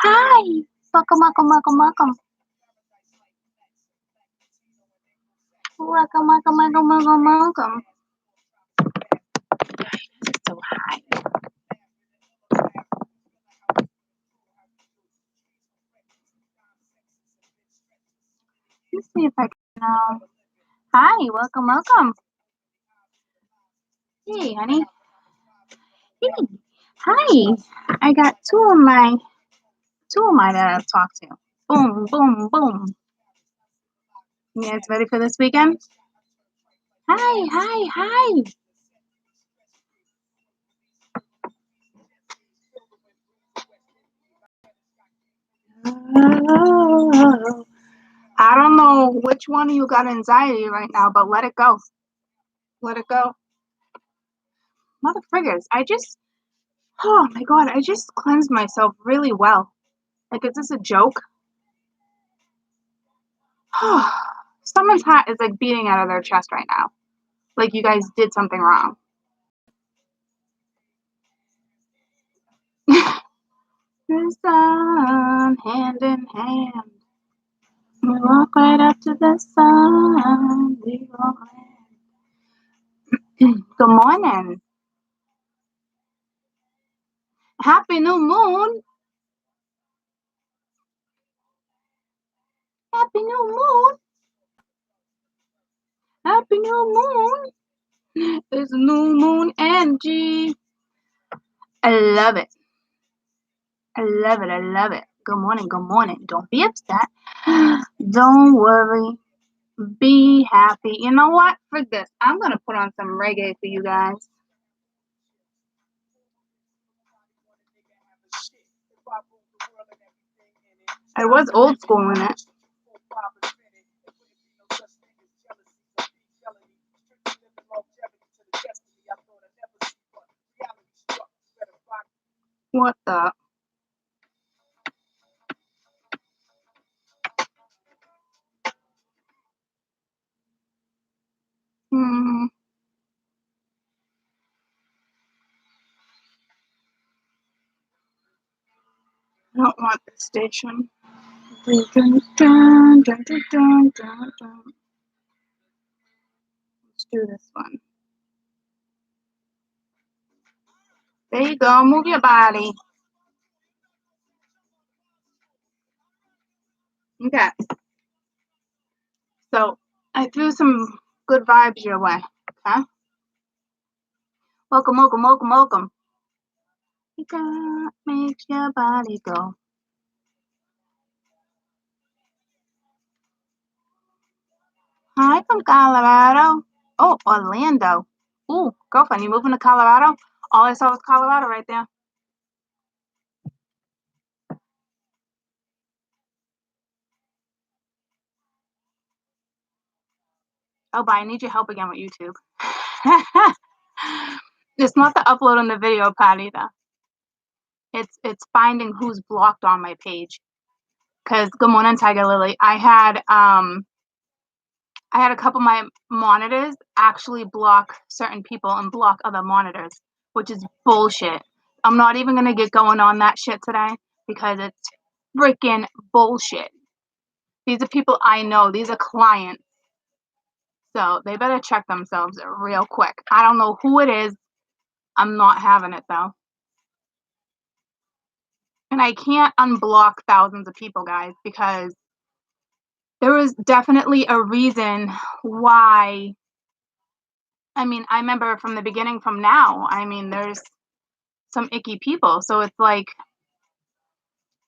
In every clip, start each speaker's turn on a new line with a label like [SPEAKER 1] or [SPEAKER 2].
[SPEAKER 1] Hi. Welcome, welcome, welcome, welcome. Welcome, welcome, welcome, welcome, welcome. It's so high. Let's see if I can. Hi, welcome, welcome. Hey, honey. Hey. Hi. I got two of my that I've talked to. Boom, boom, boom. You guys ready for this weekend? Hi, hi, hi. I don't know which one of you got anxiety right now, but let it go. Let it go. Mother friggers, oh my god, I just cleansed myself really well. Like, is this a joke? Someone's heart is like beating out of their chest right now. Like you guys did something wrong. The sun, hand in hand. We walk right up to the sun. We walk right. Good morning. Happy new moon. Happy new moon. Happy new moon. It's new moon energy. I love it. I love it. I love it. Good morning. Good morning. Don't be upset. Don't worry. Be happy. You know what? For this, I'm going to put on some reggae for you guys. I was old school in it. What the? Hmm. I don't want this station. Let's do this one. There you go. Move your body. Okay. So I threw some good vibes your way. Okay. Welcome, welcome, welcome, welcome. That makes your body go. Hi from Colorado. Oh, Orlando. Ooh, girlfriend, you moving to Colorado? All I saw was Colorado right there. Oh, but I need your help again with YouTube. It's not the upload on the video part either. It's finding who's blocked on my page. Cause good morning, Tiger Lily. I had a couple of my monitors actually block certain people and block other monitors, which is bullshit. I'm not even gonna get going on that shit today because it's freaking bullshit. These are people I know. These are clients. So they better check themselves real quick. I don't know who it is. I'm not having it though. And I can't unblock thousands of people, guys, because there was definitely a reason why. I mean, I remember from the beginning from now, I mean, there's some icky people. So it's like,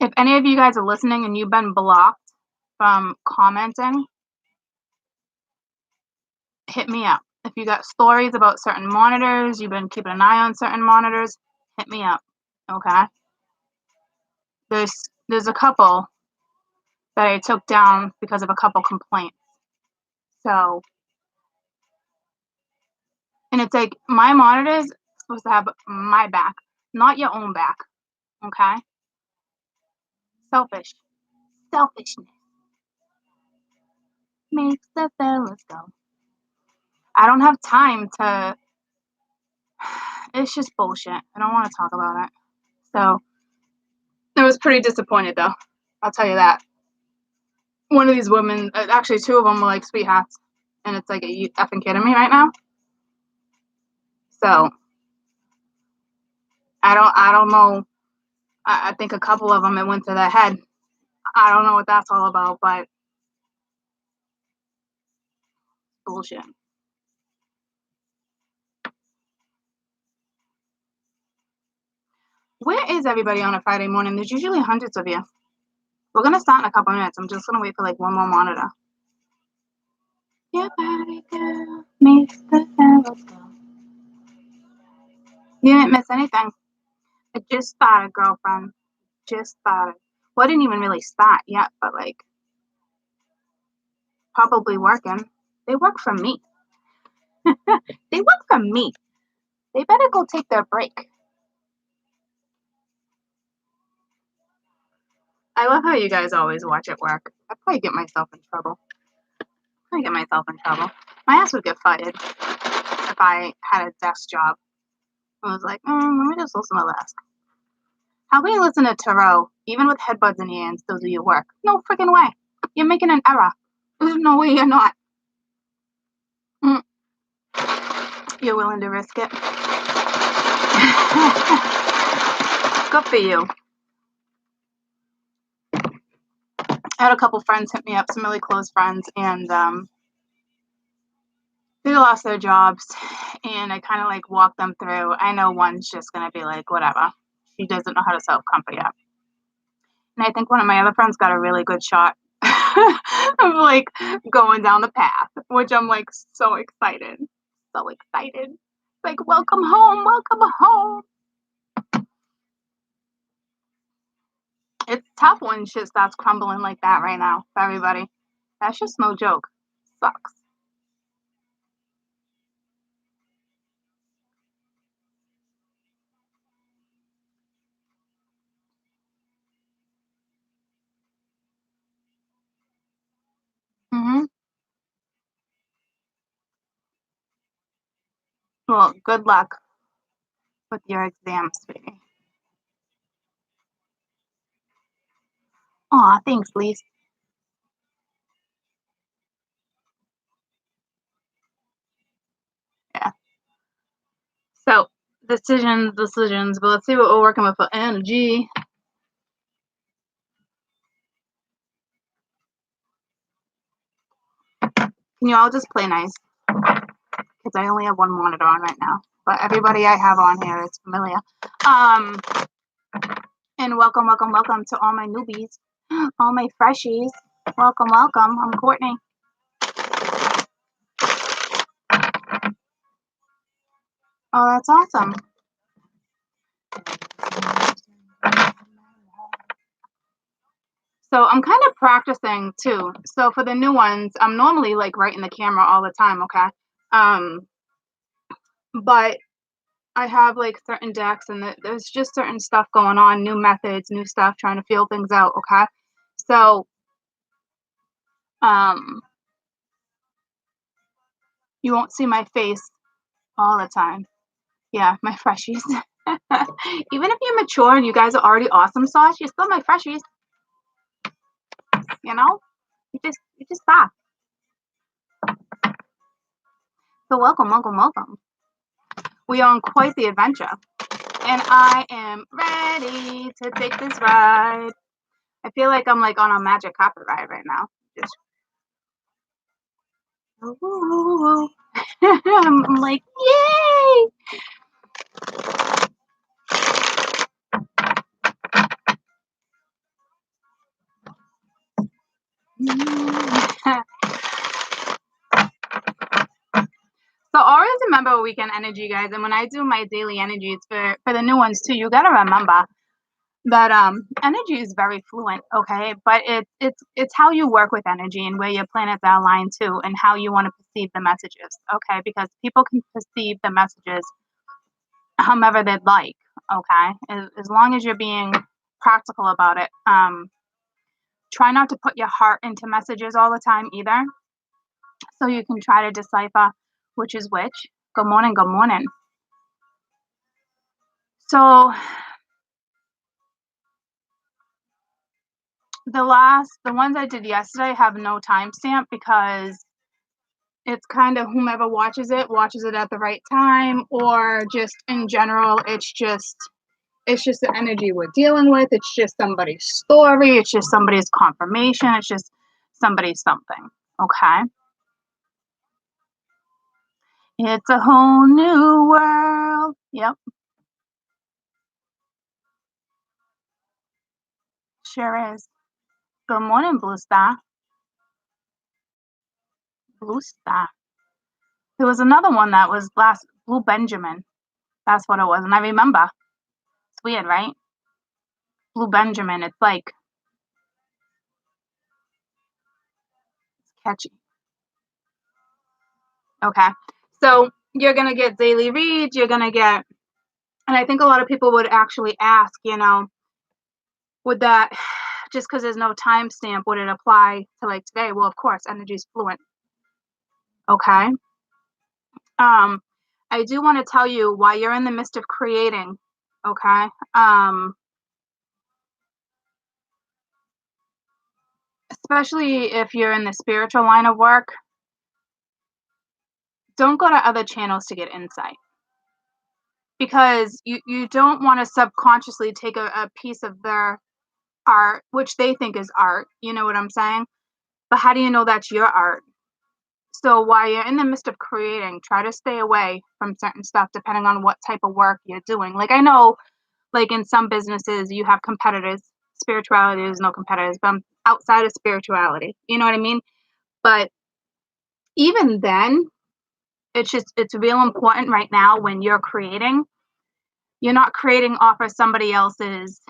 [SPEAKER 1] if any of you guys are listening and you've been blocked from commenting, hit me up. If you got stories about certain monitors, you've been keeping an eye on certain monitors, hit me up. Okay. There's a couple that I took down because of a couple complaints. So, and it's like my monitor is supposed to have my back, not your own back. Okay. Selfishness makes the fellas go. I don't have time to. It's just bullshit. I don't want to talk about it. So I was pretty disappointed, though. I'll tell you that. One of these women, actually 2 of them were like sweethearts, and it's like, are you effing kidding me right now? So I don't know. I think a couple of them, it went to their head. I don't know what that's all about, but bullshit. Where is everybody on a Friday morning? There's usually hundreds of you. We're gonna start in a couple minutes. I'm just gonna wait for like one more monitor. Your body girl makes the sound. Let's go. You didn't miss anything. It just started, girlfriend. Just started. Well, I didn't even really start yet, but like probably working. They work for me. They work for me. They better go take their break. I love how you guys always watch at work. I'd probably get myself in trouble. My ass would get fired if I had a desk job. I was like, let me just listen to this. How can you listen to tarot, even with headbuds in your ear, and still do your work? No freaking way. You're making an error. There's no way you're not. You're willing to risk it? Good for you. I had a couple friends hit me up, some really close friends, and they lost their jobs, and I kind of like walked them through. I know one's just gonna be like, whatever. She doesn't know how to self-comfort yet. And I think one of my other friends got a really good shot of like going down the path, which I'm like so excited. So excited. Like, welcome home, welcome home. It's tough when shit starts crumbling like that right now for everybody. That's just no joke. Sucks. Well, good luck with your exams, sweetie. Aw, thanks, Lise. Yeah. So, decisions, but let's see what we're working with for energy. Can you all just play nice? Because I only have one monitor on right now. But everybody I have on here is familiar. And welcome to all my newbies, all my freshies. Welcome. I'm Courtney. Oh, that's awesome. So I'm kind of practicing too. So for the new ones, I'm normally like right in the camera all the time, okay? But I have like certain decks and there's just certain stuff going on, new methods, new stuff, trying to feel things out, okay? So you won't see my face all the time. Yeah, my freshies. Even if you're mature and you guys are already awesome sauce, you're still my freshies. You know? You just stop. So welcome. We are on quite the adventure. And I am ready to take this ride. I feel like I'm like on a magic carpet ride right now. Just I'm like, yay! So always remember weekend energy, guys. And when I do my daily energies for the new ones too, you gotta remember that energy is very fluent, okay? But it's how you work with energy and where your planets are aligned to and how you want to perceive the messages, okay? Because people can perceive the messages however they'd like, okay? As long as you're being practical about it. Try not to put your heart into messages all the time either. So you can try to decipher which is which. Good morning. So The ones I did yesterday have no timestamp because it's kind of whomever watches it at the right time, or just in general, it's just the energy we're dealing with. It's just somebody's story. It's just somebody's confirmation. It's just somebody's something. Okay. It's a whole new world. Yep. Sure is. Good morning, Blue Star. Blue Star. There was another one that was last Blue Benjamin. That's what it was. And I remember. It's weird, right? Blue Benjamin. It's like catchy. Okay. So you're going to get daily reads. You're going to get, and I think a lot of people would actually ask, would that, just because there's no timestamp, would it apply to like today? Well, of course, energy is fluent. Okay. I do want to tell you while you're in the midst of creating, okay? Especially if you're in the spiritual line of work, don't go to other channels to get insight, because you don't want to subconsciously take a piece of their art, which they think is art. You know what I'm saying? But how do you know that's your art? So while you're in the midst of creating, try to stay away from certain stuff depending on what type of work you're doing. Like I know, like in some businesses, you have competitors. Spirituality, there's no competitors, but I'm outside of spirituality. You know what I mean? But even then, it's real important right now when you're creating. You're not creating off of somebody else's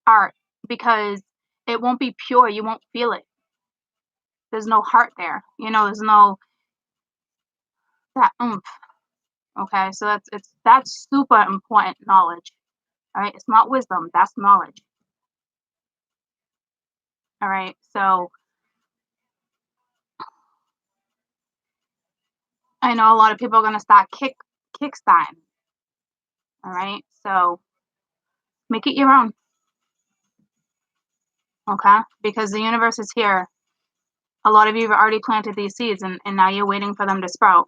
[SPEAKER 1] art, because it won't be pure. You won't feel it. There's no heart there. There's no that oomph. Okay, so that's super important knowledge. All right, it's not wisdom. That's knowledge. All right, so I know a lot of people are gonna start kickstarting. All right, so make it your own. Okay, because the universe is here. A lot of you have already planted these seeds, and now you're waiting for them to sprout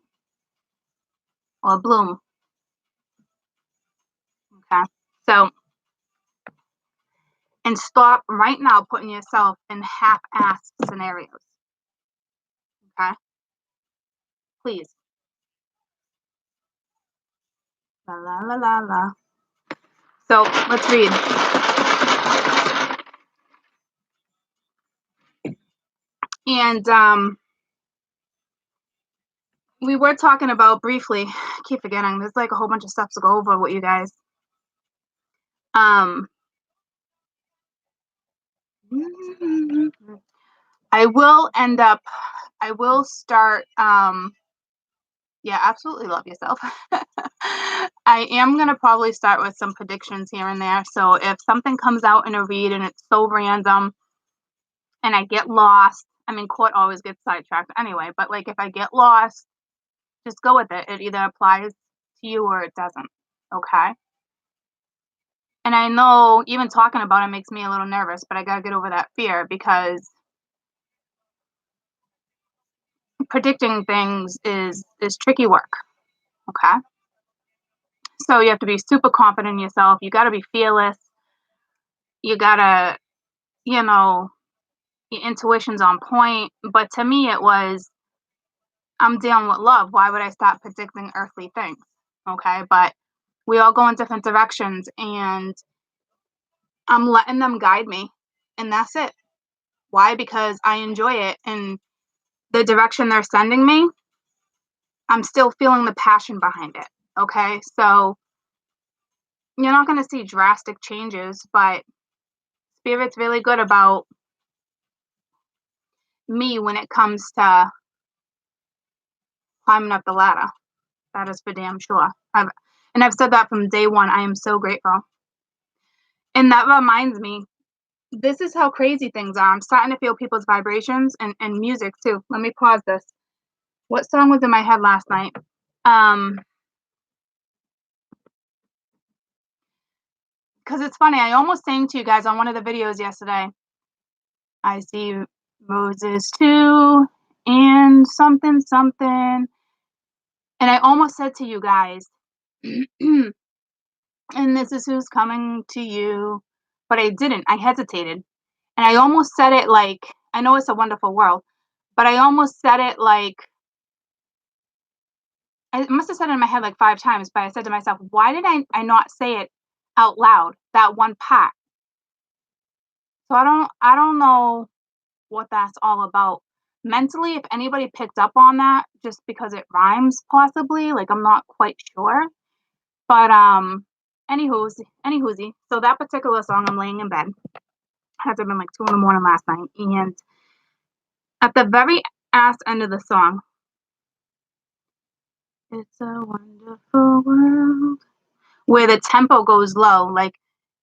[SPEAKER 1] or bloom. Okay, so, and stop right now putting yourself in half-assed scenarios. Okay, please. La la la la la. So let's read. And we were talking about briefly. I keep forgetting. There's like a whole bunch of stuff to go over with you guys. I will start. Yeah, absolutely love yourself. I am gonna probably start with some predictions here and there. So if something comes out in a read and it's so random and I get lost, I mean, court always gets sidetracked anyway, but like if I get lost, just go with it. It either applies to you or it doesn't. Okay. And I know even talking about it makes me a little nervous, but I gotta get over that fear, because predicting things is tricky work. Okay. So you have to be super confident in yourself. You gotta be fearless. You gotta, you know, your intuition's on point. But to me it was, I'm dealing with love. Why would I stop predicting earthly things? Okay. But we all go in different directions, and I'm letting them guide me. And that's it. Why? Because I enjoy it. And the direction they're sending me, I'm still feeling the passion behind it. Okay. So you're not going to see drastic changes, but Spirit's really good about me when it comes to climbing up the ladder. That is for damn sure. I've said that from day one. I am so grateful. And that reminds me, this is how crazy things are. I'm starting to feel people's vibrations and music too. Let me pause this. What song was in my head last night? Because it's funny. I almost sang to you guys on one of the videos yesterday. I see Moses too, and something, something. And I almost said to you guys, and this is who's coming to you, but I didn't. I hesitated. And I almost said it like, I know it's a wonderful world, but I almost said it like, I must have said it in my head like 5 times, but I said to myself, why did I not say it out loud, that one part? So I don't know what that's all about. Mentally, if anybody picked up on that just because it rhymes possibly, like I'm not quite sure. But any whoozy. So that particular song I'm laying in bed. Had to have been like 2 in the morning last night. And at the very ass end of the song, it's a wonderful world. Where the tempo goes low, like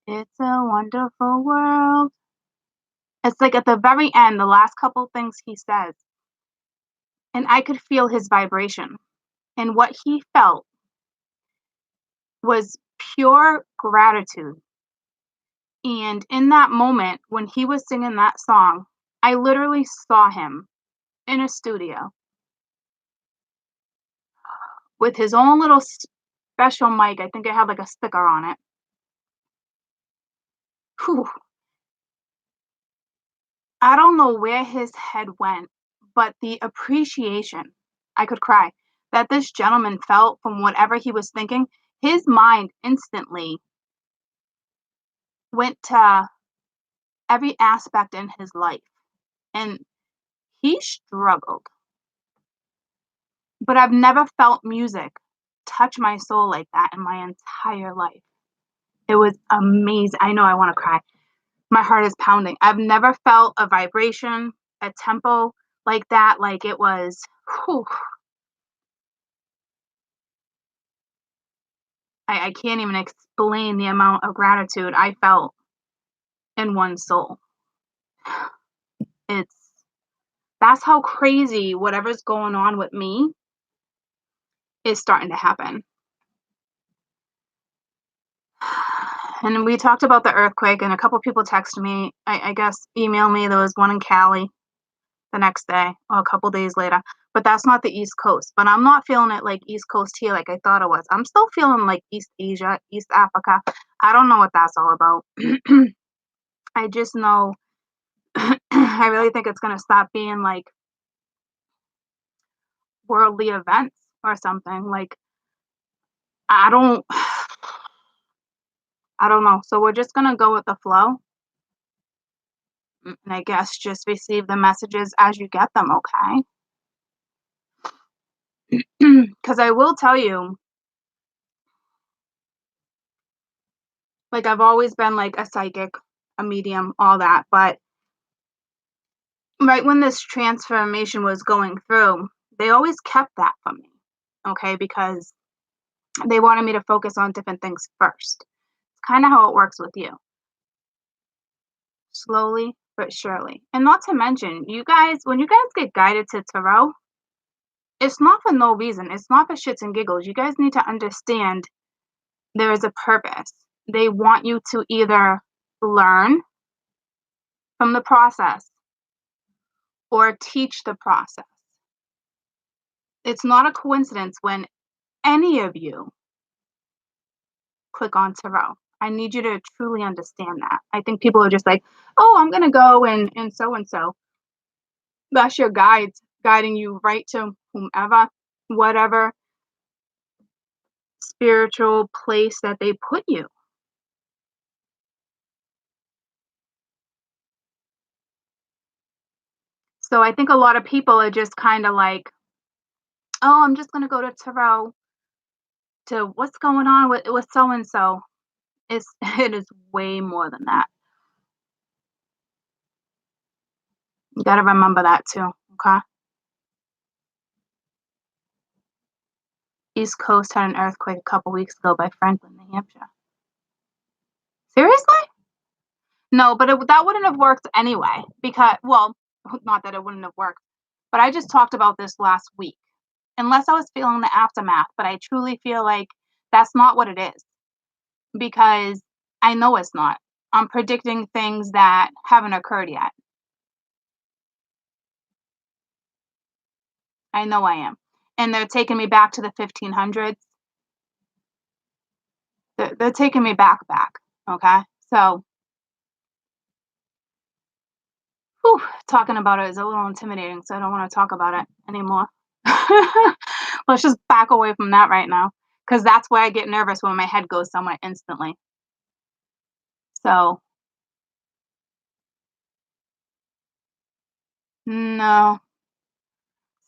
[SPEAKER 1] it's a wonderful world. It's like at the very end, the last couple things he says, and I could feel his vibration. And what he felt was pure gratitude. And in that moment, when he was singing that song, I literally saw him in a studio with his own little special mic. I think it had like a sticker on it. Whew. I don't know where his head went, but the appreciation, I could cry, that this gentleman felt from whatever he was thinking, his mind instantly went to every aspect in his life. And he struggled. But I've never felt music touch my soul like that in my entire life. It was amazing. I know I want to cry. My heart is pounding. I've never felt a vibration, a tempo like that. Like it was, whew, I can't even explain the amount of gratitude I felt in one soul. It's that's how crazy whatever's going on with me is starting to happen. And we talked about the earthquake, and a couple people texted me, I guess, email me. There was one in Cali the next day or a couple days later, but that's not the East Coast. But I'm not feeling it like East Coast here like I thought it was. I'm still feeling like East Asia, East Africa. I don't know what that's all about. I just know I really think it's going to stop being like worldly events or something. Like, I don't, I don't know. So we're just going to go with the flow. And I guess just receive the messages as you get them, okay? Because I will tell you, like, I've always been like a psychic, a medium, all that. But right when this transformation was going through, they always kept that from me, okay? Because they wanted me to focus on different things first. It's kind of how it works with you, slowly but surely. And not to mention, you guys, when you guys get guided to tarot, it's not for no reason. It's not for shits and giggles. You guys need to understand there is a purpose. They want you to either learn from the process or teach the process. It's not a coincidence when any of you click on tarot. I need you to truly understand that. I think people are just like, oh, I'm going to go and so and so. That's your guides guiding you right to whomever, whatever spiritual place that they put you. So I think a lot of people are just kind of like, oh, I'm just going to go to tarot to what's going on with so and so. It is way more than that. You got to remember that too, okay? East Coast had an earthquake a couple weeks ago by Franklin, New Hampshire. Seriously? No, but that wouldn't have worked anyway because, well, not that it wouldn't have worked, but I just talked about this last week. Unless I was feeling the aftermath, but I truly feel like that's not what it is because I know it's not. I'm predicting things that haven't occurred yet. I know I am. And they're taking me back to the 1500s. They're taking me back, okay? So, whew, talking about it is a little intimidating, so I don't wanna talk about it anymore. Let's just back away from that right now, because that's why I get nervous when my head goes somewhere instantly. So, no.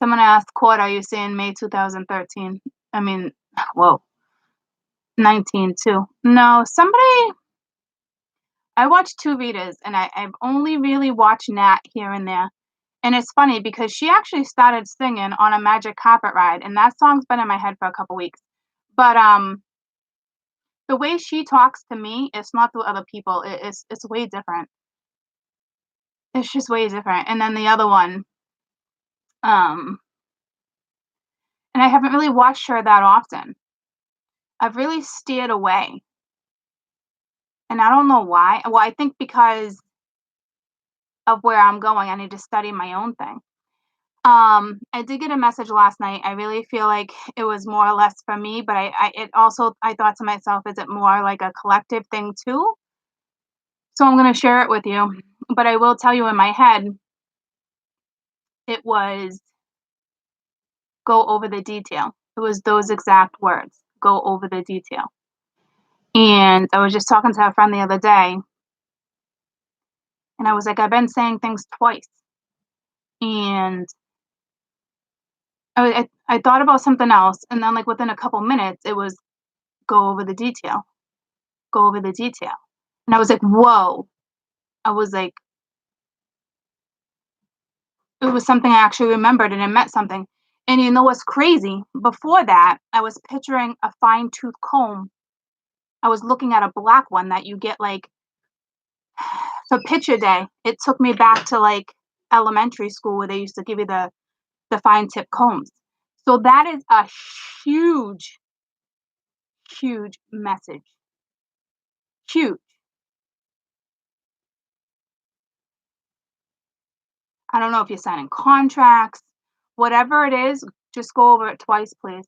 [SPEAKER 1] Someone asked, "Quote, are you saying May 2013?" I mean, whoa, 19 too. No, somebody I watched 2 Vitas, and I've only really watched Nat here and there. And it's funny because she actually started singing on a Magic Carpet Ride, and that song's been in my head for a couple weeks. But, the way she talks to me, it's not through other people. It's way different. It's just way different. And then the other one, um and I haven't really watched her that often. I've really steered away, and I don't know why. Well, I think because of where I'm going, I need to study my own thing. I did get a message last night. I really feel like it was more or less for me, but I thought to myself, is it more like a collective thing too? So I'm gonna share it with you. But I will tell you in my head, it was go over the detail. It was those exact words. Go over the detail. And I was just talking to a friend the other day, and I was like, I've been saying things twice. And I thought about something else, and then like within a couple minutes, it was go over the detail. Go over the detail. And I was like, whoa. I was like, it was something I actually remembered and it meant something. And you know what's crazy? Before that, I was picturing a fine tooth comb. I was looking at a black one that you get like for picture day. It took me back to like elementary school where they used to give you the fine tip combs. So that is a huge, huge message. Huge. I don't know if you're signing contracts, whatever it is, just go over it twice, please.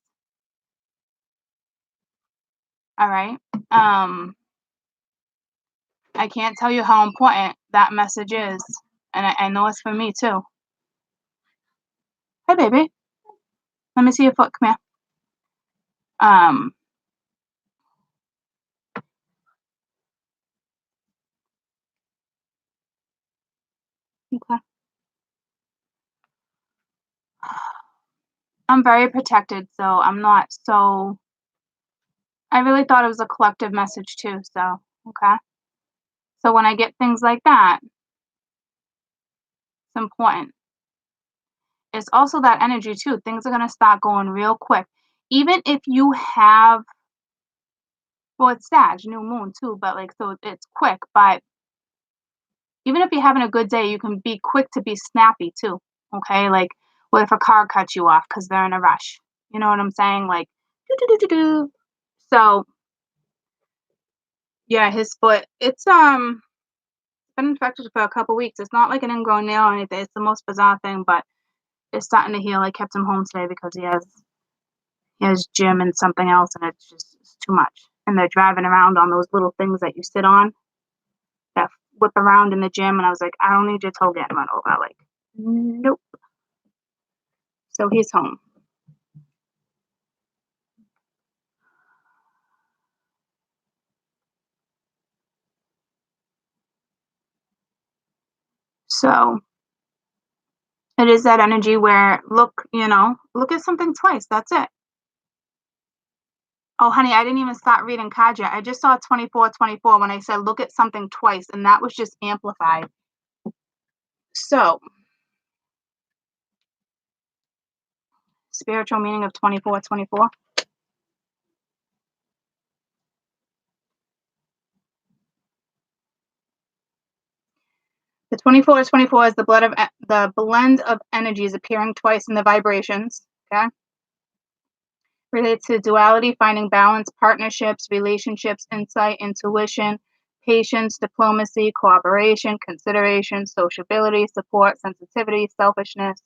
[SPEAKER 1] All right. I can't tell you how important that message is, and I know it's for me too. Hey, baby. Let me see your foot. Come here. Um, okay. I'm very protected, so I'm not so. I really thought it was a collective message too. So okay. So when I get things like that, it's important. It's also that energy too. Things are gonna start going real quick. Even if you have, well, it's Sag, new moon too, but like so it's quick. But even if you're having a good day, you can be quick to be snappy too. Okay, like what if a car cuts you off because they're in a rush? You know what I'm saying? Like, do do do do do. So yeah, his foot. It's been infected for a couple weeks. It's not like an ingrown nail or anything. It's the most bizarre thing, but it's starting to heal. I kept him home today because he has gym and something else, and it's too much. And they're driving around on those little things that you sit on that whip around in the gym. And I was like, I don't need your toe getting run over. Like, nope. So he's home. So it is that energy where look at something twice. That's it. Oh, honey, I didn't even start reading cards yet. I just saw 2424 when I said look at something twice, and that was just amplified. So, spiritual meaning of 2424. The 2424 is the blend of energies appearing twice in the vibrations. Okay. Relates to duality, finding balance, partnerships, relationships, insight, intuition, patience, diplomacy, cooperation, consideration, sociability, support, sensitivity, selfishness,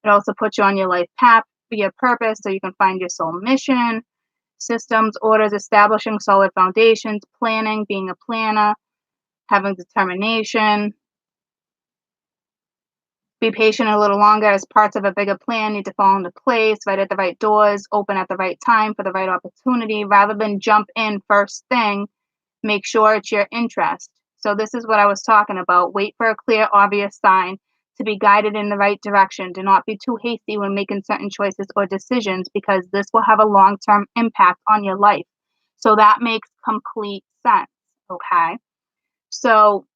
[SPEAKER 1] It also puts you on your life path for your purpose so you can find your soul mission. Systems, orders, establishing solid foundations, planning, being a planner, having determination. Be patient a little longer as parts of a bigger plan need to fall into place, right at the right doors, open at the right time for the right opportunity. Rather than jump in first thing, make sure it's your interest. So this is what I was talking about. Wait for a clear, obvious sign to be guided in the right direction. Do not be too hasty when making certain choices or decisions because this will have a long-term impact on your life. So that makes complete sense, okay? So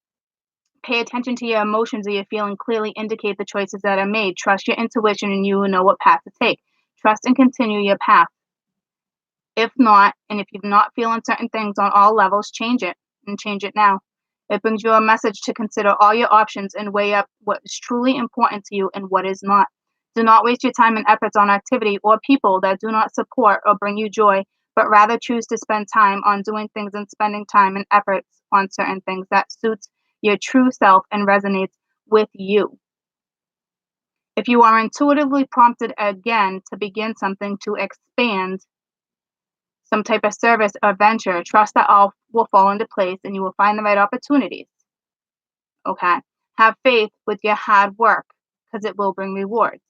[SPEAKER 1] pay attention to your emotions or your feeling clearly indicate the choices that are made. Trust your intuition and you will know what path to take. Trust and continue your path. If not, and if you're not feeling certain things on all levels, change it and change it now. It brings you a message to consider all your options and weigh up what is truly important to you and what is not. Do not waste your time and efforts on activity or people that do not support or bring you joy, but rather choose to spend time on doing things and spending time and efforts on certain things that suits your true self and resonates with you. If you are intuitively prompted again to begin something to expand some type of service or venture, trust that all will fall into place and you will find the right opportunities. Okay. Have faith with your hard work because it will bring rewards.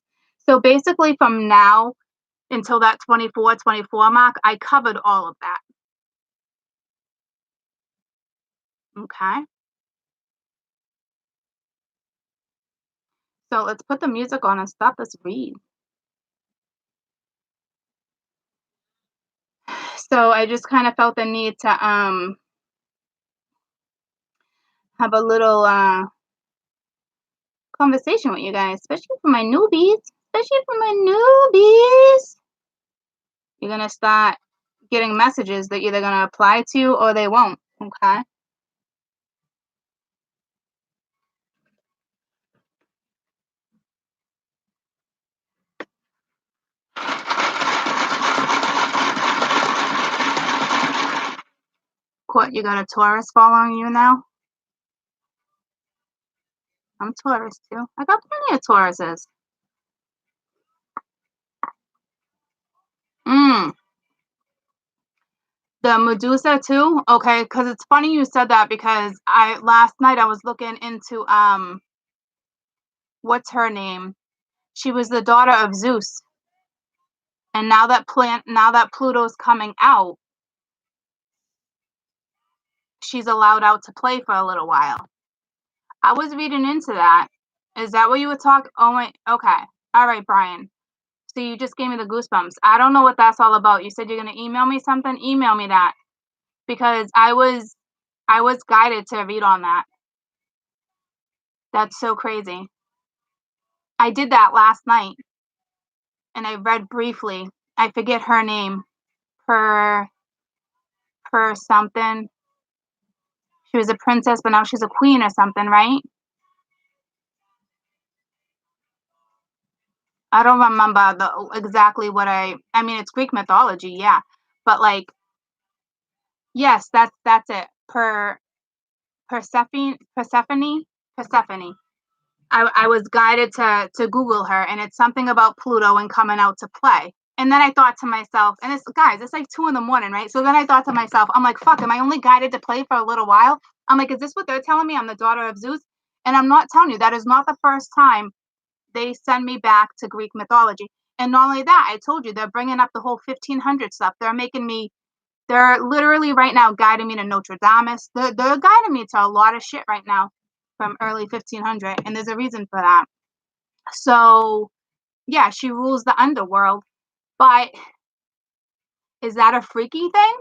[SPEAKER 1] So basically, from now until that 24 mark, I covered all of that. Okay. So let's put the music on and stop this read. So I just kind of felt the need to have a little conversation with you guys, especially for my newbies. Especially for my newbies. You're gonna start getting messages that either gonna apply to you or they won't. Okay. What, you got a Taurus following you now? I'm Taurus too. I got plenty of Tauruses. The Medusa too? Okay, because it's funny you said that because last night I was looking into what's her name? She was the daughter of Zeus. And now that Pluto's coming out, she's allowed out to play for a little while. I was reading into that. Is that what you were talking? Oh my, okay. All right, Brian. So you just gave me the goosebumps. I don't know what that's all about. You said you're gonna email me something? Email me that. Because I was guided to read on that. That's so crazy. I did that last night and I read briefly. I forget her name. Per something. She was a princess, but now she's a queen or something, right? I don't remember exactly what I mean, it's Greek mythology, yeah. But like, yes, that's it. Persephone. I was guided to Google her, and it's something about Pluto and coming out to play. And then I thought to myself, and it's like 2 a.m, right? So then I thought to myself, I'm like, fuck, am I only guided to play for a little while? I'm like, is this what they're telling me? I'm the daughter of Zeus? And I'm not telling you, that is not the first time they send me back to Greek mythology. And not only that, I told you, they're bringing up the whole 1500 stuff. They're literally right now guiding me to Notre Dame. They're guiding me to a lot of shit right now from early 1500. And there's a reason for that. So, yeah, she rules the underworld. But is that a freaky thing?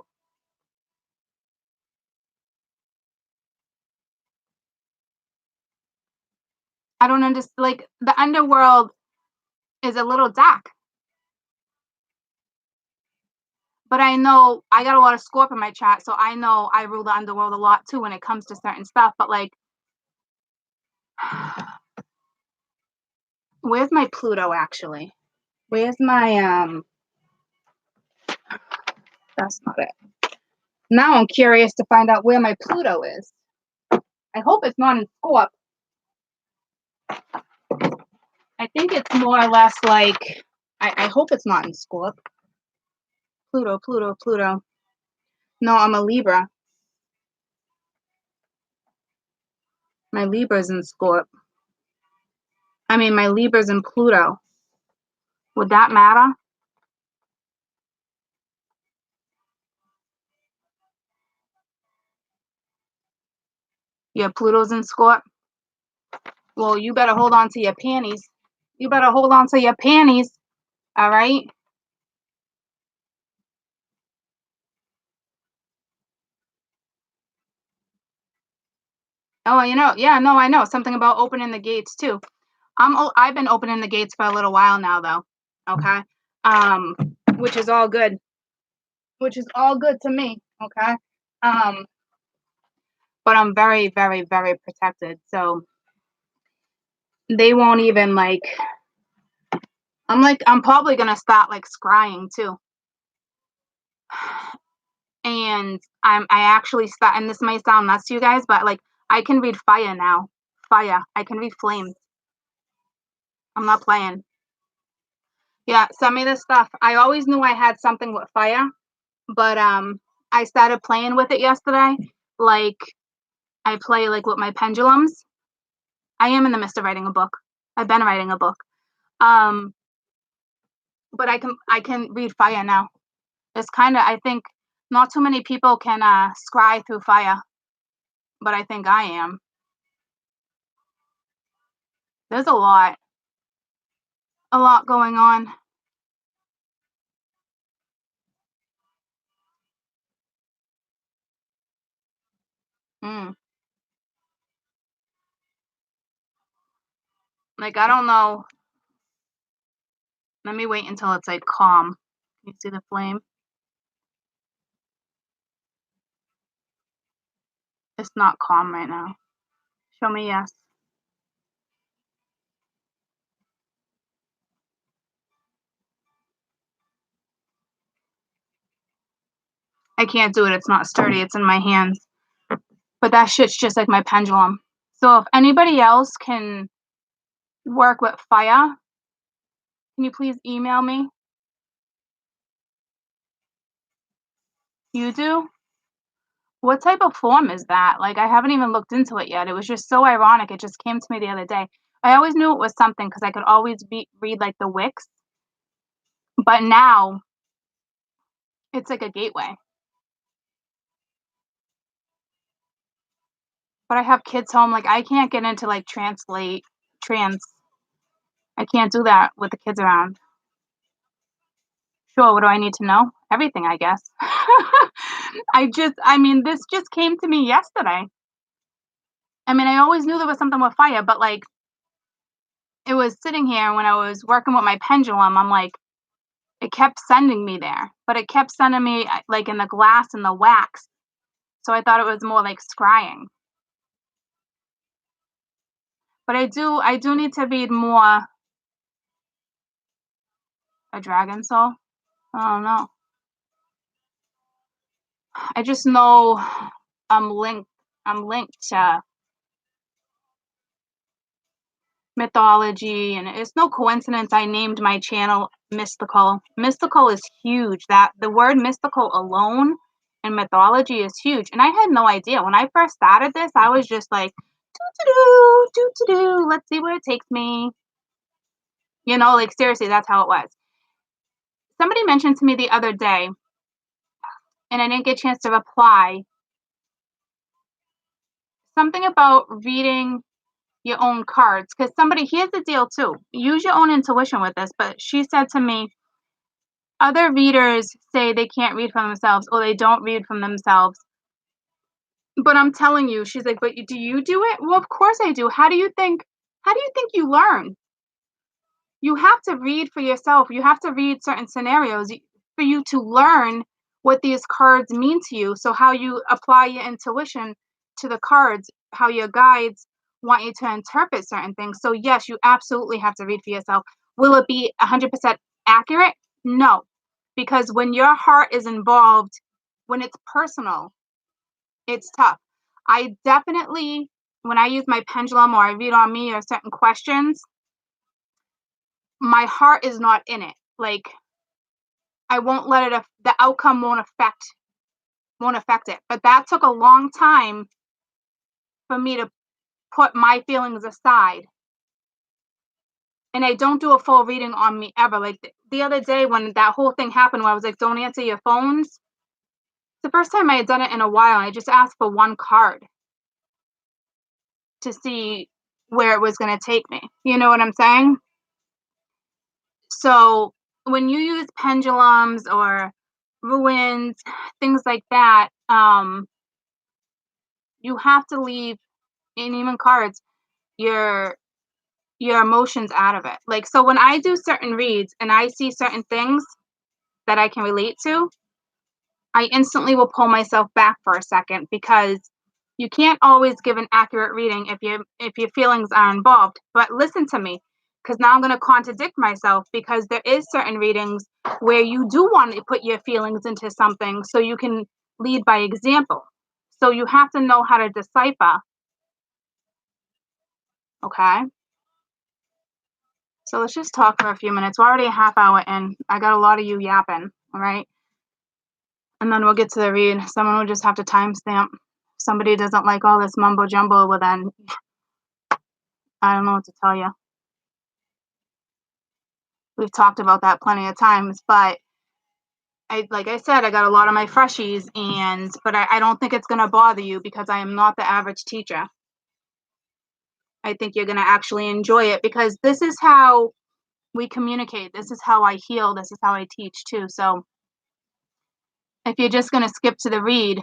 [SPEAKER 1] I don't understand. Like, the underworld is a little dark. But I know I got a lot of Scorp in my chat, so I know I rule the underworld a lot too when it comes to certain stuff. But like, where's my Pluto actually? Where's my that's not it. Now I'm curious to find out where my Pluto is. I hope it's not in Scorp. I think it's more or less like, I hope it's not in Scorp. Pluto, Pluto, Pluto. No, I'm a Libra. My Libra's in Scorp. I mean, my Libra's in Pluto. Would that matter? Yeah, Pluto's in Scorp. Well, you better hold on to your panties. You better hold on to your panties. All right? Oh, yeah, no, I know something about opening the gates too. I've been opening the gates for a little while now, though. Okay, um, which is all good. Which is all good to me. Okay, um, but I'm very, very, very protected. So they won't even like. I'm probably gonna start like scrying too. And I actually start, and this might sound nuts to you guys, but like I can read fire now. Fire. I can read flames. I'm not playing. Yeah, send me this stuff. I always knew I had something with fire, but I started playing with it yesterday. Like I play like with my pendulums. I am in the midst of writing a book. I've been writing a book. Um, but I can read fire now. It's kind of, I think not too many people can scry through fire, but I think I am. There's a lot going on. Mm. Like I don't know. Let me wait until it's like calm. You see the flame? It's not calm right now. Show me yes. I can't do it. It's not sturdy. It's in my hands. But that shit's just like my pendulum. So if anybody else can work with fire, can you please email me? You do? What type of form is that? Like, I haven't even looked into it yet. It was just so ironic. It just came to me the other day. I always knew it was something because I could always read like the wicks, but now it's like a gateway. But I have kids home. Like, I can't get into like trans. I can't do that with the kids around. Sure, what do I need to know? Everything, I guess. I mean, this just came to me yesterday. I mean, I always knew there was something with fire, but like it was sitting here when I was working with my pendulum. I'm like, it kept sending me there, but it kept sending me like in the glass and the wax. So I thought it was more like scrying. But I do need to read more. A dragon soul? I don't know. I just know I'm linked. I'm linked to mythology, and it's no coincidence I named my channel Mystical. Mystical is huge. That the word mystical alone in mythology is huge. And I had no idea. When I first started this, I was just like, do do, let's see where it takes me. Like seriously, that's how it was. Somebody mentioned to me the other day, and I didn't get a chance to reply, something about reading your own cards. Because here's the deal too. Use your own intuition with this. But she said to me, other readers say they can't read from themselves or they don't read from themselves. But I'm telling you, she's like, but do you do it? Well, of course I do. How do you think you learn? You have to read for yourself. You have to read certain scenarios for you to learn what these cards mean to you. So how you apply your intuition to the cards, how your guides want you to interpret certain things. So yes, you absolutely have to read for yourself. Will it be 100% accurate? No, because when your heart is involved, when it's personal, it's tough. I definitely, when I use my pendulum or I read on me or certain questions, my heart is not in it. Like, I won't let it, the outcome won't affect it. But that took a long time for me to put my feelings aside. And I don't do a full reading on me ever. Like the other day when that whole thing happened where I was like, don't answer your phones. It's the first time I had done it in a while. I just asked for one card to see where it was going to take me. You know what I'm saying? So when you use pendulums or ruins, things like that, you have to leave, and even cards, your emotions out of it. Like, so when I do certain reads and I see certain things that I can relate to, I instantly will pull myself back for a second, because you can't always give an accurate reading if your feelings are involved. But listen to me, because now I'm going to contradict myself, because there is certain readings where you do want to put your feelings into something so you can lead by example. So you have to know how to decipher. Okay. So let's just talk for a few minutes. We're already a half hour in. I got a lot of you yapping. All right. And then we'll get to the read. Someone will just have to timestamp. Somebody doesn't like all this mumbo jumbo, well then I don't know what to tell you. We've talked about that plenty of times, but like I said, I got a lot of my freshies, but I don't think it's gonna bother you, because I am not the average teacher. I think you're gonna actually enjoy it, because this is how we communicate. This is how I heal. This is how I teach too. So if you're just gonna skip to the read,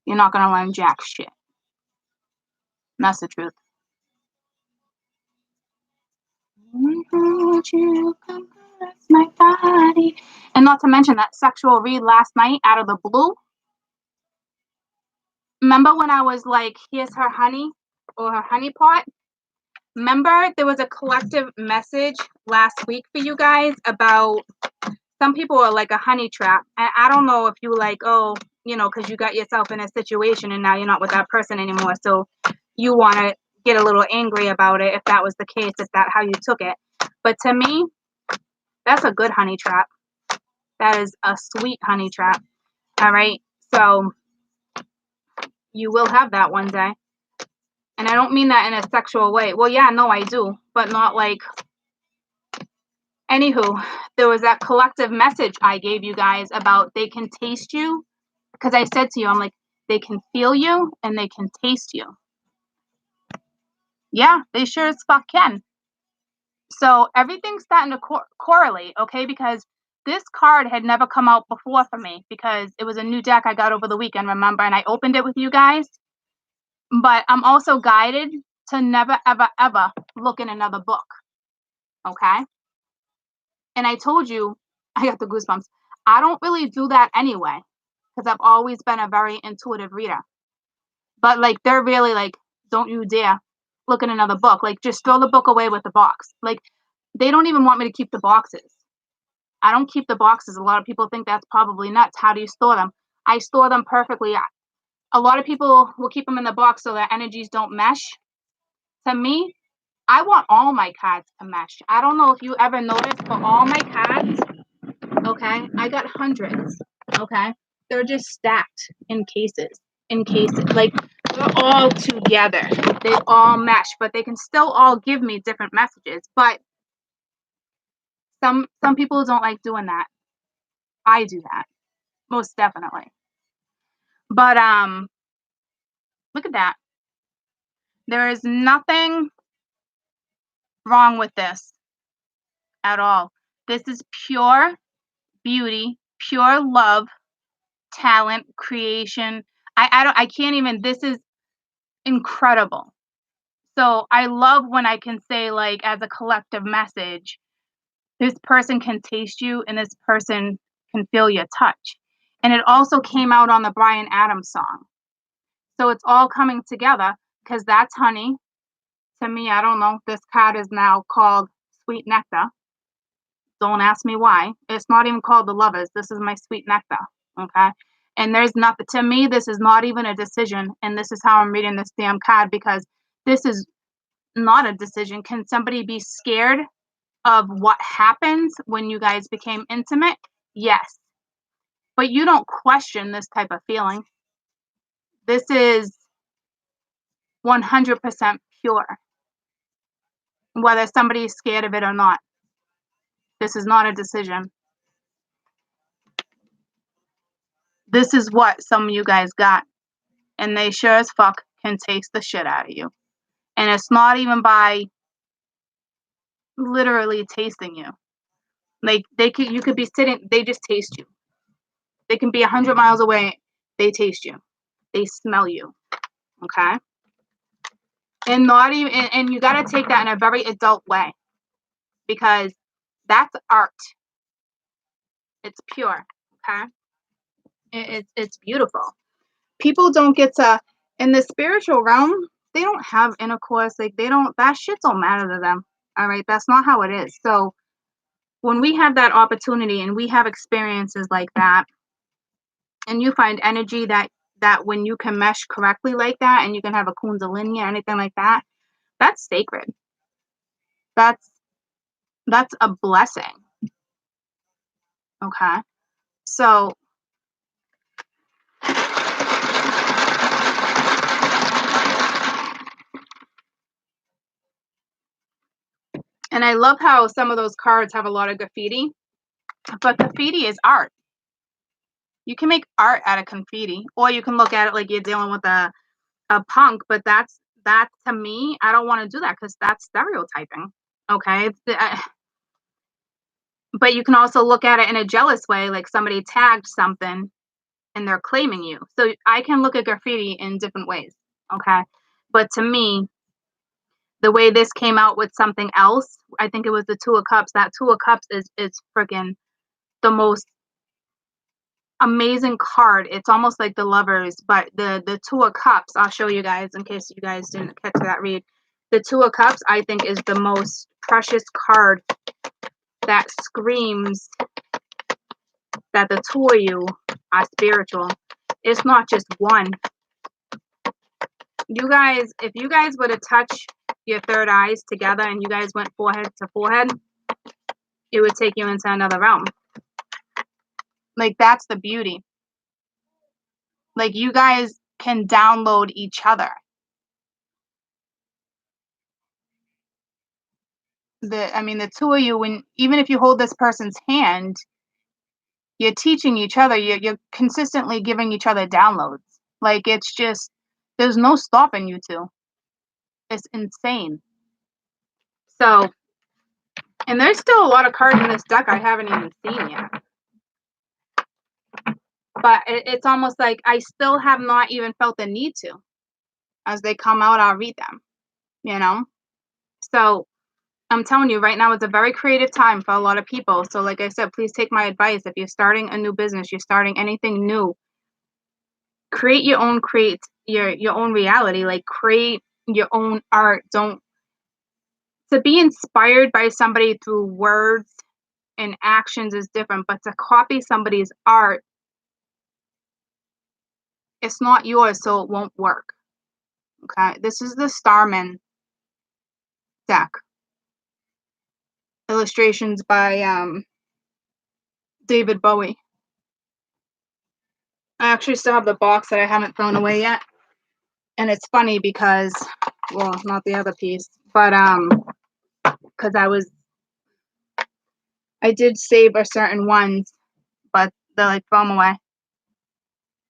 [SPEAKER 1] you're not gonna learn jack shit. And that's the truth. Would you come caress my body? And not to mention that sexual read last night out of the blue. Remember when I was like, here's her honey, or her honey pot? Remember there was a collective message last week for you guys about some people are like a honey trap. And I don't know if you like, oh, because you got yourself in a situation and now you're not with that person anymore. So you want to get a little angry about it, if that was the case, if that how you took it. But to me, that's a good honey trap. That is a sweet honey trap. All right. So you will have that one day. And I don't mean that in a sexual way. Well, yeah, no, I do. But not like. Anywho, there was that collective message I gave you guys about they can taste you. Because I said to you, I'm like, they can feel you and they can taste you. Yeah, they sure as fuck can. So everything's starting to correlate, okay? Because this card had never come out before for me, because it was a new deck I got over the weekend, remember? And I opened it with you guys. But I'm also guided to never, ever, ever look in another book, okay? And I told you, I got the goosebumps. I don't really do that anyway, because I've always been a very intuitive reader. But like, they're really like, don't you dare look in another book. Like, just throw the book away with the box. Like, they don't even want me to keep the boxes. I don't keep the boxes. A lot of people think that's probably nuts. How do you store them? I store them perfectly. A lot of people will keep them in the box so their energies don't mesh. To me, I want all my cards to mesh. I don't know if you ever noticed, but all my cards, okay, I got hundreds, okay? They're just stacked in cases, like they're all together. They all mesh, but they can still all give me different messages. But some people don't like doing that. I do that, most definitely. But look at that. There is nothing wrong with this at all. This is pure beauty, pure love, talent, creation. I can't even, this is incredible. So I love when I can say, like, as a collective message, this person can taste you and this person can feel your touch. And it also came out on the Bryan Adams song. So it's all coming together, because that's honey. To me, I don't know. This card is now called Sweet Nectar. Don't ask me why. It's not even called the Lovers. This is my Sweet Nectar. Okay. And there's nothing, to me, this is not even a decision. And this is how I'm reading this damn card, because this is not a decision. Can somebody be scared of what happens when you guys became intimate, yes. But you don't question this type of feeling. This is 100% pure, whether somebody's scared of it or not. This is not a decision. This is what some of you guys got, and they sure as fuck can taste the shit out of you. And it's not even by literally tasting you. Like you could be sitting, they just taste you. They can be 100 miles away, they taste you. They smell you. Okay? And not even and you got to take that in a very adult way, because that's art. It's pure. Okay? It's beautiful. People don't get to, in the spiritual realm, they don't have intercourse. Like, they don't, that shit don't matter to them. All right? That's not how it is. So when we have that opportunity and we have experiences like that, and you find energy that when you can mesh correctly like that, and you can have a kundalini or anything like that, that's sacred. That's a blessing. Okay? So and I love how some of those cards have a lot of graffiti, but graffiti is art. You can make art out of confetti, or you can look at it like you're dealing with a punk, but that to me, I don't want to do that, because that's stereotyping. Okay? But you can also look at it in a jealous way, like somebody tagged something and they're claiming you. So I can look at graffiti in different ways. Okay? But to me, the way this came out with something else, I think it was the Two of Cups. That Two of Cups is freaking the most amazing card. It's almost like the Lovers, but the Two of Cups, I'll show you guys in case you guys didn't catch that read. The Two of Cups, I think, is the most precious card that screams that the two of you are spiritual. It's not just one. You guys, if you guys were to touch your third eyes together and you guys went forehead to forehead, it would take you into another realm. Like, that's the beauty. Like, you guys can download each other. The two of you, when even if you hold this person's hand, you're teaching each other. You're consistently giving each other downloads. Like, it's just, there's no stopping you two. It's insane. So, and there's still a lot of cards in this deck I haven't even seen yet. But it's almost like I still have not even felt the need to. As they come out, I'll read them. You know? So I'm telling you, right now it's a very creative time for a lot of people. So like I said, please take my advice. If you're starting a new business, you're starting anything new, create your own reality. Like, create your own art. Don't, to be inspired by somebody through words and actions is different, but to copy somebody's art, it's not yours, so it won't work. Okay? This is the Starman deck. Illustrations by David Bowie. I actually still have the box that I haven't thrown away yet. And it's funny because, well, not the other piece, but because I did save a certain ones, but they're like, throw them away.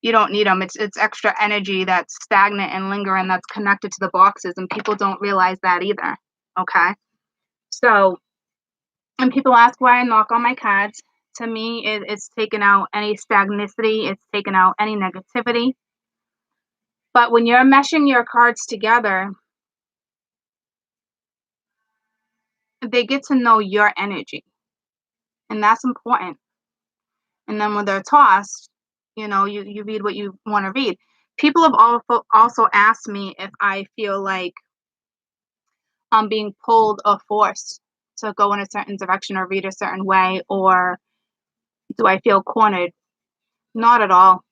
[SPEAKER 1] You don't need them. It's extra energy that's stagnant and lingering, that's connected to the boxes, and people don't realize that either. Okay? So, and people ask why I knock on my cards. To me, it's taken out any stagnicity. It's taken out any negativity. But when you're meshing your cards together, they get to know your energy. And that's important. And then when they're tossed, you read what you want to read. People have also asked me if I feel like I'm being pulled or forced to go in a certain direction or read a certain way, or do I feel cornered? Not at all.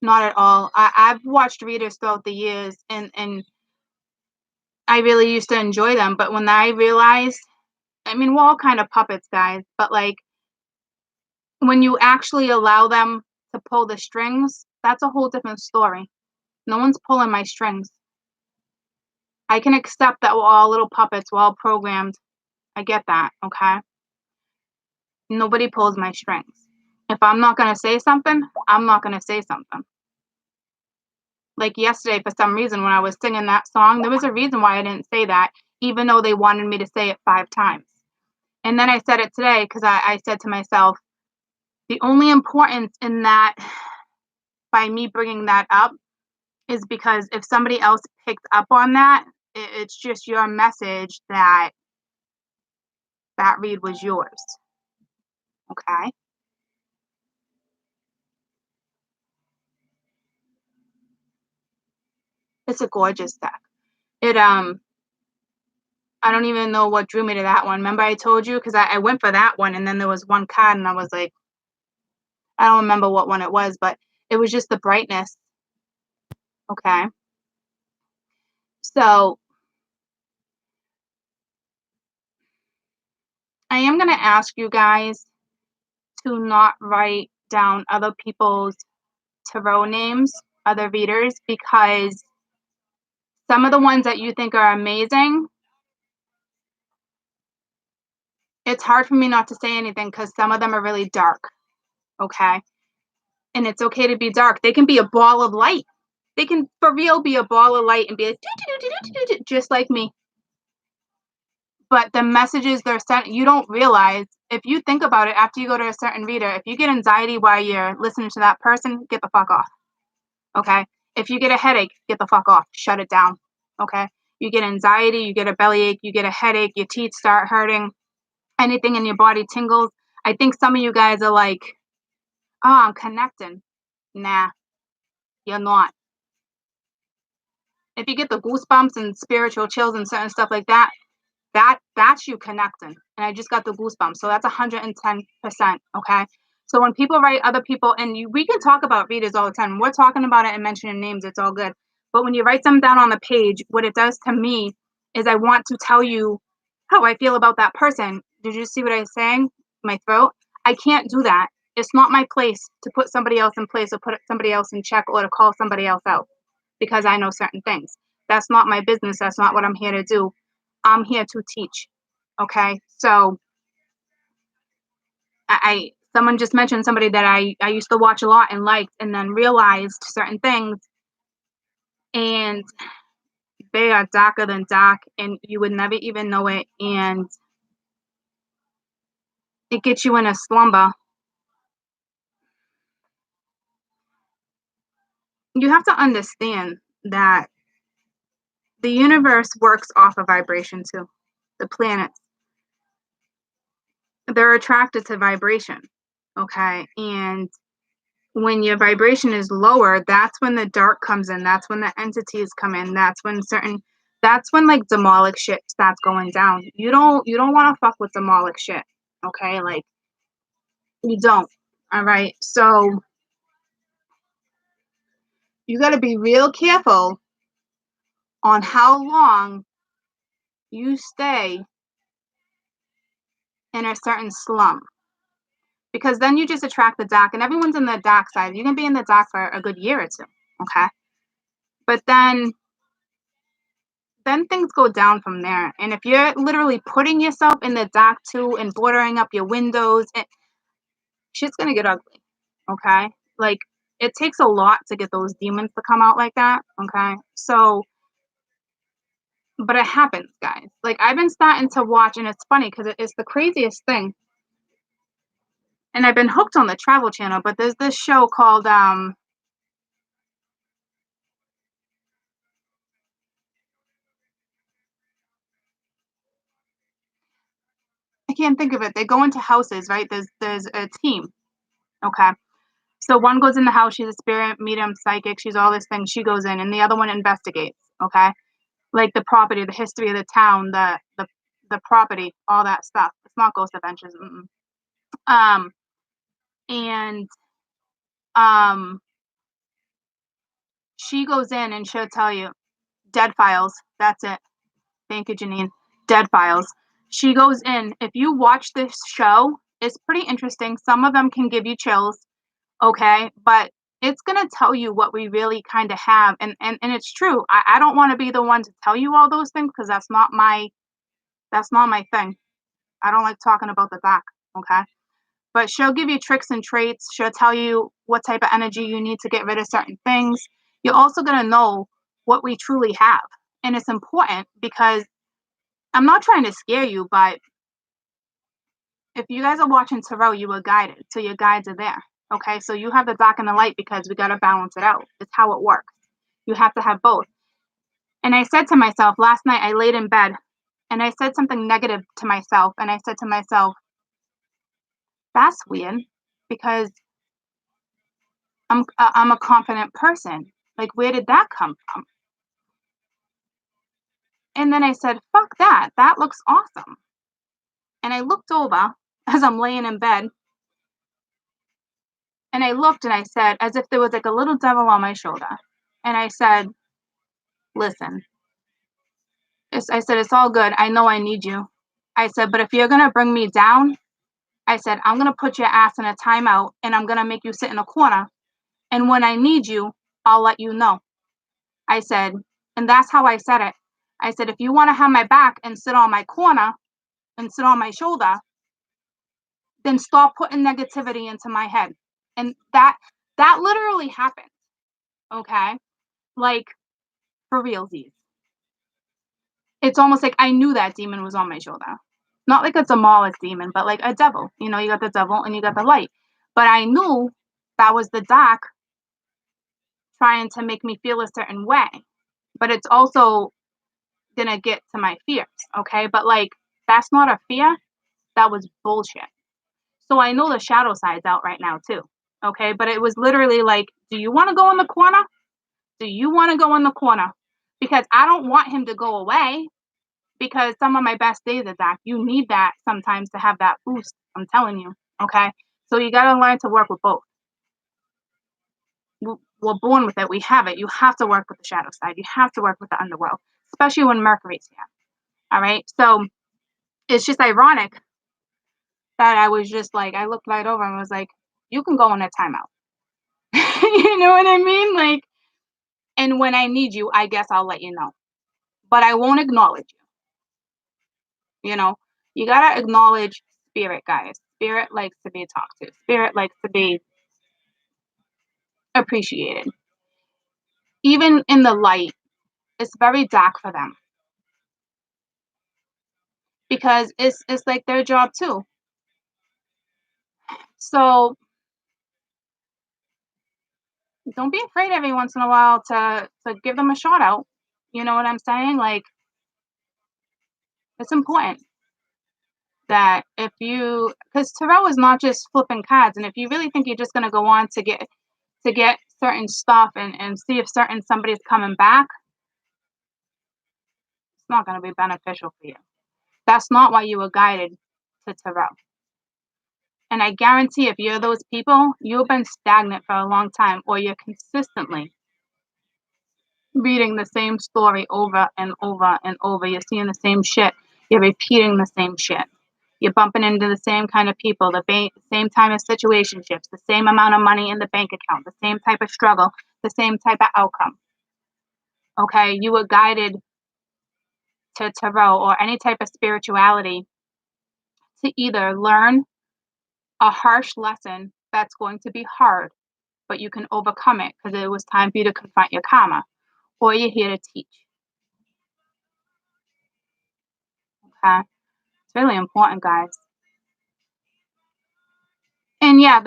[SPEAKER 1] Not at all. I've watched readers throughout the years, and I really used to enjoy them. But when I realized I mean, we're all kind of puppets, guys, but, like, when you actually allow them to pull the strings, that's a whole different story. No one's pulling my strings. I can accept that we're all little puppets, we're all programmed. I get that, okay? Nobody pulls my strings. If I'm not gonna say something, I'm not gonna say something. Like yesterday, for some reason, when I was singing that song, there was a reason why I didn't say that, even though they wanted me to say it 5 times. And then I said it today because I said to myself, the only importance in that, by me bringing that up, is because if somebody else picks up on that, it's just your message that that read was yours. Okay? It's a gorgeous deck. It, I don't even know what drew me to that one. Remember I told you? Because I went for that one, and then there was one card, and I was like, I don't remember what one it was, but it was just the brightness. Okay? So, I am gonna ask you guys to not write down other people's tarot names, other readers, because some of the ones that you think are amazing, it's hard for me not to say anything because some of them are really dark, okay? And it's okay to be dark. They can be a ball of light. They can, for real, be a ball of light and be like, just like me. But the messages they're sent, you don't realize, if you think about it after you go to a certain reader, if you get anxiety while you're listening to that person, get the fuck off, okay? If you get a headache, get the fuck off. Shut it down, okay? You get anxiety, you get a bellyache, you get a headache, your teeth start hurting, anything in your body tingles. I think some of you guys are like, oh, I'm connecting. Nah, you're not. If you get the goosebumps and spiritual chills and certain stuff like that, that's you connecting. And I just got the goosebumps. So that's 110%. Okay. So when people write other people, and we can talk about readers all the time. We're talking about it and mentioning names, it's all good. But when you write them down on the page, what it does to me is I want to tell you how I feel about that person. Did you see what I was saying? My throat? I can't do that. It's not my place to put somebody else in place or put somebody else in check or to call somebody else out because I know certain things. That's not my business. That's not what I'm here to do. I'm here to teach. Okay. So someone just mentioned somebody that I used to watch a lot and liked and then realized certain things, and they are darker than dark and you would never even know it, and it gets you in a slumber. You have to understand that the universe works off of vibration too. The planets, they're attracted to vibration. Okay. And when your vibration is lower, that's when the dark comes in. That's when the entities come in. That's when like demolic shit starts going down. You don't want to fuck with demolic shit. Okay? Like you don't. All right. So you got to be real careful on how long you stay in a certain slum. Because then you just attract the dark, and everyone's in the dark side. You can be in the dark for a good year or two. Okay? But then things go down from there. And if you're literally putting yourself in the dark too and bordering up your windows, shit's gonna get ugly. Okay? Like it takes a lot to get those demons to come out like that. Okay? So, but it happens, guys. Like I've been starting to watch, and it's funny because it's the craziest thing. And I've been hooked on the Travel Channel, but there's this show called I can't think of it. They go into houses, right? There's a team. Okay. So one goes in the house, she's a spirit, medium, psychic, she's all this thing, she goes in, and the other one investigates, okay? Like the property, the history of the town, the property, all that stuff. It's not Ghost Adventures. Mm-mm. Um, and um, she goes in and she'll tell you, dead files. That's it. Thank you, Janine. Dead files. She goes in. If you watch this show, it's pretty interesting. Some of them can give you chills, okay? But it's gonna tell you what we really kind of have, and it's true. I don't want to be the one to tell you all those things because that's not my thing. I don't like talking about the back, okay? But she'll give you tricks and traits. She'll tell you what type of energy you need to get rid of certain things. You're also gonna know what we truly have, and it's important because I'm not trying to scare you, but if you guys are watching tarot, you were guided, so your guides are there. Okay, so you have the dark and the light because we got to balance it out. It's how it works. You have to have both. And I said to myself last night, I laid in bed and I said something negative to myself. And I said to myself, that's weird because I'm a confident person. Like, where did that come from? And then I said, fuck that. That looks awesome. And I looked over as I'm laying in bed and I looked and I said, as if there was like a little devil on my shoulder. And I said, listen, I said, it's all good. I know I need you. I said, but if you're going to bring me down, I said, I'm going to put your ass in a timeout and I'm going to make you sit in a corner. And when I need you, I'll let you know. I said, and that's how I said it. I said, if you want to have my back and sit on my corner and sit on my shoulder, then stop putting negativity into my head. And that literally happened. Okay. Like, for realsies. It's almost like I knew that demon was on my shoulder. Not like a demolist demon, but like a devil. You know, you got the devil and you got the light. But I knew that was the dark trying to make me feel a certain way. But it's also gonna get to my fears, okay? But like, that's not a fear. That was bullshit. So I know the shadow side's out right now too, okay? But it was literally like, do you want to go in the corner? Do you want to go in the corner? Because I don't want him to go away. Because some of my best days are dark. You need that sometimes to have that boost. I'm telling you, okay? So you got to learn to work with both. We're born with it. We have it. You have to work with the shadow side. You have to work with the underworld, especially when Mercury's here. All right. So it's just ironic that I was just like, I looked right over and was like, you can go in a timeout. You know what I mean? Like, and when I need you, I guess I'll let you know. But I won't acknowledge you. You know, you got to acknowledge spirit, guys. Spirit likes to be talked to. Spirit likes to be appreciated. Even in the light, it's very dark for them because it's like their job too. So don't be afraid every once in a while to give them a shout out. You know what I'm saying? Like, it's important that if you, because tarot is not just flipping cards, and if you really think you're just gonna go on to get certain stuff and see if certain somebody's coming back, it's not gonna be beneficial for you. That's not why you were guided to tarot. And I guarantee if you're those people, you've been stagnant for a long time, or you're consistently reading the same story over and over and over. You're seeing the same shit. You're repeating the same shit. You're bumping into the same kind of people, the same type of situationships, the same amount of money in the bank account, the same type of struggle, the same type of outcome. Okay, you were guided to tarot or any type of spirituality to either learn a harsh lesson that's going to be hard, but you can overcome it because it was time for you to confront your karma, or you're here to teach. Okay, it's really important, guys. And yeah,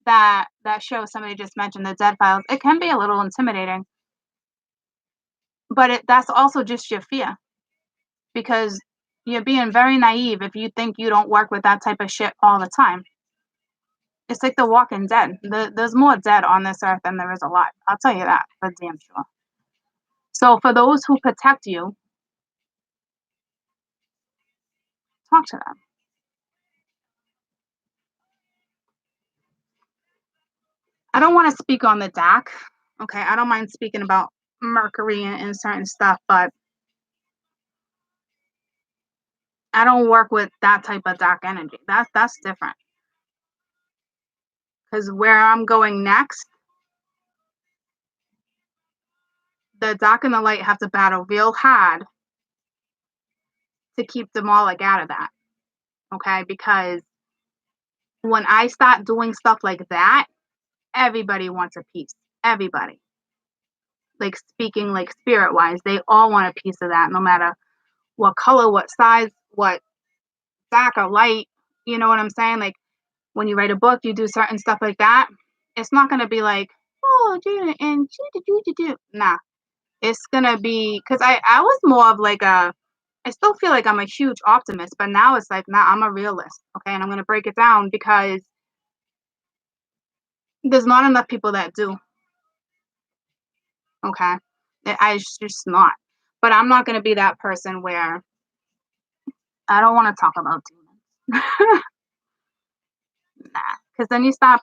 [SPEAKER 1] that show somebody just mentioned, the Dead Files, it can be a little intimidating, but that's also just your fear because you're being very naive if you think you don't work with that type of shit all the time. It's like The Walking Dead. There's more dead on this earth than there is alive. I'll tell you that for damn sure. So for those who protect you, talk to them. I don't want to speak on the dark. Okay, I don't mind speaking about Mercury and certain stuff, but I don't work with that type of dark energy. That's different. Because where I'm going next, the dark and the light have to battle real hard to keep Demolic out of that. Okay? Because when I start doing stuff like that, everybody wants a piece. Everybody. Like speaking like spirit wise, they all want a piece of that, no matter what color, what size, what dark or light. You know what I'm saying? Like when you write a book, you do certain stuff like that. It's not gonna be like, oh, dude, and do. Nah, it's gonna be because I was more of like a. I still feel like I'm a huge optimist, but now it's like, nah, I'm a realist. Okay, and I'm gonna break it down because there's not enough people that do. Okay, it's just not. But I'm not gonna be that person where I don't want to talk about demons. Nah, because then you stop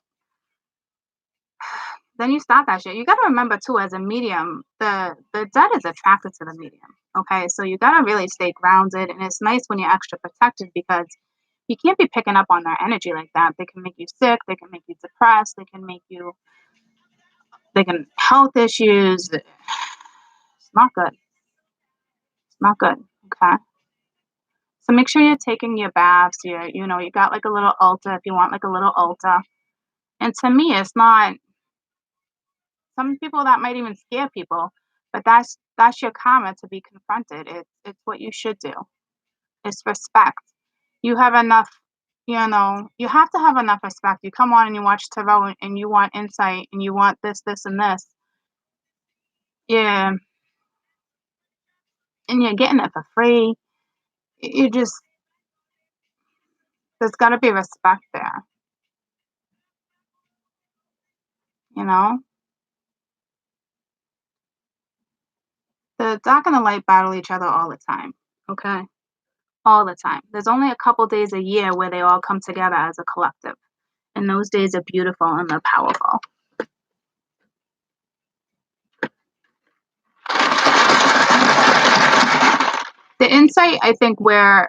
[SPEAKER 1] that shit. You got to remember too, as a medium, the dead is attracted to the medium. Okay, so you got to really stay grounded, and it's nice when you're extra protected because you can't be picking up on their energy like that. They can make you sick. They can make you depressed. They can health issues. It's not good. It's not good. Okay. So make sure you're taking your baths. You got like a little altar if you want like a little altar. And to me, it's not. Some people that might even scare people, but that's your karma to be confronted. It's what you should do. It's respect. You have enough, you have to have enough respect. You come on and you watch tarot and you want insight and you want this, and this. Yeah, and you're getting it for free. You just there's got to be respect there. You know, the dark and the light battle each other all the time. Okay, all the time. There's only a couple days a year where they all come together as a collective. And those days are beautiful and they're powerful. The insight, I think, where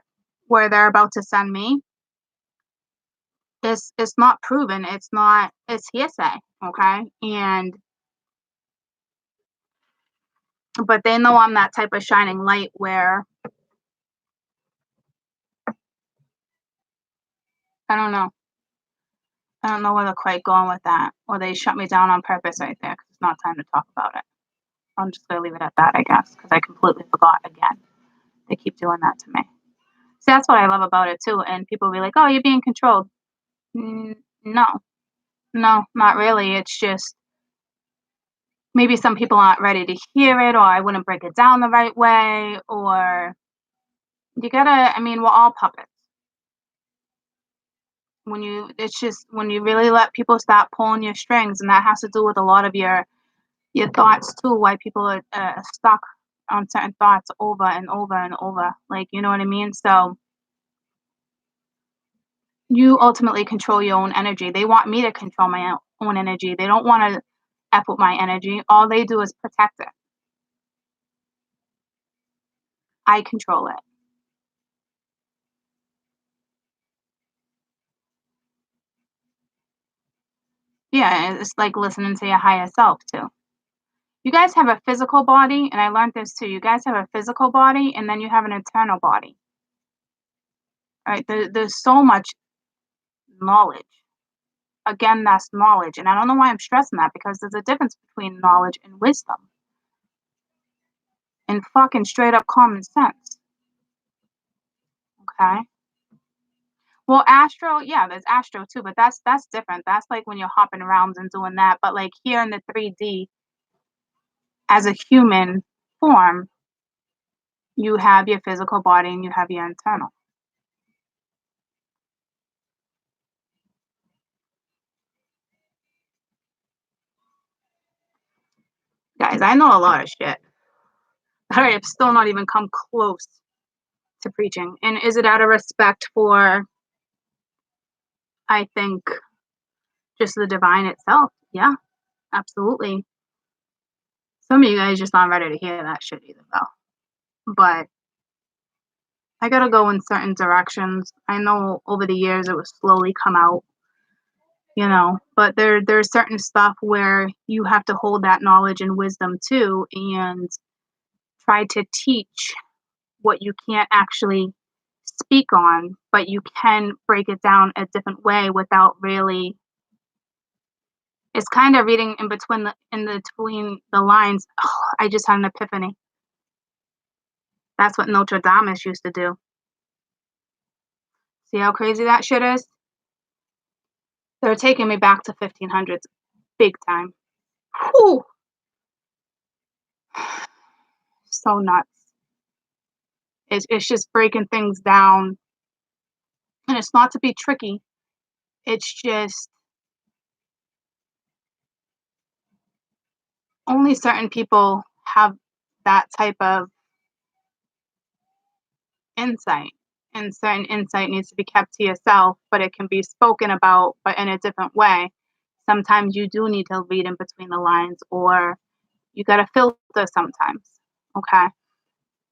[SPEAKER 1] they're about to send me is it's not proven. It's hearsay. Okay. But they know I'm that type of shining light where I don't know. I don't know where they're quite going with that. Or they shut me down on purpose right there because it's not time to talk about it. I'm just gonna leave it at that, I guess, because I completely forgot again. They keep doing that to me. See, that's what I love about it too. And people be like, "Oh, you're being controlled." No, no, not really. It's just maybe some people aren't ready to hear it, or I wouldn't break it down the right way, or you gotta. I mean, we're all puppets. It's just when you really let people start pulling your strings, and that has to do with a lot of your thoughts too. Why people are stuck on certain thoughts over and over and over. Like, you know what I mean? So you ultimately control your own energy. They want me to control my own energy. They don't want to f with my energy. All they do is protect it. I control it. Yeah, it's like listening to your higher self too. You guys have a physical body, and I learned this too. You guys have a physical body, and then you have an internal body. Right? There's so much knowledge. Again, that's knowledge, and I don't know why I'm stressing that because there's a difference between knowledge and wisdom, and fucking straight up common sense. Okay. Well, astro, yeah, there's astro too, but that's different. That's like when you're hopping around and doing that. But like here in the 3D, as a human form, you have your physical body and you have your internal. Guys, I know a lot of shit. I have still not even come close to preaching. And is it out of respect for, I think, just the divine itself? Yeah, absolutely. Some of you guys just not ready to hear that shit either, though. But I gotta go in certain directions. I know over the years it would slowly come out, but there's certain stuff where you have to hold that knowledge and wisdom too and try to teach what you can't actually speak on, but you can break it down a different way without really. It's kind of reading in between the lines. Oh, I just had an epiphany. That's what Notre Dame used to do. See how crazy that shit is? They're taking me back to 1500s big time. Whew. So nuts. It's just breaking things down. And it's not to be tricky. It's just only certain people have that type of insight. And certain insight needs to be kept to yourself, but it can be spoken about, but in a different way. Sometimes you do need to read in between the lines, or you got to filter sometimes. Okay.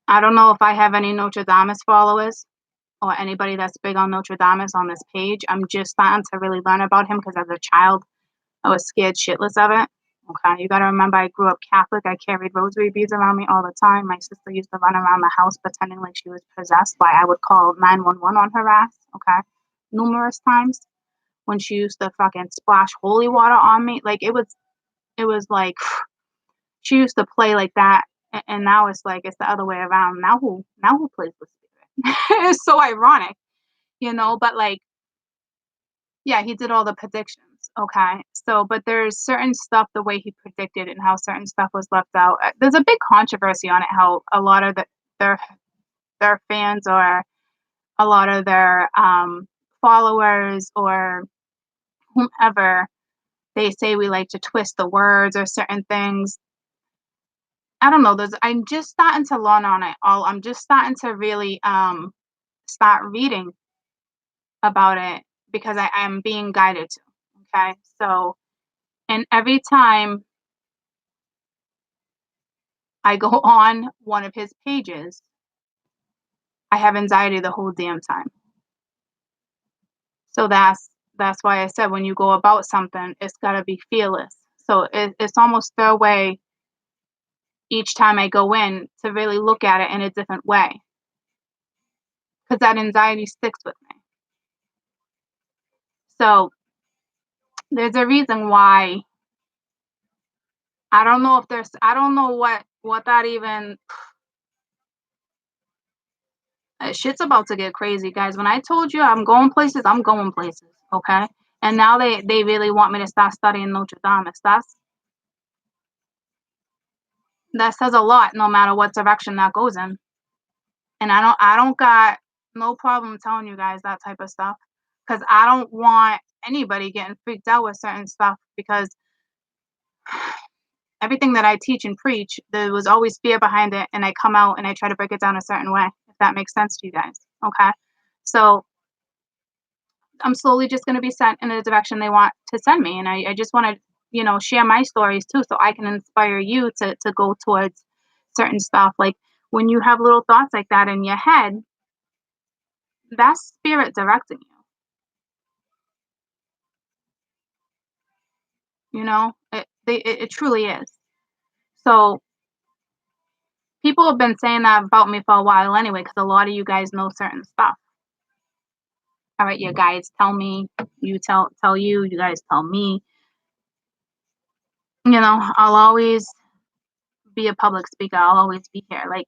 [SPEAKER 1] I don't know if I have any Notre Dame followers or anybody that's big on Notre Dame on this page. I'm just starting to really learn about him because as a child, I was scared shitless of it. Okay, you gotta remember I grew up Catholic. I carried rosary beads around me all the time. My sister used to run around the house pretending like she was possessed. Why I would call 911 on her ass. Okay, numerous times when she used to fucking splash holy water on me. Like it was like she used to play like that, and now it's like it's the other way around. Now who plays with spirit? It's so ironic, But like, yeah, he did all the predictions. Okay. So, but there's certain stuff, the way he predicted and how certain stuff was left out. There's a big controversy on it, how a lot of their their fans or a lot of their followers or whomever, they say we like to twist the words or certain things. I don't know. I'm just starting to learn on it all. I'm just starting to really start reading about it because I am being guided to. Okay. So, and every time I go on one of his pages, I have anxiety the whole damn time. So that's why I said when you go about something, it's got to be fearless. So it's almost their way each time I go in to really look at it in a different way because that anxiety sticks with me. So there's a reason why. I don't know what that even. Shit's about to get crazy, guys. When I told you I'm going places, I'm going places. Okay. And now they really want me to start studying Notre Dame. That says a lot, no matter what direction that goes in. And I don't got no problem telling you guys that type of stuff because I don't want anybody getting freaked out with certain stuff because everything that I teach and preach, there was always fear behind it, and I come out and I try to break it down a certain way, if that makes sense to you guys. Okay. So I'm slowly just going to be sent in the direction they want to send me. And I just want to, share my stories too, so I can inspire you to go towards certain stuff. Like when you have little thoughts like that in your head, that's spirit directing you. It truly is. So people have been saying that about me for a while anyway, because a lot of you guys know certain stuff. All right, you guys tell me, you guys tell me. I'll always be a public speaker. I'll always be here. Like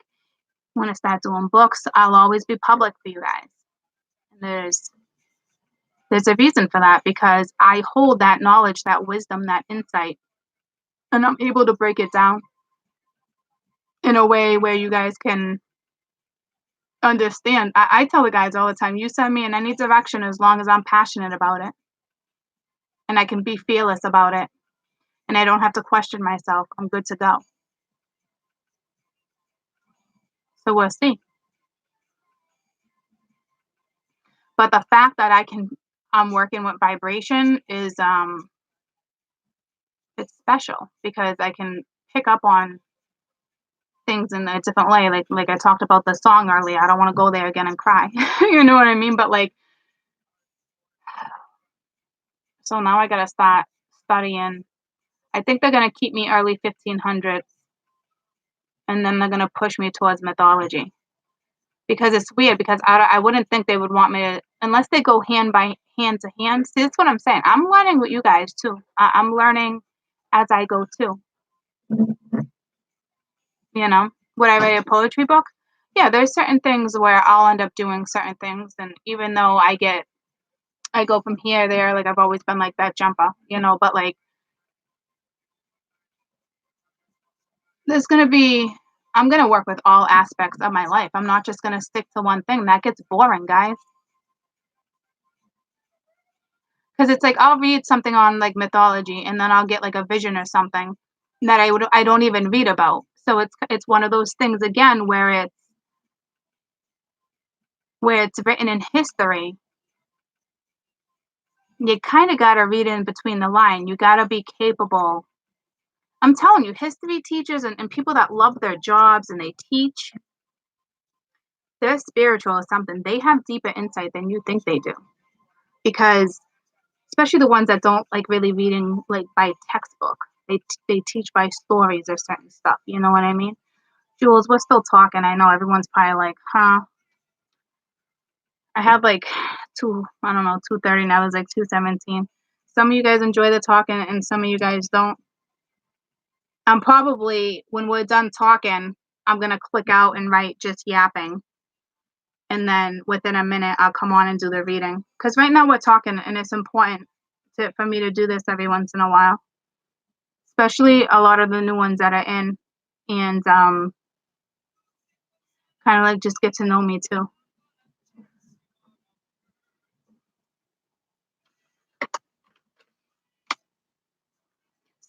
[SPEAKER 1] when I start doing books, I'll always be public for you guys. And there's a reason for that because I hold that knowledge, that wisdom, that insight, and I'm able to break it down in a way where you guys can understand. I tell the guys all the time, you send me in any direction as long as I'm passionate about it and I can be fearless about it and I don't have to question myself. I'm good to go. So we'll see. But the fact that I'm working with vibration is it's special because I can pick up on things in a different way. Like I talked about the song earlier. I don't want to go there again and cry. You know what I mean? But like, so now I gotta start studying. I think they're gonna keep me early 1500s, and then they're gonna push me towards mythology because it's weird. Because I wouldn't think they would want me to unless they go hand to hand. See, that's what I'm saying. I'm learning with you guys too. I'm learning as I go too. You know, would I write a poetry book? Yeah, there's certain things where I'll end up doing certain things, and even though I go from here there, like I've always been like that jumper, you know. But like, there's gonna be, I'm gonna work with all aspects of my life. I'm not just gonna stick to one thing. That gets boring, guys. Because it's like I'll read something on like mythology, and then I'll get like a vision or something that I don't even read about. So it's one of those things again where it's written in history. You kind of got to read in between the line. You got to be capable. I'm telling you, history teachers and people that love their jobs and they teach, they're spiritual or something. They have deeper insight than you think they do. Because especially the ones that don't like really reading like by textbook. They teach by stories or certain stuff. You know what I mean? Jules, we're still talking. I know everyone's probably like, huh? I have like I don't know, 2:30 now. It was like 2:17. Some of you guys enjoy the talking and some of you guys don't. I'm probably, when we're done talking, I'm going to click out and write just yapping. And then within a minute, I'll come on and do the reading. Because right now we're talking and it's important for me to do this every once in a while. Especially a lot of the new ones that are in. And kind of like just get to know me too.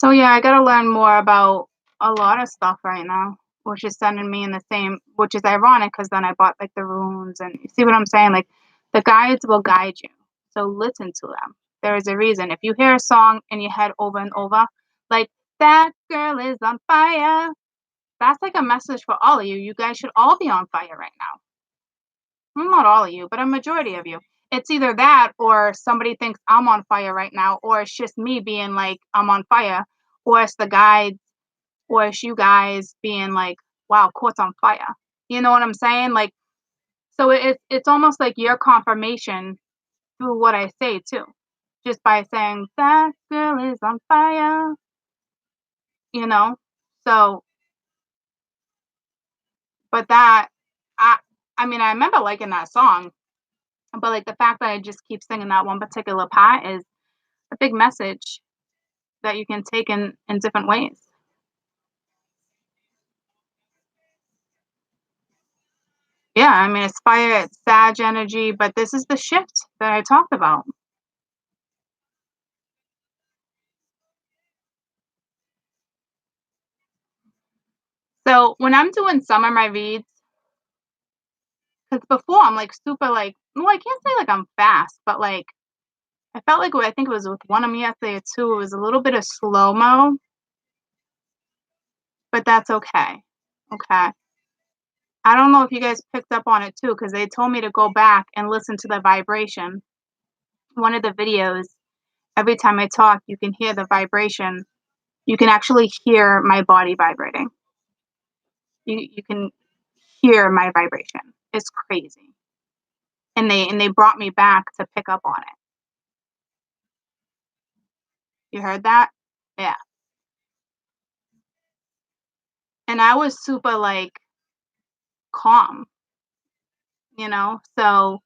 [SPEAKER 1] So yeah, I got to learn more about a lot of stuff right now, which is sending me in the same, which is ironic because then I bought like the runes and you see what I'm saying? Like the guides will guide you. So listen to them. There is a reason. If you hear a song in your head over and over, like that girl is on fire, that's like a message for all of you. You guys should all be on fire right now. Well, not all of you, but a majority of you. It's either that or somebody thinks I'm on fire right now, or it's just me being like, I'm on fire, or it's the guides, or it's you guys being like, wow, court's on fire. You know what I'm saying? Like, so it's almost like your confirmation through what I say too. Just by saying, that girl is on fire, you know? So, but that, I, I mean, I remember liking that song, but like the fact that I just keep singing that one particular part is a big message that you can take in different ways. Yeah, I mean, it's fire, it's Sag energy, but this is the shift that I talked about. So when I'm doing some of my reads, because before I'm like super like, well, I can't say like I'm fast, but like I felt like I think it was with one of them yesterday too. It was a little bit of slow mo, but that's okay. Okay. I don't know if you guys picked up on it too, because they told me to go back and listen to the vibration. One of the videos, every time I talk, you can hear the vibration. You can actually hear my body vibrating. You can hear my vibration. It's crazy. And they brought me back to pick up on it. You heard that? Yeah. And I was super like calm, you know? So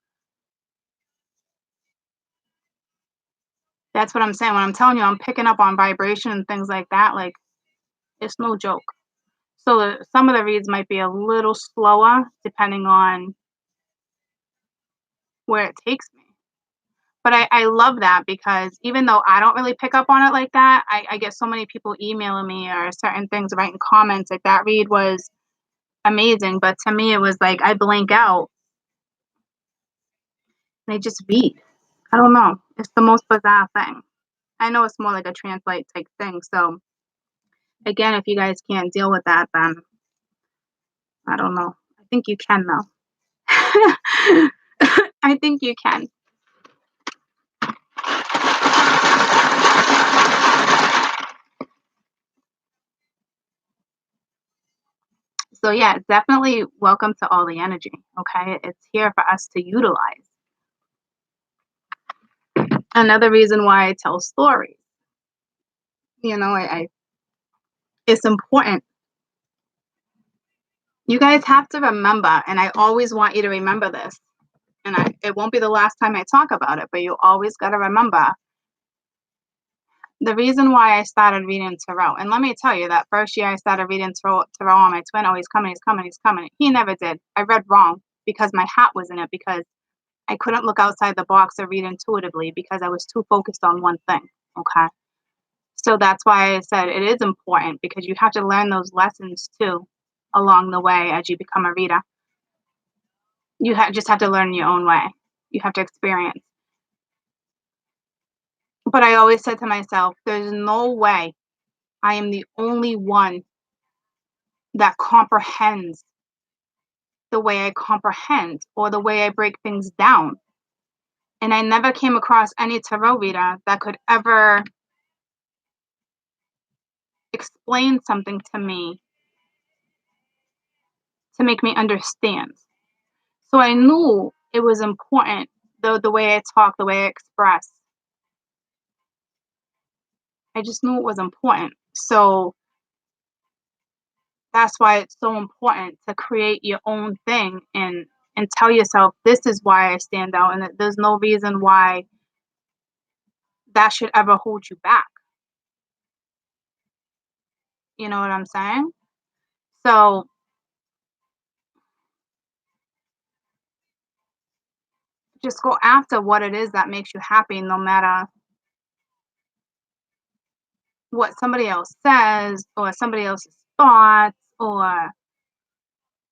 [SPEAKER 1] that's what I'm saying. When I'm telling you I'm picking up on vibration and things like that, like it's no joke. So some of the reads might be a little slower depending on where it takes me. But I love that because even though I don't really pick up on it like that, I get so many people emailing me or certain things, writing comments. Like that read was amazing. But to me, it was like I blank out and I just read. I don't know. It's the most bizarre thing. I know it's more like a translate type thing. So again, if you guys can't deal with that, then I don't know. I think you can though. I think you can. So yeah, definitely welcome to all the energy. Okay, it's here for us to utilize. Another reason why I tell stories. I it's important. You guys have to remember, and I always want you to remember this. And it won't be the last time I talk about it, but you always got to remember the reason why I started reading tarot. And let me tell you, that first year I started reading tarot on my twin. Oh, he's coming, he's coming, he's coming. He never did. I read wrong because my hat was in it, because I couldn't look outside the box or read intuitively because I was too focused on one thing. Okay. So that's why I said it is important, because you have to learn those lessons too along the way as you become a reader. You just have to learn your own way. You have to experience. But I always said to myself, there's no way I am the only one that comprehends the way I comprehend, or the way I break things down. And I never came across any tarot reader that could ever explain something to me to make me understand. So I knew it was important, the way I talk, the way I express. I just knew it was important. So that's why it's so important to create your own thing, and tell yourself, this is why I stand out, and that there's no reason why that should ever hold you back. You know what I'm saying? So just go after what it is that makes you happy, no matter what somebody else says, or somebody else's thoughts, or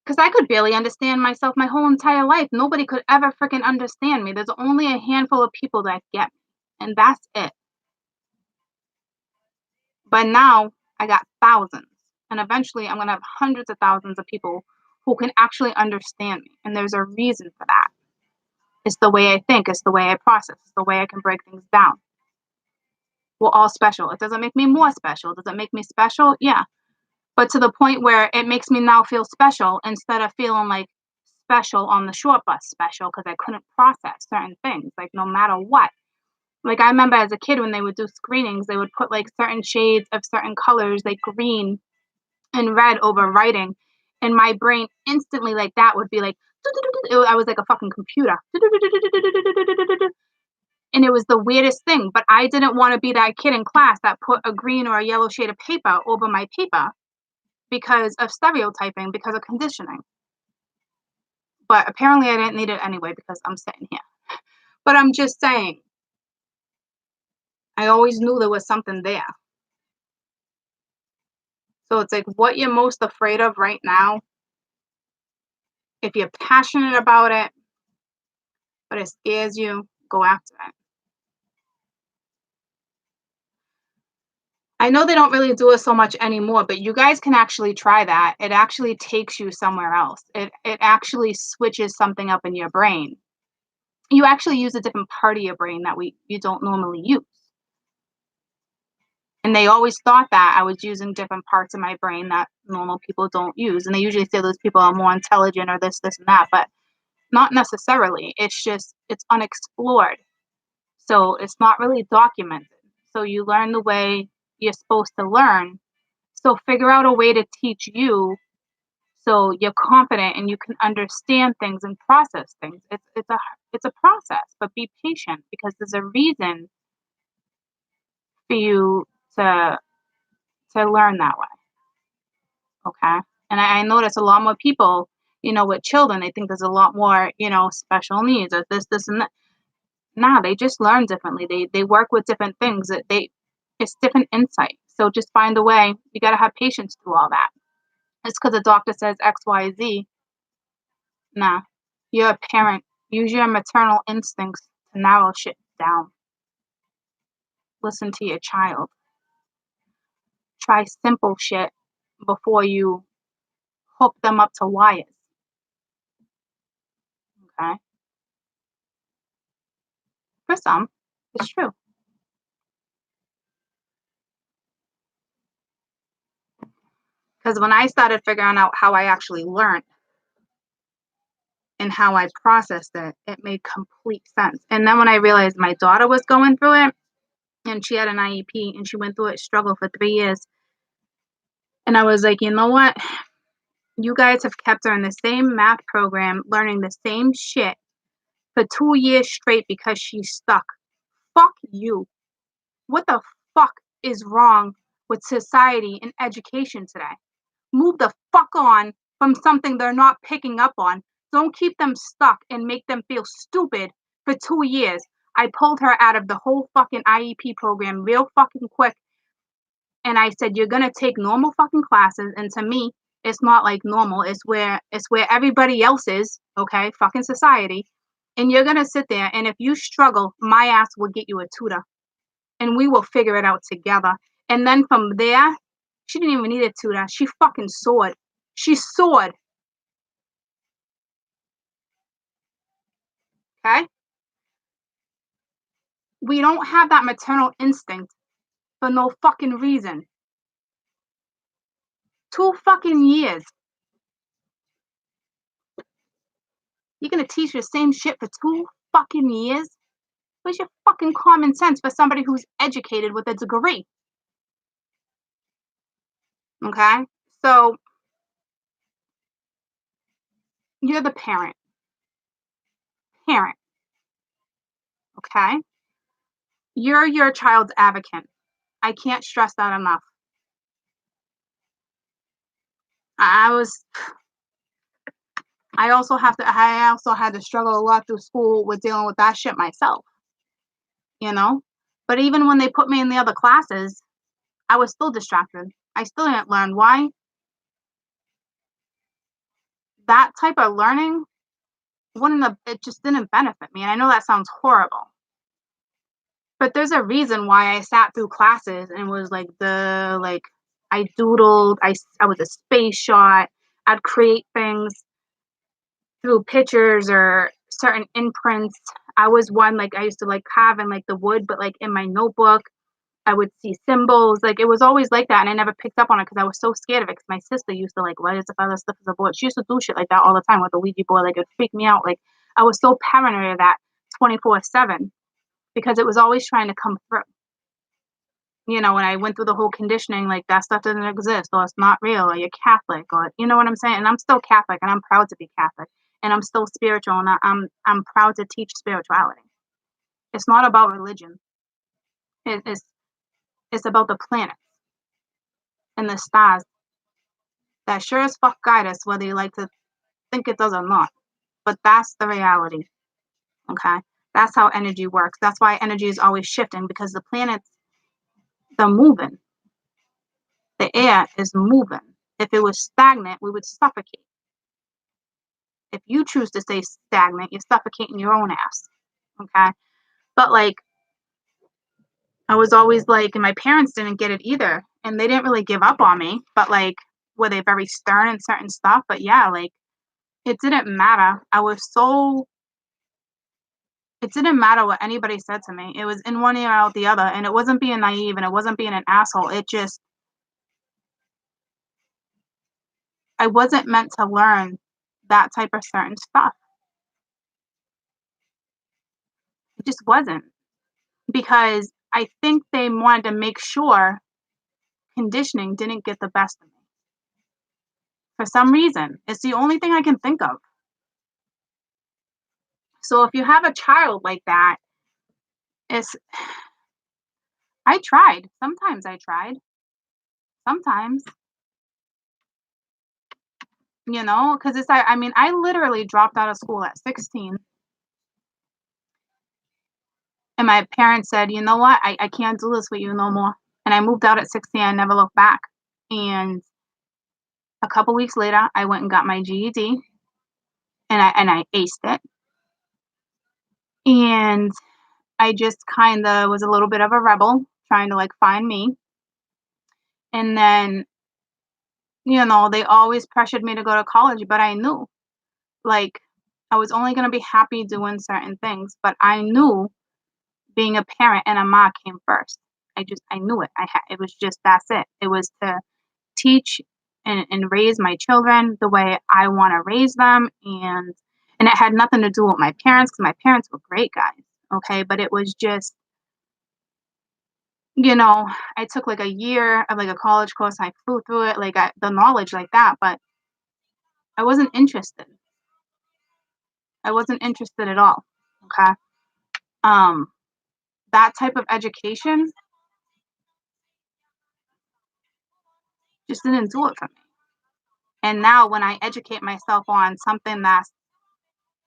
[SPEAKER 1] because I could barely understand myself my whole entire life. Nobody could ever freaking understand me. There's only a handful of people that get me, and that's it. But now I got thousands, and eventually I'm going to have hundreds of thousands of people who can actually understand me. And there's a reason for that. It's the way I think, it's the way I process, it's the way I can break things down. We're all special. It doesn't make me more special. Does it make me special? Yeah. But to the point where it makes me now feel special, instead of feeling like special on the short bus special, because I couldn't process certain things, like no matter what. Like I remember as a kid when they would do screenings, they would put like certain shades of certain colors, like green and red, over writing. And my brain instantly, like that, would be like, I was like a fucking computer. And it was the weirdest thing. But I didn't want to be that kid in class that put a green or a yellow shade of paper over my paper, because of stereotyping, because of conditioning. But apparently I didn't need it anyway, because I'm sitting here. But I'm just saying, I always knew there was something there. So it's like, what you're most afraid of right now, if you're passionate about it, but it scares you, go after it. I know they don't really do it so much anymore, but you guys can actually try that. It actually takes you somewhere else. It actually switches something up in your brain. You actually use a different part of your brain that you don't normally use. And they always thought that I was using different parts of my brain that normal people don't use. And they usually say those people are more intelligent, or this, and that, but not necessarily. It's just, it's unexplored. So it's not really documented. So you learn the way you're supposed to learn. So figure out a way to teach you, so you're confident and you can understand things and process things. It's a process, but be patient, because there's a reason for you to learn that way. Okay. And I notice a lot more people, with children, they think there's a lot more, special needs, or this, and that. Nah, they just learn differently. They work with different things. It's different insight. So just find a way. You got to have patience through all that. Just because a doctor says X, Y, Z, nah. You're a parent. Use your maternal instincts to narrow shit down. Listen to your child. Try simple shit before you hook them up to wires. Okay. For some, it's true. Because when I started figuring out how I actually learned and how I processed it, it made complete sense. And then when I realized my daughter was going through it and she had an IEP and she went through it, struggle for 3 years, and I was like, you know what? You guys have kept her in the same math program, learning the same shit for 2 years straight because she's stuck. Fuck you. What the fuck is wrong with society and education today? Move the fuck on from something they're not picking up on. Don't keep them stuck and make them feel stupid for 2 years. I pulled her out of the whole fucking IEP program real fucking quick. And I said, you're gonna take normal fucking classes. And to me, it's not like normal. It's where everybody else is, okay? Fucking society. And you're gonna sit there and if you struggle, my ass will get you a tutor. And we will figure it out together. And then from there, she didn't even need a tutor. She fucking soared. She soared. Okay? We don't have that maternal instinct for no fucking reason. 2 fucking years. You're gonna teach the same shit for 2 fucking years? Where's your fucking common sense for somebody who's educated with a degree? Okay? So you're the parent. Parent. Okay? You're your child's advocate. I can't stress that enough. I was I also had to struggle a lot through school with dealing with that shit myself, you know? But even when they put me in the other classes, I was still distracted. I still didn't learn. Why? That type of learning it just didn't benefit me. And I know that sounds horrible. But there's a reason why I sat through classes and was like I doodled, I was a space shot. I'd create things through pictures or certain imprints. I was one like I used to like carve in like the wood, but like in my notebook, I would see symbols. Like it was always like that, and I never picked up on it because I was so scared of it. Because my sister used to like write stuff other stuff as a board. She used to do shit like that all the time with the Ouija board. Like it freaked me out. Like I was so paranoid of that 24/7 because it was always trying to come through. You know, when I went through the whole conditioning, like that stuff doesn't exist, or it's not real, or you're Catholic, or you know what I'm saying. And I'm still Catholic, and I'm proud to be Catholic, and I'm still spiritual, and I'm proud to teach spirituality. It's not about religion. It's about the planets and the stars that sure as fuck guide us, whether you like to think it does or not. But that's the reality. Okay, that's how energy works. That's why energy is always shifting because the planets they're moving. The air is moving. If it was stagnant, we would suffocate. If you choose to stay stagnant, you're suffocating your own ass. Okay. But like, I was always like, and my parents didn't get it either. And they didn't really give up on me, but like, were they very stern in certain stuff? But yeah, like, it didn't matter. It didn't matter what anybody said to me. It was in one ear out the other. And it wasn't being naive and it wasn't being an asshole. I wasn't meant to learn that type of certain stuff. It just wasn't. Because I think they wanted to make sure conditioning didn't get the best of me for some reason. It's the only thing I can think of. So if you have a child like that, it's I tried. Sometimes I tried. Sometimes, because I mean, I literally dropped out of school at 16. And my parents said, you know what? I can't do this with you no more. And I moved out at 16. I never looked back. And a couple weeks later, I went and got my GED and I aced it. And I just kind of was a little bit of a rebel trying to like find me. And then They always pressured me to go to college, but I knew, like, I was only gonna be happy doing certain things, but I knew being a parent and a mom came first. I knew it. It was just that's it. It was to teach and raise my children the way I wanna raise them, and it had nothing to do with my parents because my parents were great guys, okay? But it was just, you know, I took, like, a year of, like, a college course, and I flew through it, like, the knowledge like that, but I wasn't interested. I wasn't interested at all, okay? Um, that type of education just didn't do it for me. And now when I educate myself on something that's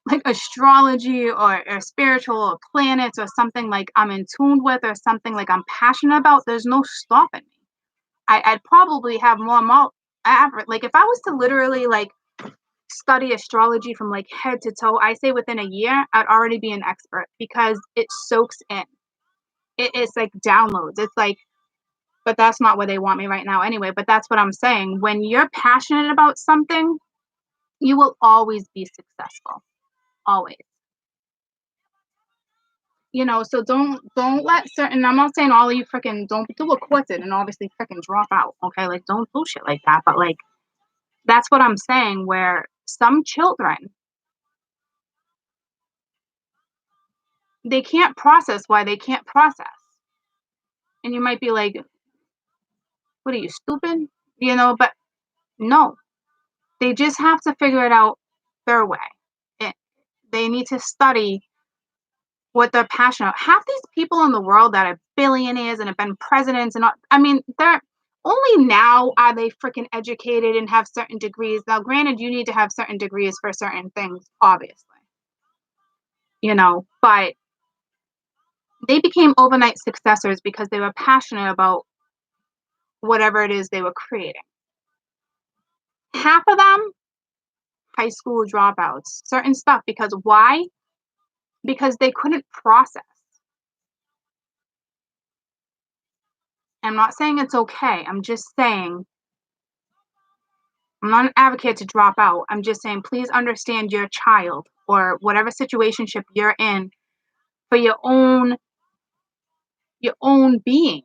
[SPEAKER 1] like astrology or spiritual or planets or something like I'm in tune with or something like I'm passionate about, there's no stopping me. I'd probably have more average. Like if I was to literally like study astrology from like head to toe, I say within a year, I'd already be an expert because it soaks in. It's like downloads. It's like, but that's not where they want me right now anyway. But that's what I'm saying. When you're passionate about something, you will always be successful. Always. So don't let certain I'm not saying all of you freaking don't do what Quit did and obviously freaking drop out. Okay. Like don't do shit like that. But like that's what I'm saying, where some children they can't process why they can't process. And you might be like, what are you stupid? But no, they just have to figure it out their way. It, they need to study what they're passionate about. Half these people in the world that are billionaires and have been presidents and all, I mean, they're only now are they freaking educated and have certain degrees. Now, granted, you need to have certain degrees for certain things, obviously, but they became overnight successors because they were passionate about whatever it is they were creating. Half of them, high school dropouts, certain stuff, because why? Because they couldn't process. I'm not saying it's okay. I'm just saying I'm not an advocate to drop out. I'm just saying please understand your child or whatever situationship you're in for your own being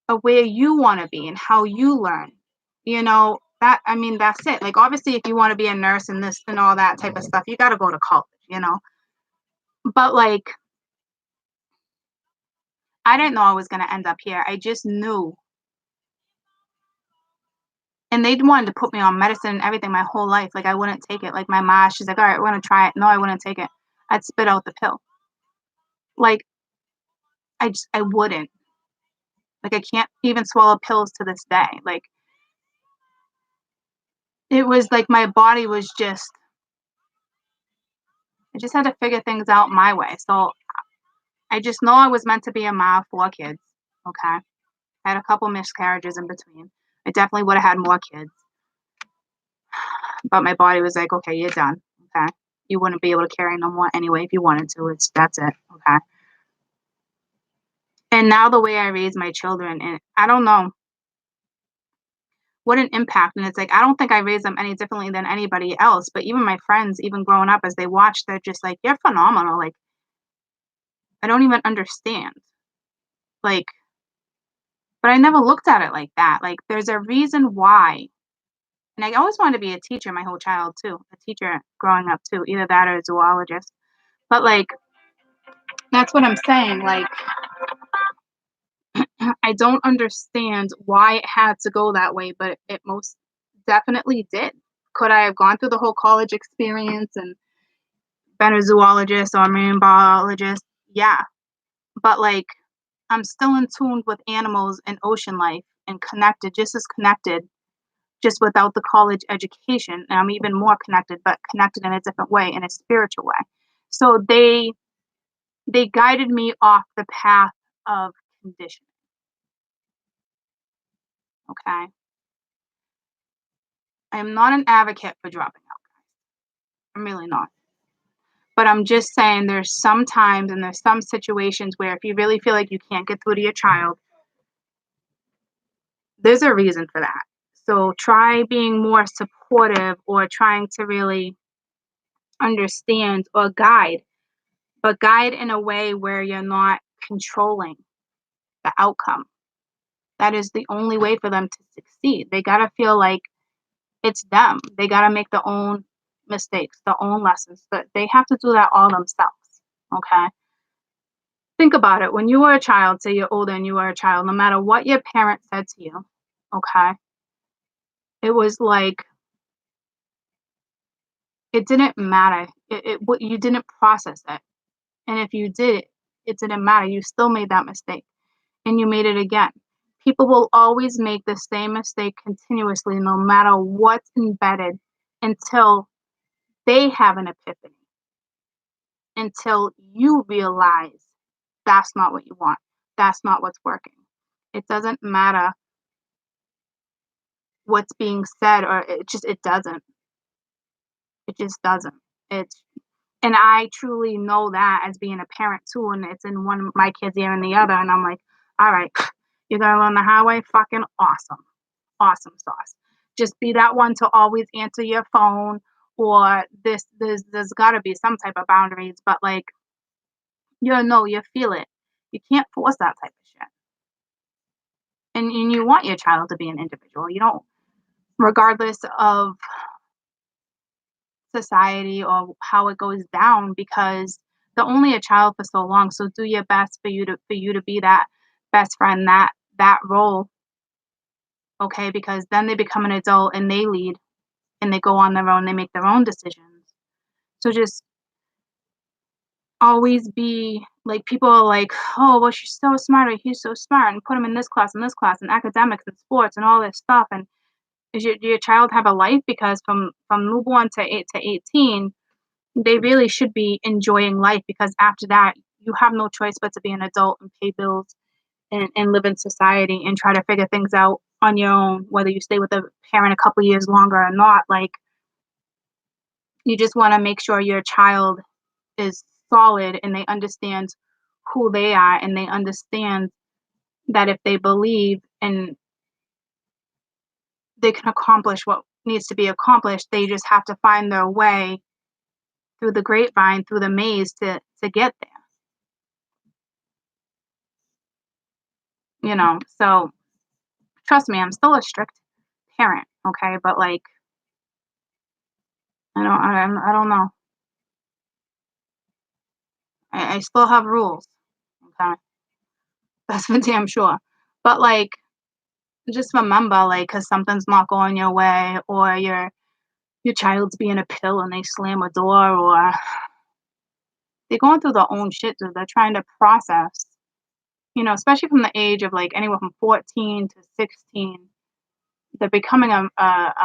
[SPEAKER 1] of where you want to be and how you learn. That's it. Like obviously if you want to be a nurse and this and all that type of stuff, you got to go to college. But like I didn't know I was going to end up here. I just knew. And they wanted to put me on medicine and everything my whole life. Like I wouldn't take it. Like my mom, she's like, "All right, we're gonna try it." No, I wouldn't take it. I'd spit out the pill. Like I wouldn't. Like I can't even swallow pills to this day. Like it was like my body was just. I just had to figure things out my way. So I just know I was meant to be a mom of 4 kids. Okay, I had a couple miscarriages in between. I definitely would have had more kids, but my body was like, "Okay, you're done." Okay, you wouldn't be able to carry no more anyway if you wanted to. That's it. Okay. And now the way I raise my children, and I don't know what an impact. And it's like, I don't think I raise them any differently than anybody else. But even my friends, even growing up, as they watch, they're just like, you're phenomenal. Like, I don't even understand. Like, but I never looked at it like that. Like, there's a reason why. And I always wanted to be a teacher my whole child, too. A teacher growing up, too. Either that or a zoologist. But, like, that's what I'm saying. Like, I don't understand why it had to go that way, but it most definitely did. Could I have gone through the whole college experience and been a zoologist or a marine biologist? Yeah. But like I'm still in tune with animals and ocean life and connected, just as connected, just without the college education. And I'm even more connected, but connected in a different way, in a spiritual way. So they guided me off the path of conditioning. Okay. I am not an advocate for dropping out. I'm really not. But I'm just saying there's some times and there's some situations where if you really feel like you can't get through to your child, there's a reason for that. So try being more supportive or trying to really understand or guide, but guide in a way where you're not controlling the outcome. That is the only way for them to succeed. They gotta feel like it's them. They gotta make their own mistakes, their own lessons. But they have to do that all themselves. Okay. Think about it. When you were a child, say you're older and you were a child, no matter what your parents said to you, okay, it was like it didn't matter. What you didn't process it. And if you did, it didn't matter. You still made that mistake and you made it again. People will always make the same mistake continuously, no matter what's embedded, until they have an epiphany, until you realize that's not what you want. That's not what's working. It doesn't matter what's being said, or it doesn't. It just doesn't. It's And I truly know that as being a parent too, and it's in one of my kids' ear and the other, and I'm like, all right, you're gonna learn the highway, fucking awesome. Awesome sauce. Just be that one to always answer your phone, or there's gotta be some type of boundaries, but like you know, you feel it. You can't force that type of shit. And you want your child to be an individual. You don't, regardless of society or how it goes down, because they're only a child for so long. So do your best for you to be that best friend, that role, okay? Because then they become an adult and they lead and they go on their own, they make their own decisions. So just always be like, people are like, oh well, she's so smart or he's so smart, and put him in this class and academics and sports and all this stuff. And do your child have a life? Because from newborn to 8 to 18, they really should be enjoying life, because after that, you have no choice but to be an adult and pay bills and live in society and try to figure things out on your own, whether you stay with a parent a couple years longer or not. Like, you just want to make sure your child is solid and they understand who they are, and they understand that if they believe and they can accomplish what needs to be accomplished, they just have to find their way through the grapevine, through the maze to get there. So trust me, I'm still a strict parent, okay? But like, I don't know. I still have rules, okay? That's for damn sure. But like, just remember, like, cause something's not going your way, or your child's being a pill and they slam a door, or they're going through their own shit, so they're trying to process, especially from the age of like anywhere from 14 to 16. They're becoming a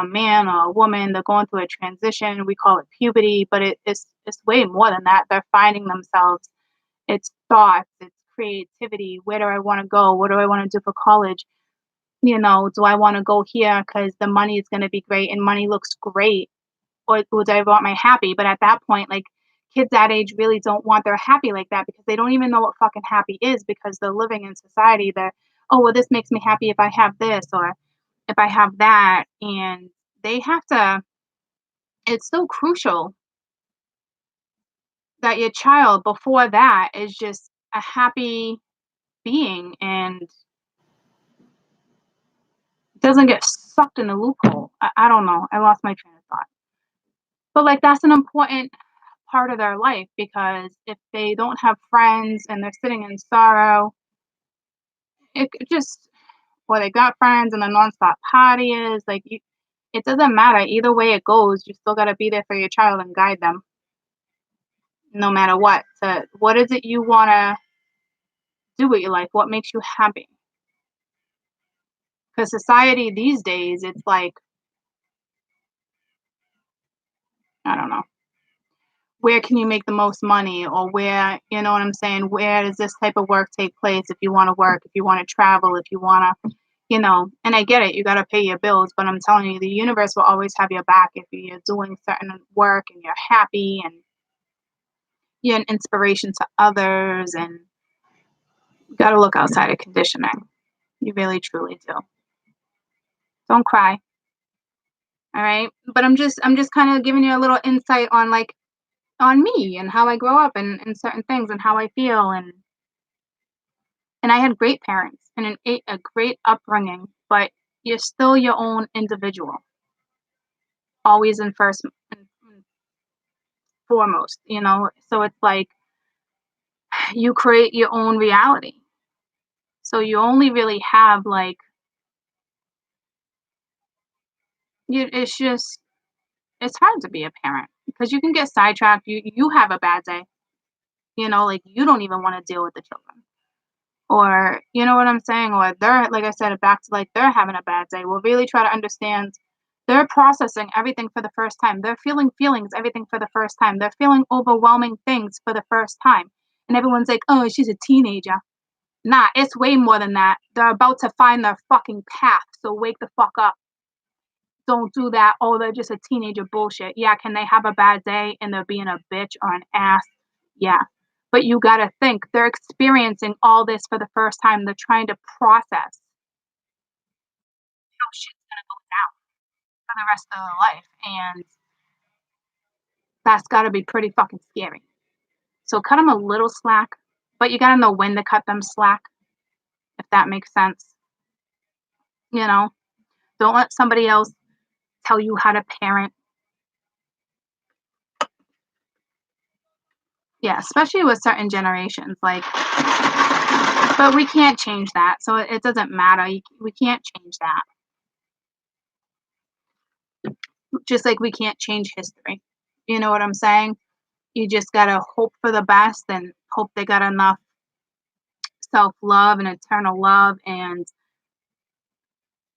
[SPEAKER 1] man or a woman. They're going through a transition. We call it puberty, but it's way more than that. They're finding themselves. It's thoughts, it's creativity. Where do I want to go? What do I want to do for college? Do I want to go here because the money is going to be great and money looks great? Or do I want my happy? But at that point, like, kids that age really don't want their happy like that, because they don't even know what fucking happy is, because they're living in society that, oh, well, this makes me happy if I have this or if I have that. And they have to, it's so crucial that your child before that is just a happy being and doesn't get sucked in a loophole. I don't know. I lost my train of thought. But like, that's an important part of their life, because if they don't have friends and they're sitting in sorrow, it just, or they got friends and the nonstop party is like, it doesn't matter. Either way it goes, you still got to be there for your child and guide them no matter what. So what is it you want to do with your life? What makes you happy? Because society these days, it's like, I don't know, where can you make the most money, or where, you know what I'm saying? Where does this type of work take place? If you want to work, if you want to travel, if you want to, and I get it, you got to pay your bills, but I'm telling you, the universe will always have your back if you're doing certain work and you're happy and you're an inspiration to others, and you got to look outside of conditioning. You really, truly do. Don't cry. All right. But I'm just kind of giving you a little insight on like on me and how I grow up and certain things and how I feel and I had great parents and a great upbringing, but you're still your own individual, always in first and foremost, you know? So it's like you create your own reality. So you only really have like it's just it's hard to be a parent because you can get sidetracked. You have a bad day, you know, like you don't even want to deal with the children. Or you know what I'm saying? Or they're like I said, back to like they're having a bad day. We'll really try to understand they're processing everything for the first time. They're feeling feelings, everything for the first time. They're feeling overwhelming things for the first time. And everyone's like, oh, she's a teenager. Nah, it's way more than that. They're about to find their fucking path. So wake the fuck up. Don't do that. Oh, they're just a teenager bullshit. Yeah, can they have a bad day and they're being a bitch or an ass? Yeah. But you gotta think they're experiencing all this for the first time. They're trying to process how shit's gonna go down for the rest of their life. And that's gotta be pretty fucking scary. So cut them a little slack, but you gotta know when to cut them slack, if that makes sense. You know, don't let somebody else tell you how to parent. Yeah, especially with certain generations. Like, but we can't change that. So it doesn't matter. We can't change that. Just like we can't change history. You know what I'm saying? You just gotta hope for the best and hope they got enough self love and eternal love and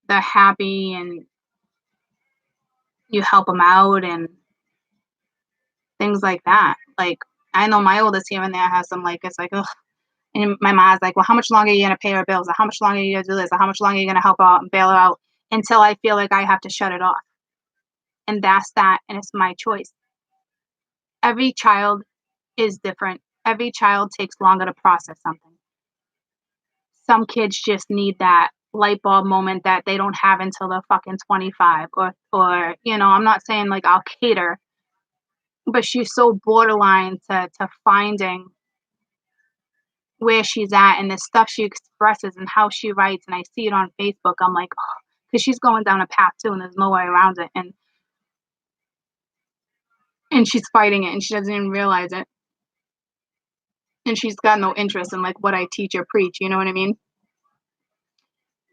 [SPEAKER 1] they're happy and you help them out and things like that. Like, I know my oldest here and there has some, like, it's like, ugh. And my mom's like, well, how much longer are you going to pay our bills? Or how much longer are you going to do this? Or how much longer are you going to help out and bail her out until I feel like I have to shut it off? And that's that. And it's my choice. Every child is different. Every child takes longer to process something. Some kids just need that light bulb moment that they don't have until they're fucking 25 or you know, I'm not saying like I'll cater, but she's so borderline to finding where she's at and the stuff she expresses and how she writes and I see it on Facebook. I'm like, oh, because she's going down a path too and there's no way around it and she's fighting it and she doesn't even realize it. And she's got no interest in like what I teach or preach, you know what I mean?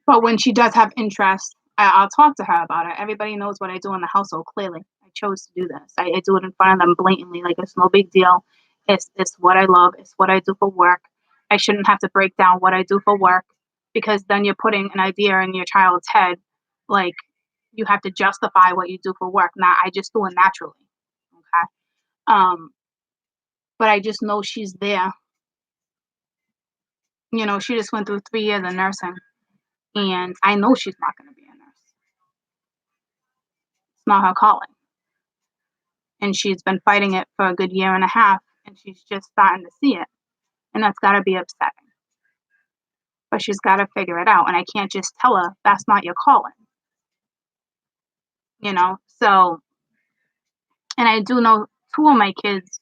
[SPEAKER 1] But when she does have interest, I'll talk to her about it. Everybody knows what I do in the household. Clearly, I chose to do this. I do it in front of them blatantly, like it's no big deal. It's what I love. It's what I do for work. I shouldn't have to break down what I do for work because then you're putting an idea in your child's head, like you have to justify what you do for work. Now I just do it naturally. Okay. Um, but I just know she's there. You know, she just went through 3 years of nursing, and I know she's not going to be a nurse. It's not her calling. And she's been fighting it for a good year and a half, and she's just starting to see it, and that's gotta be upsetting. But she's gotta figure it out, and I can't just tell her, "That's not your calling," you know? So and I do know 2 of my kids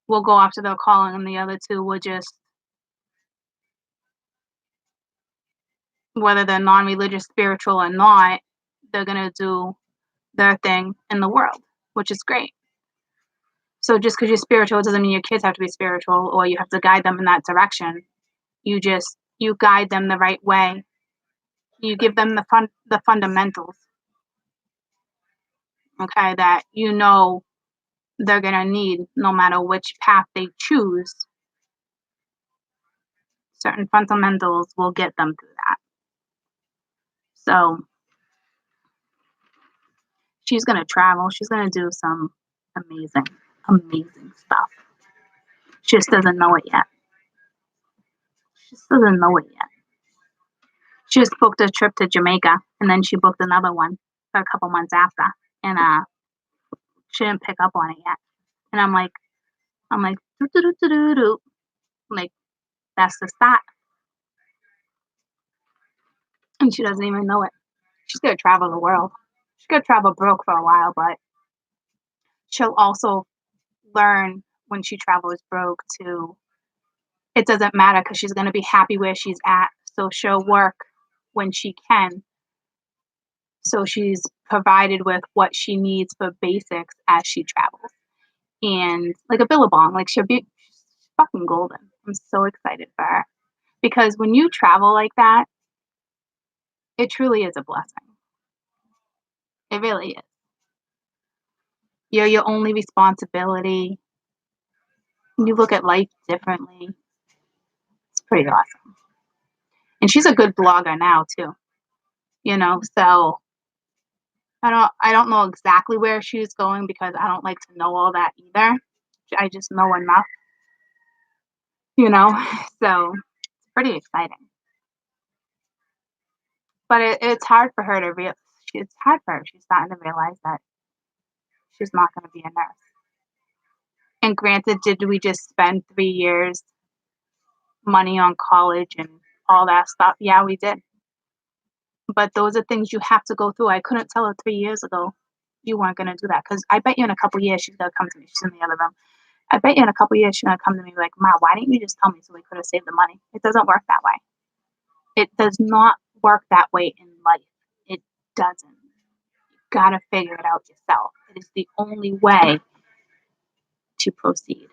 [SPEAKER 1] will go after their calling, and the other 2 will just whether they're non-religious, spiritual, or not, they're gonna do their thing in the world, which is great. So just because 'cause you're spiritual doesn't mean your kids have to be spiritual or you have to guide them in that direction. You guide them the right way. You give them the fundamentals, okay, that you know they're gonna need no matter which path they choose. Certain fundamentals will get them through that. So she's gonna travel. She's gonna do some amazing, amazing stuff. She just doesn't know it yet. She just doesn't know it yet. She just booked a trip to Jamaica, and then she booked another one for a couple months after, and she didn't pick up on it yet. And I'm like, do do do do do do. Like that's the start, and she doesn't even know it. She's gonna travel the world. She's gonna travel broke for a while, but she'll also learn when she travels broke to it doesn't matter because she's gonna be happy where she's at, so she'll work when she can, so she's provided with what she needs for basics as she travels. And like a billabong, like she's fucking golden. I'm so excited for her because when you travel like that, it truly is a blessing. It really is. You're your only responsibility. You look at life differently. It's pretty awesome. And she's a good blogger now too, so I don't know exactly where she's going because I don't like to know all that either. I just know enough, you know. So it's pretty exciting. But it's hard for her to it's hard for her. She's starting to realize that she's not going to be a nurse. And granted, did we just spend 3 years money on college and all that stuff? Yeah, we did. But those are things you have to go through. I couldn't tell her 3 years ago you weren't going to do that because I bet you in a couple years she's going to come to me. She's in the other room. I bet you in a couple years she's going to come to me like, Ma, why didn't you just tell me so we could have saved the money? It doesn't work that way. It does not work that way in life. It doesn't. You got to figure it out yourself. It is the only way to proceed.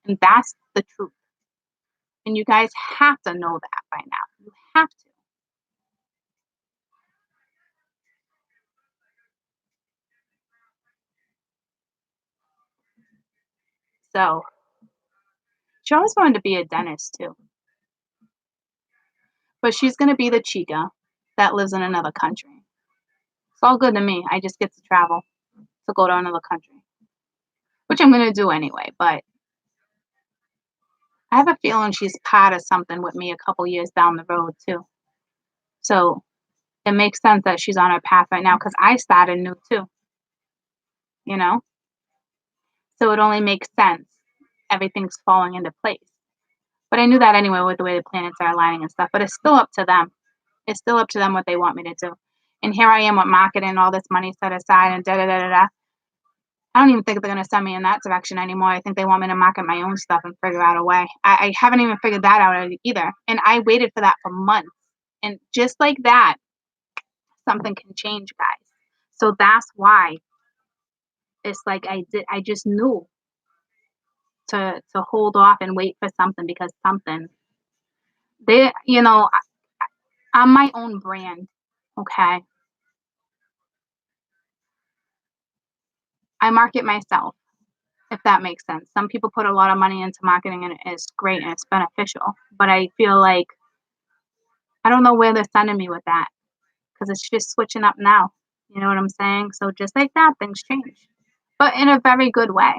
[SPEAKER 1] And that's the truth. And you guys have to know that by now. You have to. So she always wanted to be a dentist too. But she's going to be the chica that lives in another country. It's all good to me. I just get to travel to go to another country, which I'm going to do anyway. But I have a feeling she's part of something with me a couple years down the road too. So it makes sense that she's on her path right now because I started new too, you know? So it only makes sense. Everything's falling into place. But I knew that anyway with the way the planets are aligning and stuff. But it's still up to them. It's still up to them what they want me to do. And here I am with marketing, all this money set aside and da da da da da. I don't even think they're going to send me in that direction anymore. I think they want me to market my own stuff and figure out a way. I haven't even figured that out either. And I waited for that for months. And just like that, something can change, guys. So that's why it's like I just knew to hold off and wait for something because something they I'm my own brand. Okay. I market myself, if that makes sense. Some people put a lot of money into marketing and it's great and it's beneficial. But I feel like I don't know where they're sending me with that because it's just switching up now. You know what I'm saying? So just like that, things change, but in a very good way.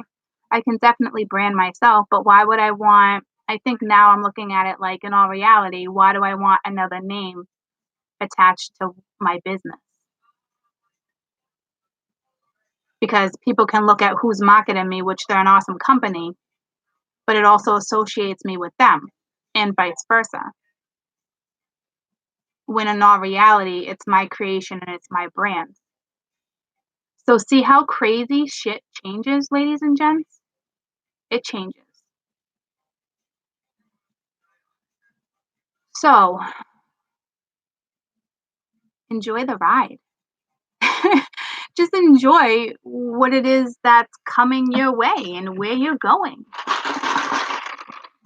[SPEAKER 1] I can definitely brand myself, but why would I want? I think now I'm looking at it like in all reality, why do I want another name attached to my business? Because people can look at who's marketing me, which they're an awesome company, but it also associates me with them and vice versa. When in all reality, it's my creation and it's my brand. So see how crazy shit changes, ladies and gents? It changes. So enjoy the ride. Just enjoy what it is that's coming your way and where you're going.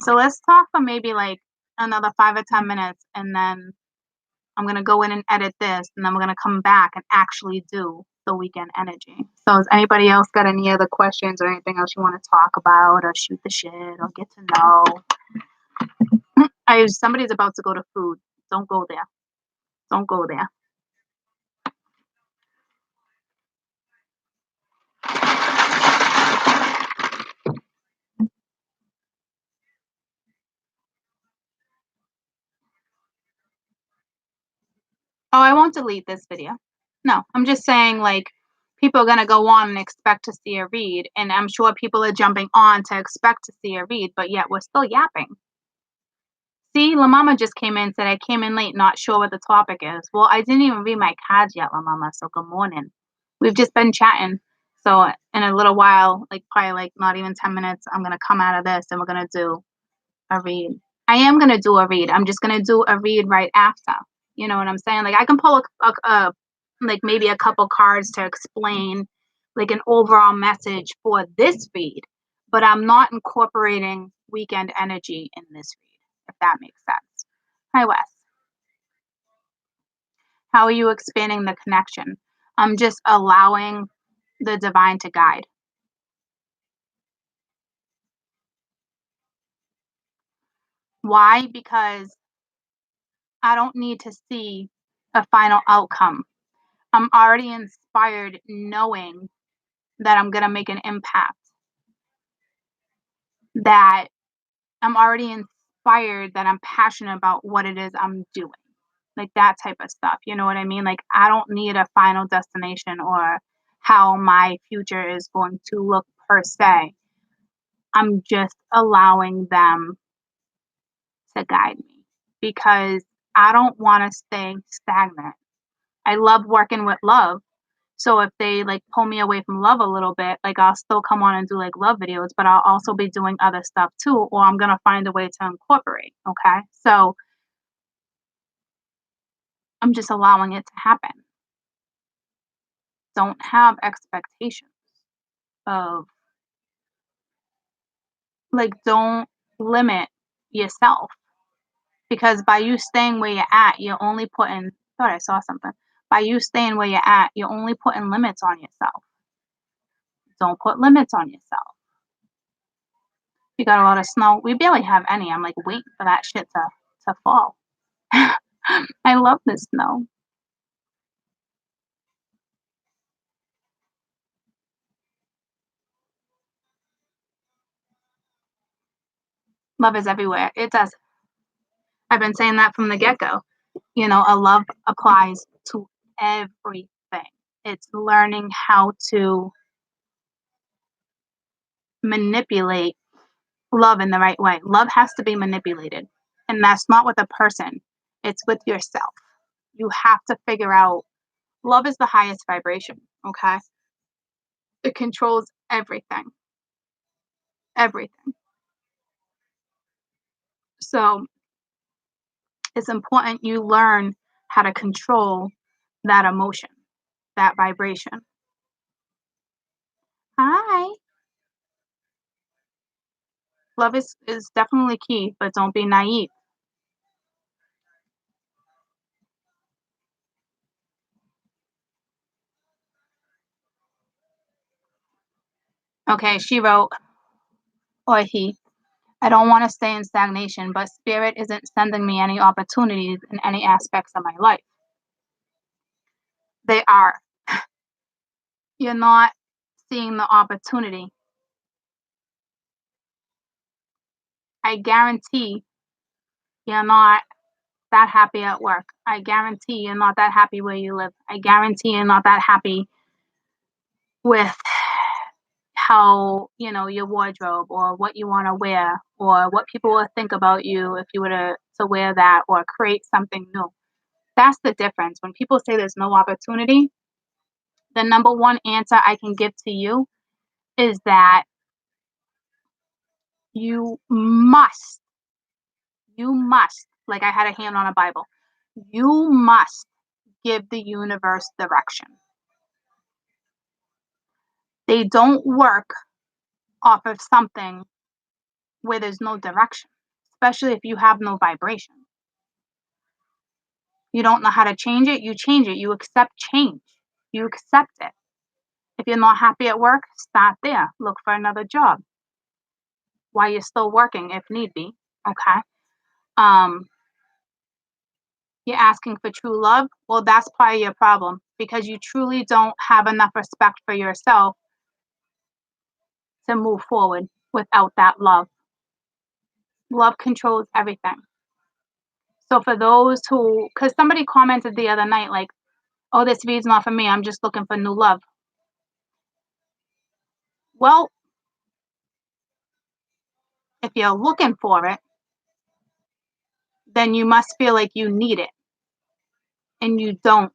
[SPEAKER 1] So let's talk for maybe like another 5 or 10 minutes, and then I'm gonna go in and edit this, and then we're gonna come back and actually do the weekend energy. So has anybody else got any other questions or anything else you want to talk about or shoot the shit or get to know? Somebody's about to go to food. Don't go there. Don't go there. Oh, I won't delete this video. No, I'm just saying, like, people are gonna go on and expect to see a read, and I'm sure people are jumping on to expect to see a read, but yet we're still yapping. See, La Mama just came in, said I came in late, not sure what the topic is. Well, I didn't even read my cards yet, La Mama, so good morning. We've just been chatting. So in a little while, like probably like not even 10 minutes, I'm gonna come out of this and we're gonna do a read. I am gonna do a read. I'm just gonna do a read right after. You know what I'm saying? Like I can pull like maybe a couple cards to explain like an overall message for this read, but I'm not incorporating weekend energy in this read, if that makes sense. Hi, Wes. How are you expanding the connection? I'm just allowing the divine to guide. Why? Because I don't need to see a final outcome. I'm already inspired knowing that I'm going to make an impact, that I'm already inspired that I'm passionate about what it is I'm doing. Like that type of stuff. You know what I mean? Like I don't need a final destination or how my future is going to look per se. I'm just allowing them to guide me because I don't want to stay stagnant. I love working with love. So if they like pull me away from love a little bit, like I'll still come on and do like love videos, but I'll also be doing other stuff too, or I'm gonna find a way to incorporate. Okay. So I'm just allowing it to happen. Don't have expectations of like don't limit yourself because by you staying where you're at, you're only putting thought I saw something. By you staying where you're at, you're only putting limits on yourself. Don't put limits on yourself. We got a lot of snow. We barely have any. I'm like waiting for that shit to fall. I love the snow. Love is everywhere. It does. I've been saying that from the get go. You know, a love applies to everything. It's learning how to manipulate love in the right way. Love has to be manipulated. And that's not with a person, it's with yourself. You have to figure out love is the highest vibration. Okay. It controls everything. Everything. So it's important you learn how to control that emotion, that vibration. Hi. Love is definitely key, but don't be naive. Okay, she wrote, or he, I don't want to stay in stagnation, but spirit isn't sending me any opportunities in any aspects of my life. They are. You're not seeing the opportunity. I guarantee you're not that happy at work. I guarantee you're not that happy where you live. I guarantee you're not that happy with how, you know, your wardrobe or what you want to wear or what people will think about you if you were to wear that or create something new. That's the difference. When people say there's no opportunity, the number one answer I can give to you is that you must, like I had a hand on a Bible, you must give the universe direction. They don't work off of something where there's no direction, especially if you have no vibration. You don't know how to change it, you change it. You accept change. You accept it. If you're not happy at work, start there. Look for another job while you're still working if need be. Okay. Um, you're asking for true love. Well, that's part of your problem because you truly don't have enough respect for yourself to move forward without that love. Love controls everything. So for those who, because somebody commented the other night, like, oh, this read's not for me. I'm just looking for new love. Well, if you're looking for it, then you must feel like you need it. And you don't.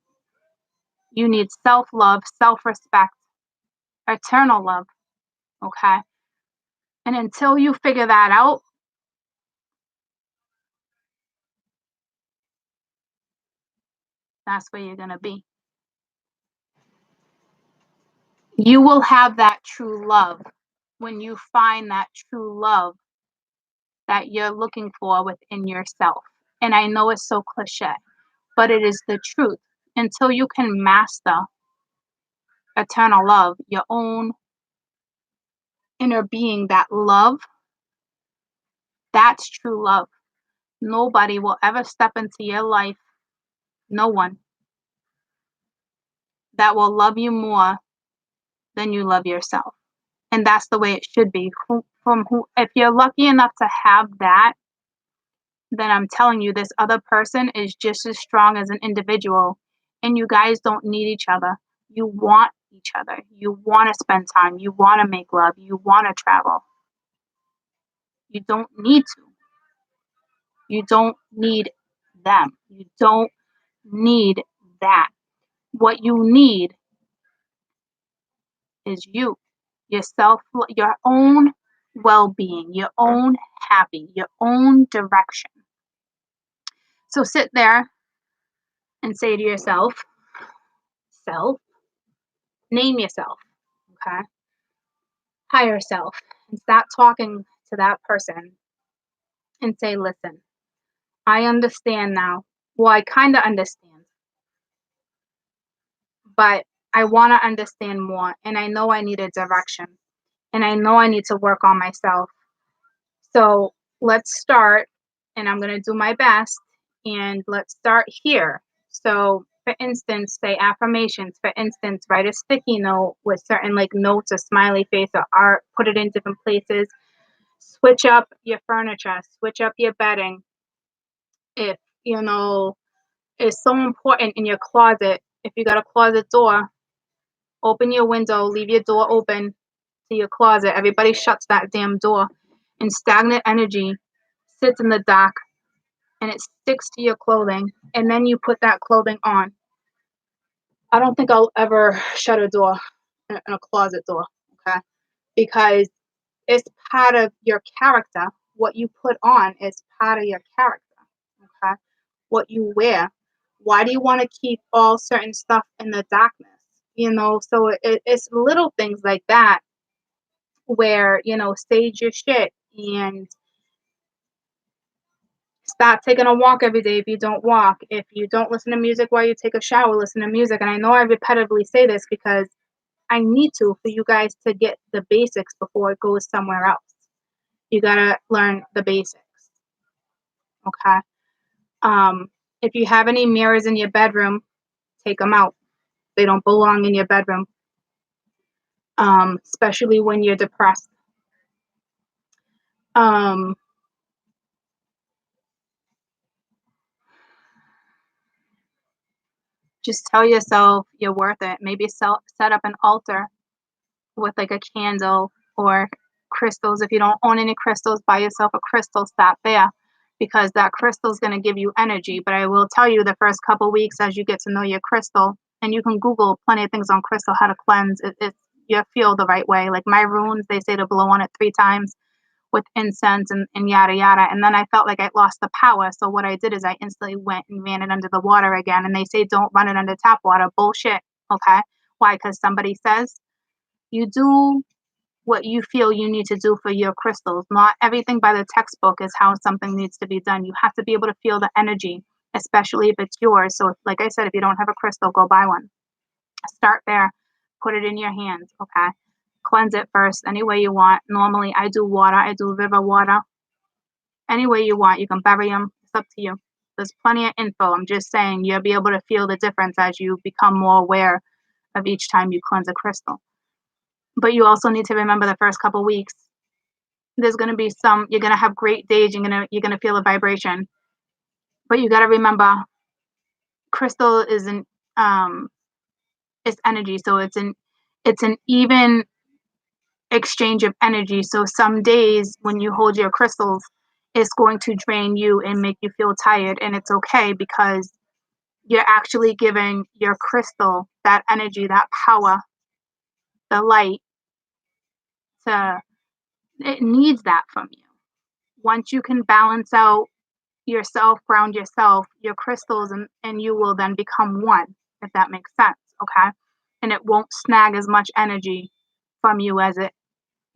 [SPEAKER 1] You need self-love, self-respect, eternal love. Okay? And until you figure that out, that's where you're going to be. You will have that true love when you find that true love that you're looking for within yourself. And I know it's so cliche, but it is the truth. Until you can master eternal love, your own inner being, that love, that's true love. Nobody will ever step into your life, no one, that will love you more than you love yourself. And that's the way it should be. If you're lucky enough to have that, then I'm telling you, this other person is just as strong as an individual, and you guys don't need each other. You want each other. You want to spend time. You want to make love. You want to travel. You don't need to. You don't need them. You don't need that. What you need is you, yourself, your own well-being, your own happy, your own direction. So sit there and say to yourself, self, name yourself, okay? Higher self, and start talking to that person and say, listen, I understand now. Well, I kind of understand, but I want to understand more. And I know I need a direction. And I know I need to work on myself. So let's start. And I'm going to do my best. And let's start here. So, for instance, say affirmations. For instance, write a sticky note with certain like notes, a smiley face, or art. Put it in different places. Switch up your furniture. Switch up your bedding. If, you know, it's so important in your closet. If you got a closet door, open your window, leave your door open to your closet. Everybody shuts that damn door. And stagnant energy sits in the dark and it sticks to your clothing. And then you put that clothing on. I don't think I'll ever shut a door, in a closet door, okay? Because it's part of your character. What you put on is part of your character, okay? What you wear. Why do you want to keep all certain stuff in the darkness? You know, so it's little things like that where, you know, sage your shit and stop taking a walk every day if you don't walk. If you don't listen to music while you take a shower, listen to music. And I know I repetitively say this because I need to for you guys to get the basics before it goes somewhere else. You gotta learn the basics. Okay. If you have any mirrors in your bedroom, take them out. They don't belong in your bedroom. Especially when you're depressed. Just tell yourself you're worth it. Maybe set up an altar with like a candle or crystals. If you don't own any crystals, buy yourself a crystal, stop there because that crystal is going to give you energy. But I will tell you the first couple weeks as you get to know your crystal, and you can Google plenty of things on crystal, how to cleanse, you feel the right way. Like my runes, they say to blow on it 3 times with incense and yada yada. And then I felt like I lost the power. So what I did is I instantly went and ran it under the water again. And they say don't run it under tap water. Bullshit. Okay. Why? Because somebody says you do what you feel you need to do for your crystals. Not everything by the textbook is how something needs to be done. You have to be able to feel the energy, especially if it's yours. So, like I said, if you don't have a crystal, go buy one. Start there. Put it in your hands. Okay. Cleanse it first, any way you want. Normally, I do water. I do river water. Any way you want. You can bury them. It's up to you. There's plenty of info. I'm just saying you'll be able to feel the difference as you become more aware of each time you cleanse a crystal. But you also need to remember the first couple weeks. There's going to be you're going to have great days. You're going to feel a vibration. But you got to remember, crystal isn't it's energy, so it's an even exchange of energy. So some days when you hold your crystals, is going to drain you and make you feel tired, and it's okay because you're actually giving your crystal that energy, that power, the light to it needs that from you. Once you can balance out yourself, ground yourself, your crystals and you will then become one, if that makes sense, okay? And it won't snag as much energy from you as it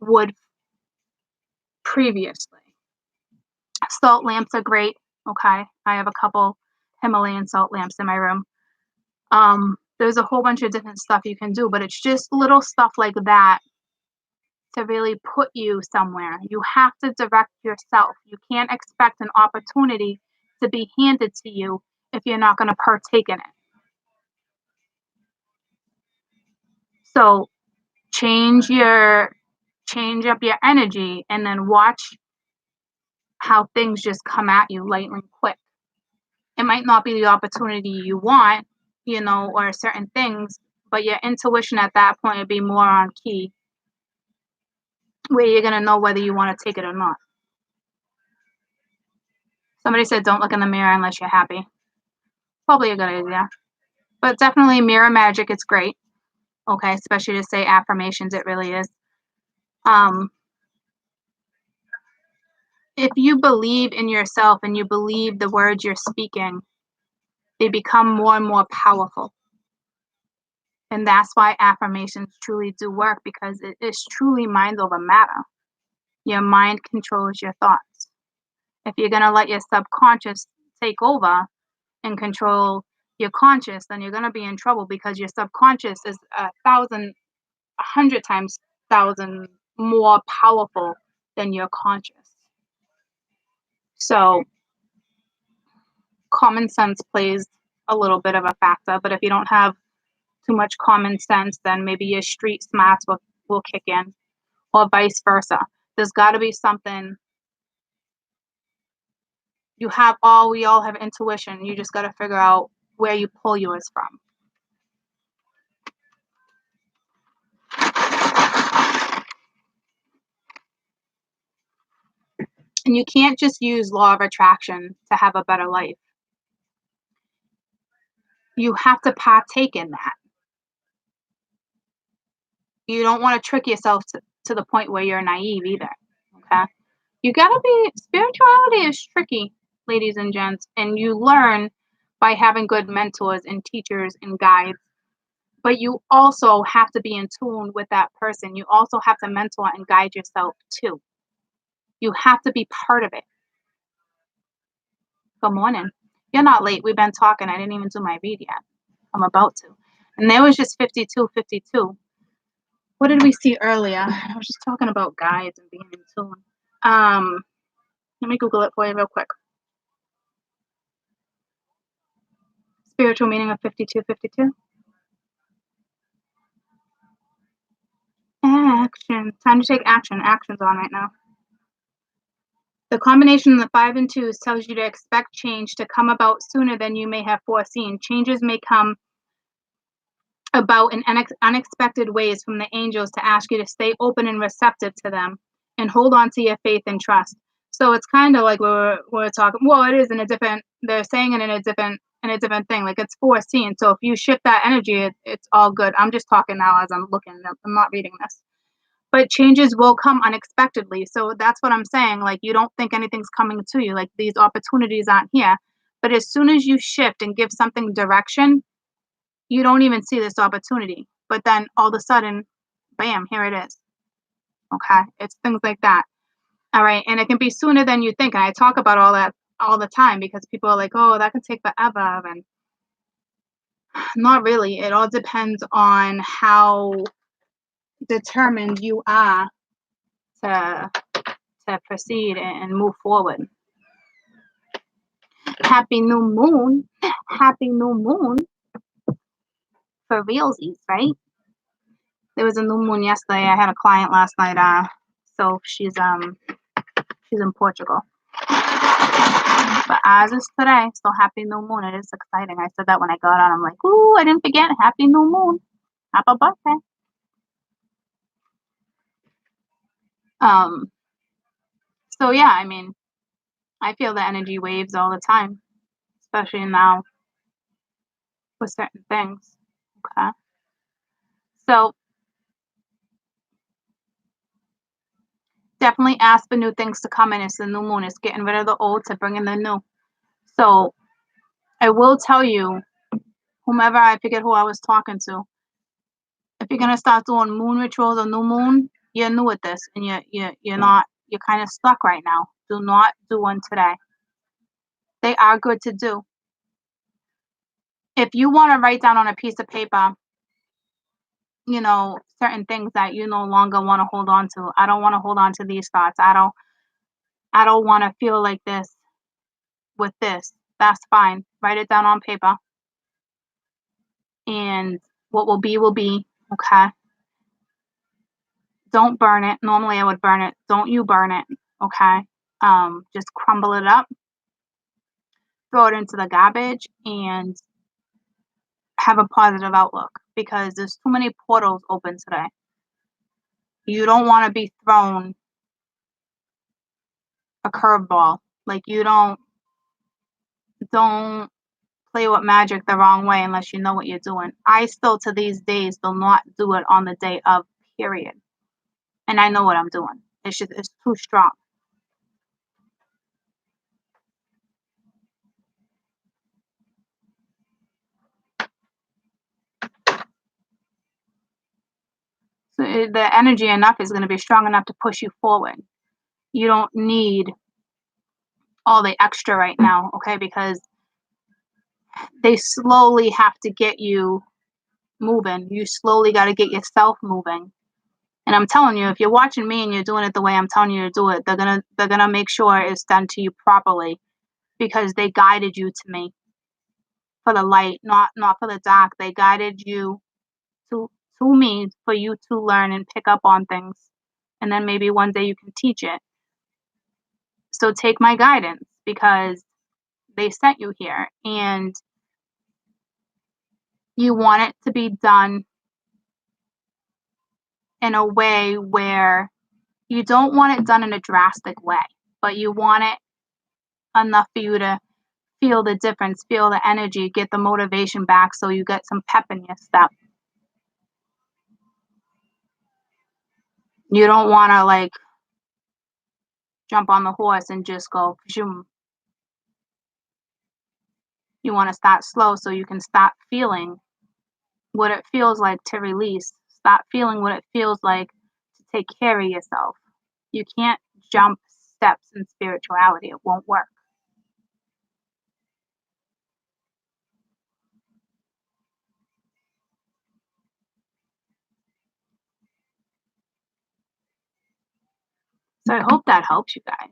[SPEAKER 1] would previously. Salt lamps are great, okay? I have a couple Himalayan salt lamps in my room. There's a whole bunch of different stuff you can do, but it's just little stuff like that to really put you somewhere. You have to direct yourself. You can't expect an opportunity to be handed to you if you're not going to partake in it. So change up your energy and then watch how things just come at you lightning quick. It might not be the opportunity you want, or certain things, but your intuition at that point would be more on key, where you're going to know whether you want to take it or not. Somebody said don't look in the mirror unless you're happy. Probably a good idea. But definitely mirror magic is great. Okay, especially to say affirmations, it really is. If you believe in yourself and you believe the words you're speaking, they become more and more powerful. And that's why affirmations truly do work, because it is truly mind over matter. Your mind controls your thoughts. If you're going to let your subconscious take over and control your conscious, then you're going to be in trouble, because your subconscious is 100 times more powerful than your conscious. So common sense plays a little bit of a factor, but if you don't have too much common sense, then maybe your street smarts will kick in, or vice versa. There's got to be something. We all have intuition. You just got to figure out where you pull yours from. And you can't just use law of attraction to have a better life. You have to partake in that. You don't want to trick yourself to the point where you're naive either. Okay? You gotta be, spirituality is tricky, ladies and gents, and you learn by having good mentors and teachers and guides. But you also have to be in tune with that person. You also have to mentor and guide yourself too. You have to be part of it. Good morning. You're not late. We've been talking. I didn't even do my read yet. I'm about to. And there was just 52. What did we see earlier? I was just talking about guides and being in tune. Let me Google it for you real quick. Spiritual meaning of 52. Action. Time to take action. Action's on right now. The combination of the 5 and 2s tells you to expect change to come about sooner than you may have foreseen. Changes may come about in unexpected ways from the angels to ask you to stay open and receptive to them and hold on to your faith and trust. So it's kind of like we're talking. Well, it is in a different. They're saying it in a different thing. Like it's foreseen. So if you shift that energy, it's all good. I'm just talking now as I'm looking. I'm not reading this. But changes will come unexpectedly. So that's what I'm saying. Like you don't think anything's coming to you. Like these opportunities aren't here. But as soon as you shift and give something direction, you don't even see this opportunity. But then all of a sudden, bam, here it is. Okay. It's things like that. All right. And it can be sooner than you think. And I talk about all that all the time because people are like, oh, that could take forever. And not really. It all depends on how determined you are to proceed and move forward. Happy new moon. Happy new moon for realsies, right? There was a new moon yesterday. I had a client last night. So she's in Portugal. But ours is today. So happy new moon. It is exciting. I said that when I got on. I'm like, ooh, I didn't forget. Happy new moon. Happy birthday. So yeah, I mean, I feel the energy waves all the time, especially now with certain things. Okay. So definitely ask for new things to come in. It's the new moon. It's getting rid of the old to bring in the new. So I will tell you, whomever, I forget who I was talking to, if you're gonna start doing moon rituals or new moon, you're new at this and you're not, you're kind of stuck right now. Do not do one today. They are good to do. If you want to write down on a piece of paper, certain things that you no longer want to hold on to. I don't want to hold on to these thoughts. I don't want to feel like this with this. That's fine. Write it down on paper. And what will be, okay? Don't burn it. Normally I would burn it. Don't you burn it, okay? Just crumble it up, throw it into the garbage, and have a positive outlook because there's too many portals open today. You don't want to be thrown a curveball. Like don't play with magic the wrong way unless you know what you're doing. I still to these days do not do it on the day of, period. And I know what I'm doing. It's too strong. So the energy enough is going to be strong enough to push you forward. You don't need all the extra right now, okay? Because they slowly have to get you moving. You slowly got to get yourself moving. And I'm telling you, if you're watching me and you're doing it the way I'm telling you to do it, they're gonna make sure it's done to you properly because they guided you to me for the light, not for the dark. They guided you to to me for you to learn and pick up on things, and then maybe one day you can teach it. So take my guidance because they sent you here, and you want it to be done in a way where you don't want it done in a drastic way, but you want it enough for you to feel the difference, feel the energy, get the motivation back so you get some pep in your step. You don't want to like jump on the horse and just go zoom. You want to start slow so you can start feeling what it feels like to release. Start feeling what it feels like to take care of yourself. You can't jump steps in spirituality. It won't work. So I hope that helps you guys.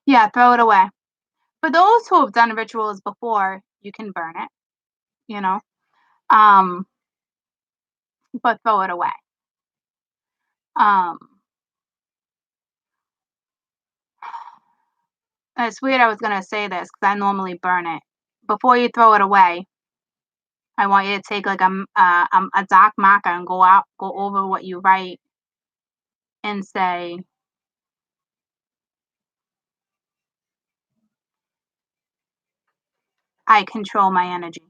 [SPEAKER 1] Yeah, throw it away. For those who have done rituals before, you can burn it, you know, um, but throw it away. Um, it's weird I was gonna say this because I normally burn it. Before you throw it away, I want you to take like a dark marker and go over what you write and say, I control my energy.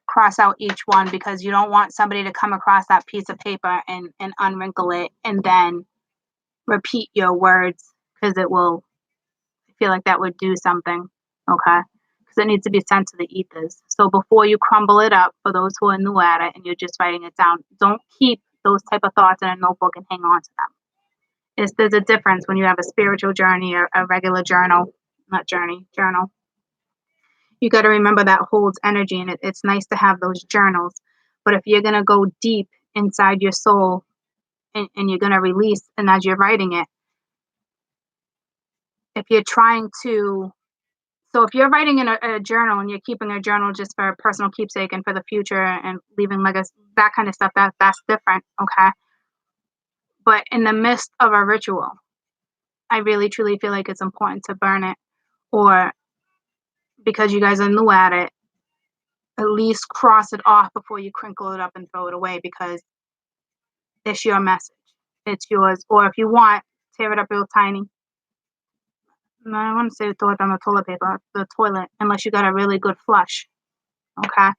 [SPEAKER 1] Cross out each one because you don't want somebody to come across that piece of paper and unwrinkle it and then repeat your words because it will feel like that would do something. Okay. Because it needs to be sent to the ethers. So before you crumble it up, for those who are new at it and you're just writing it down, don't keep those type of thoughts in a notebook and hang on to them. There's a difference when you have a spiritual journey or a regular journal, not journey, journal. You got to remember that holds energy, and it's nice to have those journals. But if you're going to go deep inside your soul and you're going to release, and as you're writing it, if you're trying to, so if you're writing in a journal and you're keeping a journal just for a personal keepsake and for the future and leaving legacy, that kind of stuff, that's different, okay? But in the midst of a ritual, I really truly feel like it's important to burn it, or because you guys are new at it, at least cross it off before you crinkle it up and throw it away because it's your message. it's yours. Or if you want, tear it up real tiny. No, I want to say throw it on the toilet paper, the toilet, unless you got a really good flush. Okay.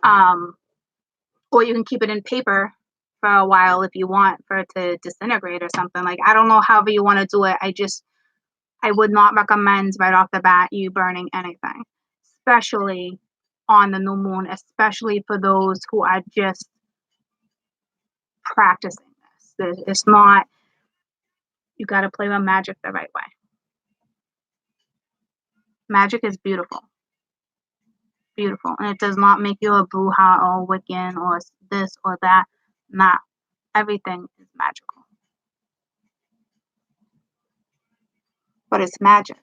[SPEAKER 1] Um, or you can keep it in paper for a while if you want for it to disintegrate or something. Like, I don't know, however you want to do it. I would not recommend right off the bat you burning anything, especially on the new moon, especially for those who are just practicing this. It's not, you got to play with magic the right way. Magic is beautiful, beautiful, and it does not make you a bruja or a Wiccan or this or that. Nah, everything is magical, but it's magic.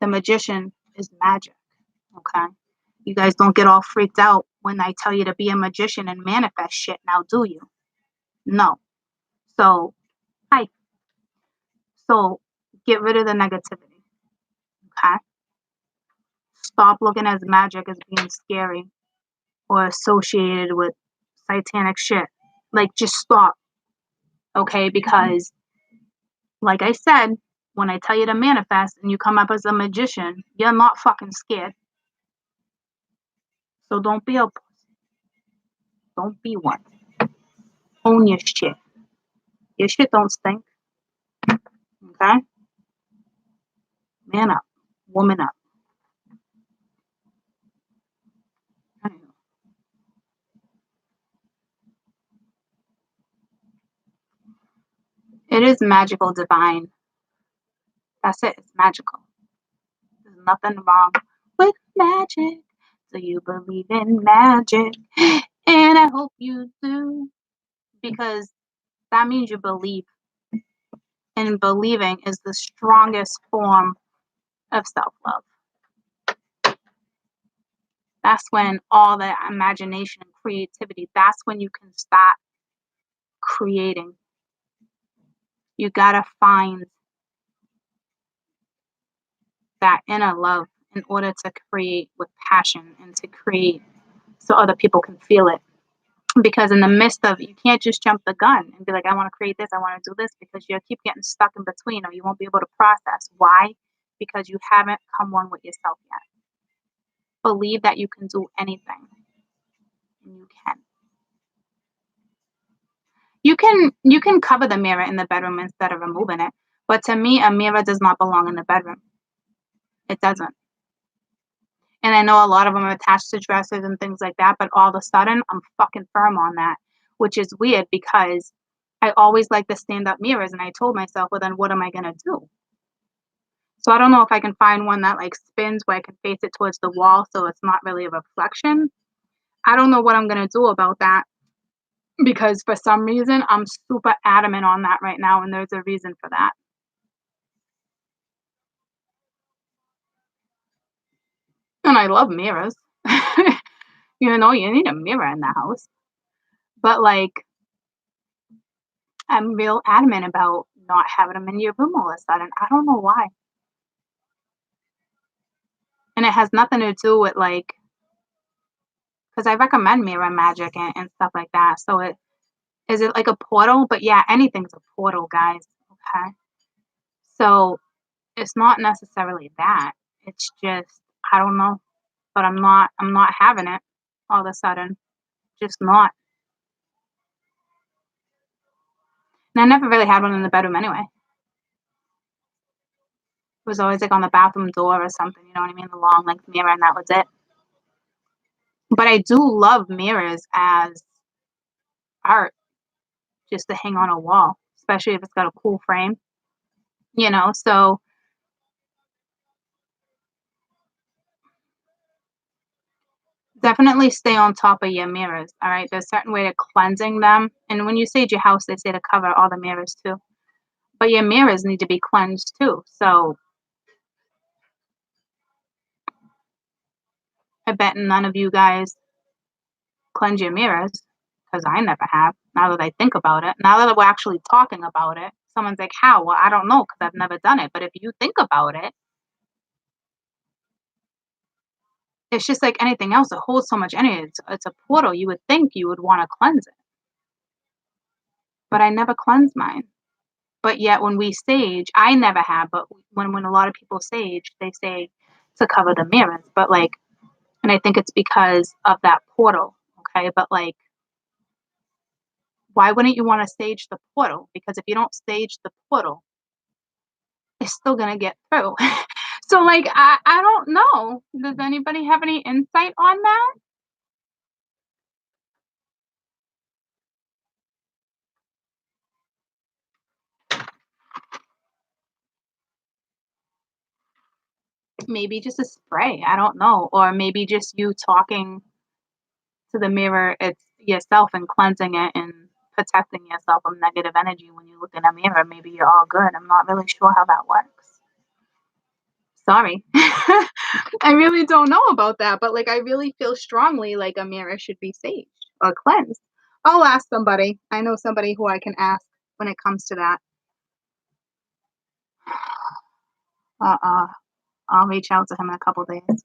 [SPEAKER 1] The magician is magic. Okay, you guys don't get all freaked out when I tell you to be a magician and manifest shit. Now, do you? No. So, hi. So, get rid of the negativity. Okay. Stop looking at magic as being scary or associated with satanic shit. Like, just stop. Okay, because like I said, when I tell you to manifest and you come up as a magician, you're not fucking scared. So don't be a pussy. Don't be one. Own your shit. Your shit don't stink. Okay? Man up. Woman up. It is magical, divine. That's it. It's magical. There's nothing wrong with magic. Do you believe in magic? And I hope you do. Because that means you believe. And believing is the strongest form of self love. That's when all the imagination and creativity, that's when you can start creating. You gotta find that inner love in order to create with passion and to create so other people can feel it. Because in the midst of, you can't just jump the gun and be like, I want to create this, I want to do this, because you'll keep getting stuck in between or you won't be able to process. Why? Because you haven't come one with yourself yet. Believe that you can do anything. And you can. You can cover the mirror in the bedroom instead of removing it. But to me, a mirror does not belong in the bedroom. It doesn't. And I know a lot of them are attached to dressers and things like that, but all of a sudden I'm fucking firm on that, which is weird because I always like the stand-up mirrors, and I told myself, well, then what am I gonna do? So I don't know if I can find one that like spins where I can face it towards the wall so it's not really a reflection. I don't know what I'm gonna do about that because for some reason I'm super adamant on that right now, and there's a reason for that. And I love mirrors. You know, you need a mirror in the house. But like, I'm real adamant about not having them in your room all of a sudden. I don't know why. And it has nothing to do with like, because I recommend mirror magic and stuff like that. So it is it like a portal? But yeah, anything's a portal, guys. Okay. So it's not necessarily that. It's just, I don't know. But I'm not having it all of a sudden. Just not. And I never really had one in the bedroom anyway. It was always like on the bathroom door or something, you know what I mean? The long length mirror, and that was it. But I do love mirrors as art, just to hang on a wall, especially if it's got a cool frame, you know? So definitely stay on top of your mirrors, all right? There's a certain way to cleansing them. And when you sage your house, they say to cover all the mirrors too. But your mirrors need to be cleansed too. So I bet none of you guys cleanse your mirrors because I never have. Now that I think about it, now that we're actually talking about it, someone's like, how? Well, I don't know because I've never done it. But if you think about it, it's just like anything else. It holds so much energy. It's a portal. You would think you would want to cleanse it. but I never cleanse mine. But yet when we sage, I never have, but when a lot of people sage, they say to cover the mirrors. But like, and I think it's because of that portal. Okay. But like, why wouldn't you want to sage the portal? Because if you don't sage the portal, it's still gonna get through. So like I don't know. Does anybody have any insight on that? Maybe just a spray. I don't know. Or maybe just you talking to the mirror it's yourself and cleansing it and protecting yourself from negative energy when you look in a mirror. Maybe you're all good. I'm not really sure how that works. Sorry. I really don't know about that, but like I really feel strongly like a mirror should be saged or cleansed. I'll ask somebody. I know somebody who I can ask when it comes to that. Uh, I'll reach out to him in a couple days.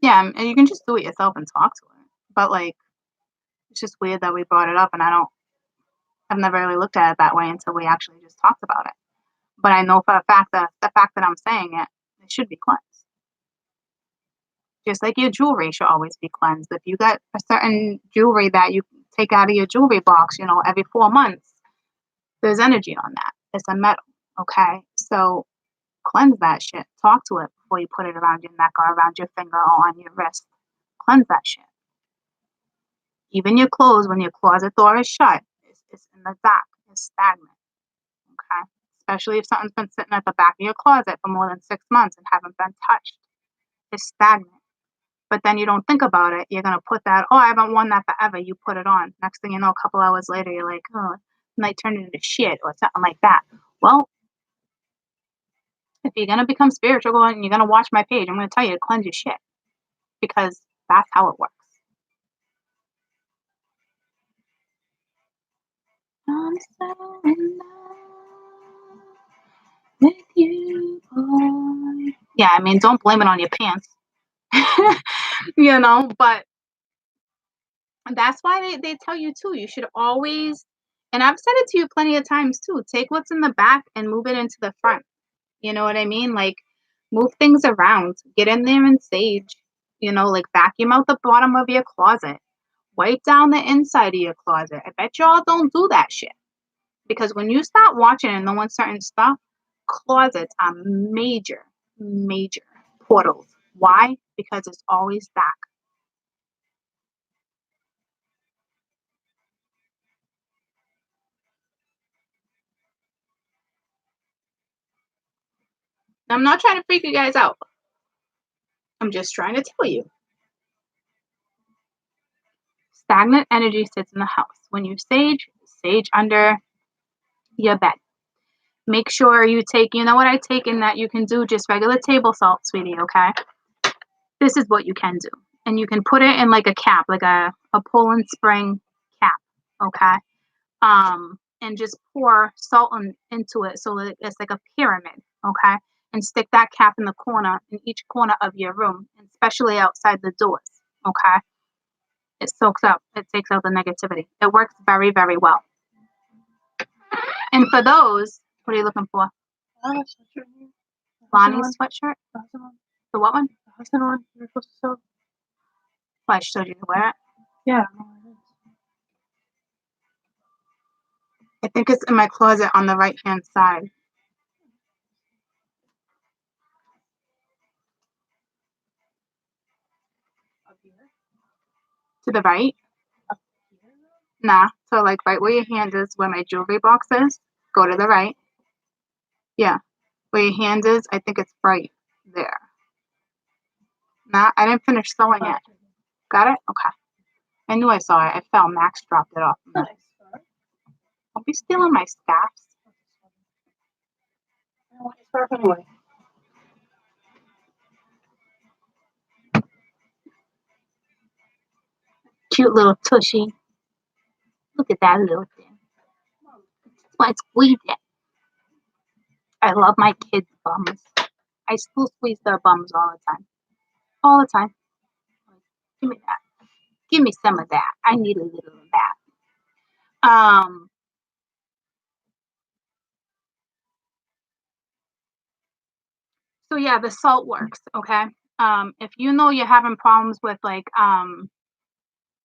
[SPEAKER 1] Yeah, and you can just do it yourself and talk to it. But like, it's just weird that we brought it up, and I've never really looked at it that way until we actually just talked about it. But I know for a fact that the fact that I'm saying it, it should be cleansed. Just like your jewelry should always be cleansed. If you got a certain jewelry that you take out of your jewelry box, every 4 months, there's energy on that. It's a metal. Okay. So cleanse that shit. Talk to it before you put it around your neck or around your finger or on your wrist. Cleanse that shit. Even your clothes, when your closet door is shut, it's in the dark. It's stagnant. Okay. Especially if something's been sitting at the back of your closet for more than 6 months and haven't been touched. It's stagnant. But then you don't think about it. You're gonna put that, oh, I haven't worn that forever. You put it on. Next thing you know, a couple hours later, you're like, oh, it might turn into shit or something like that. Well, if you're gonna become spiritual and you're gonna watch my page, I'm gonna tell you to cleanse your shit because that's how it works. I'm so in love with you, boy. Yeah, I mean, don't blame it on your pants. But that's why they tell you too. You should always, and I've said it to you plenty of times too, take what's in the back and move it into the front. You know what I mean? Like move things around, get in there and sage, like vacuum out the bottom of your closet, wipe down the inside of your closet. I bet y'all don't do that shit. Because when you start watching and knowing certain stuff, closets are major, major portals. Why? Because it's always dark. I'm not trying to freak you guys out. I'm just trying to tell you. Stagnant energy sits in the house. When you sage under your bed. Make sure you take, what I take in that you can do just regular table salt, sweetie, okay? This is what you can do. And you can put it in like a cap, like a Poland Spring cap, okay? And just pour salt into it so that it's like a pyramid, okay? And stick that cap in each corner of your room, especially outside the doors, okay? It takes out the negativity. It works very, very well. And for those, what are you looking for? Lonnie's sweatshirt? The what one? The one you're supposed to sew. Well, I showed you to wear it. Yeah. I think it's in my closet on the right-hand side. To the right? Nah. So like right where your hand is, where my jewelry box is, go to the right. Yeah. Where your hand is, I think it's right there. Nah, I didn't finish sewing it. Got it? Okay. I knew I saw it. I fell. Max dropped it off. Nice. Don't be stealing my scarves. I want your scarf anyway. Cute little tushy. Look at that little thing. Let's squeeze it. I love my kids' bums. I still squeeze their bums all the time. All the time. Give me that. Give me some of that. I need a little of that. So yeah, the salt works, okay? If you know you're having problems with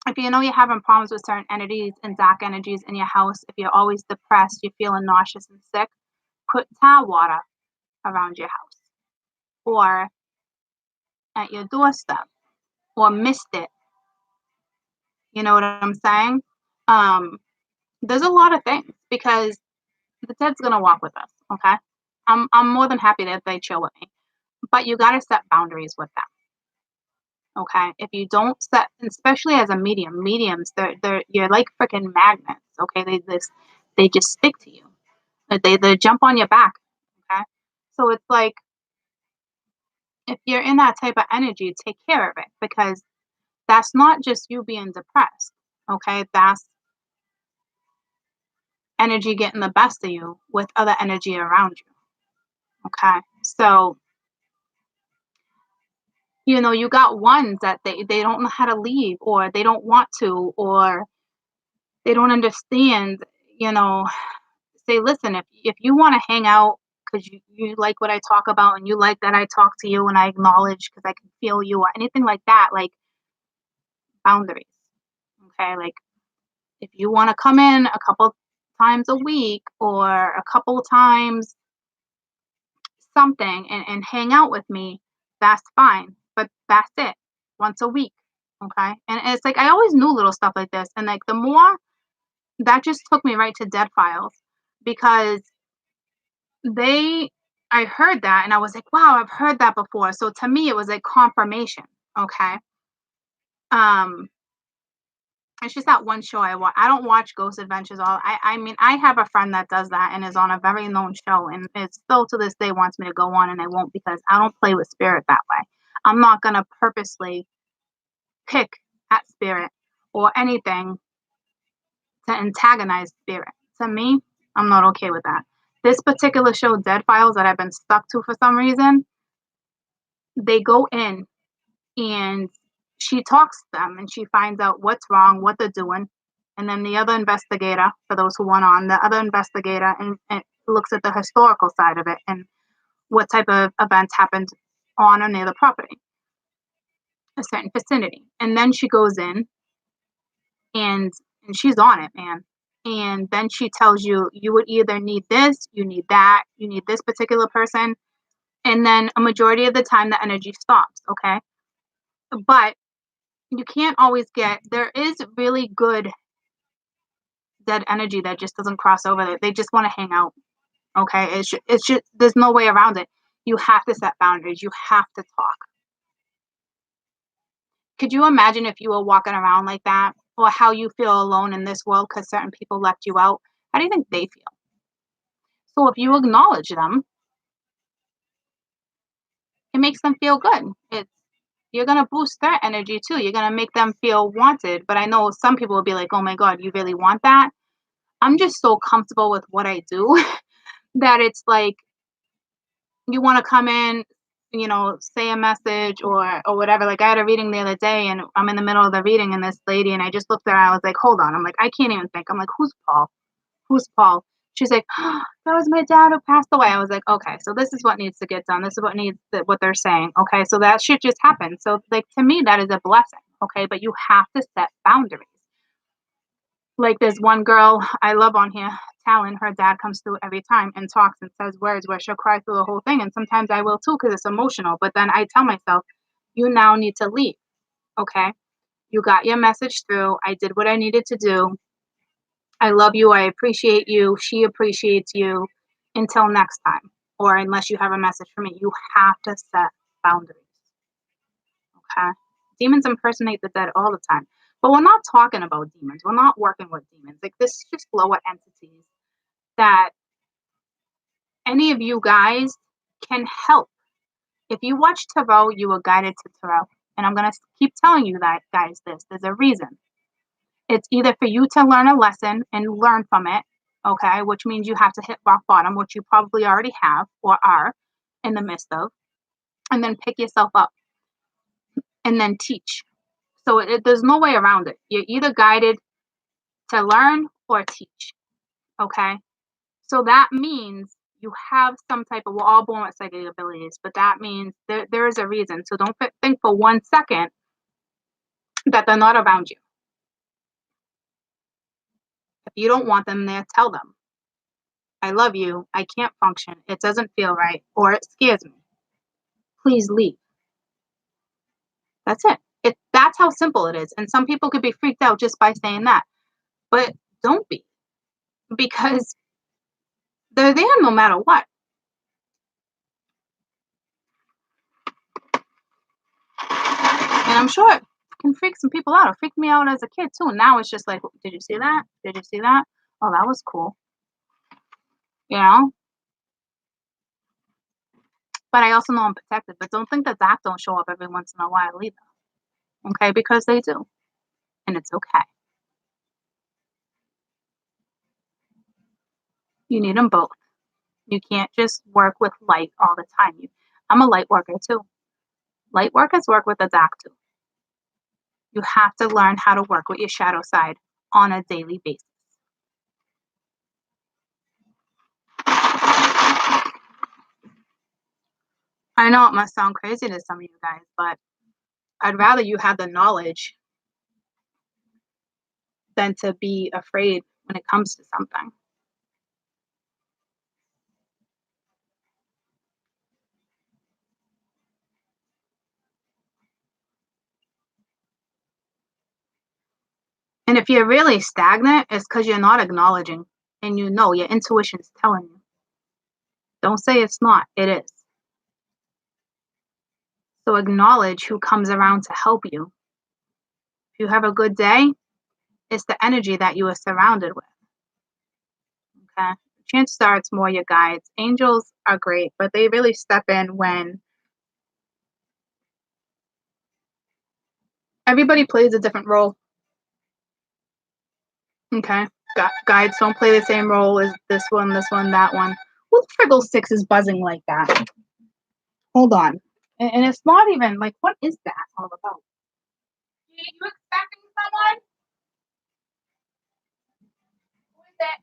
[SPEAKER 1] if you know you're having problems with certain entities and dark energies in your house, if you're always depressed, you're feeling nauseous and sick, put tap water around your house or at your doorstep or mist it. You know what I'm saying? Um, there's a lot of things because the dead's gonna walk with us, okay? I'm more than happy that they chill with me, but you gotta set boundaries with them. Okay, if you don't set, especially as a mediums, they're you're like freaking magnets. Okay, they just stick to you. They jump on your back. Okay, so it's like if you're in that type of energy, take care of it because that's not just you being depressed. Okay, that's energy getting the best of you with other energy around you. Okay, so you got ones that they don't know how to leave or they don't want to or they don't understand. You know, say, listen, if you want to hang out because you like what I talk about and you like that I talk to you and I acknowledge because I can feel you or anything like that, like boundaries. Okay. Like if you want to come in a couple times a week or a couple times something and hang out with me, that's fine. But that's it. Once a week. Okay. And it's like I always knew little stuff like this. And like the more that just took me right to dead files because They I heard that and I was like, "Wow, I've heard that before." So to me, it was like confirmation, okay? Um, it's just that one show I don't watch Ghost Adventures all I mean, I have a friend that does that and is on a very known show, and it still to this day wants me to go on, and I won't because I don't play with spirit that way. I'm not gonna purposely pick at spirit or anything to antagonize spirit. To me, I'm not okay with that. This particular show, Dead Files, that I've been stuck to for some reason, they go in and she talks to them and she finds out what's wrong, what they're doing. And then the other investigator, for those who went on, the other investigator and looks at the historical side of it and what type of events happened on or near the property, a certain vicinity. And then she goes in and and she's on it, man. And then she tells you you would either need this, you need that, you need this particular person, and then a majority of the time the energy stops, okay? But you can't always get there is really good dead energy that just doesn't cross over. They just want to hang out. Okay. It's just there's no way around it. You have to set boundaries. You have to talk. Could you imagine if you were walking around like that or how you feel alone in this world because certain people left you out? How do you think they feel? So if you acknowledge them, it makes them feel good. It's you're gonna boost their energy too. You're gonna make them feel wanted. But I know some people will be like, "Oh my God, you really want that?" I'm just so comfortable with what I do that it's like you want to come in, say a message or whatever. Like I had a reading the other day, and I'm in the middle of the reading, and this lady, and I just looked at her. I was like, "Hold on." I'm like, "I can't even think." I'm like, "Who's Paul? Who's Paul?" She's like, "Oh, that was my dad who passed away." I was like, "Okay, so this is what needs to get done. This is what they're saying." Okay, so that shit just happened. So like to me, that is a blessing. Okay, but you have to set boundaries. Like there's one girl I love on here, Talon. Her dad comes through every time and talks and says words where she'll cry through the whole thing. And sometimes I will too because it's emotional. But then I tell myself, you now need to leave. Okay. You got your message through. I did what I needed to do. I love you. I appreciate you. She appreciates you. Until next time. Or unless you have a message for me, you have to set boundaries. Okay. Demons impersonate the dead all the time. But we're not talking about demons. We're not working with demons. Like this is just lower entities that any of you guys can help. If you watch Tarot, you were guided to Tarot. And I'm going to keep telling you that, guys, there's a reason. It's either for you to learn a lesson and learn from it, okay, which means you have to hit rock bottom, which you probably already have or are in the midst of, and then pick yourself up and then teach. So there's no way around it. You're either guided to learn or teach. Okay. So that means you have some type of, we're all born with psychic abilities, but that means there is a reason. So don't think for 1 second that they're not around you. If you don't want them there, tell them, I love you. I can't function. It doesn't feel right, or it scares me. Please leave. That's it. That's how simple it is. And some people could be freaked out just by saying that. But don't be, because they're there no matter what. And I'm sure it can freak some people out. It freaked me out as a kid too. Now it's just like, did you see that? Did you see that? Oh, that was cool. You know? But I also know I'm protected. But don't think that don't show up every once in a while either. Okay? Because they do. And it's okay. You need them both. You can't just work with light all the time. I'm a light worker too. Light workers work with the dark too. You have to learn how to work with your shadow side on a daily basis. I know it must sound crazy to some of you guys, but I'd rather you have the knowledge than to be afraid when it comes to something. And if you're really stagnant, it's because you're not acknowledging, and you know your intuition is telling you. Don't say it's not, it is. So acknowledge who comes around to help you. If you have a good day, it's the energy that you are surrounded with. Okay? Chances are it's more your guides. Angels are great, but they really step in when everybody plays a different role. Okay? Guides don't play the same role as this one, that one. Who the friggle six is buzzing like that? Hold on. And it's not even like, what is that all about? Are you expecting someone? Who is that?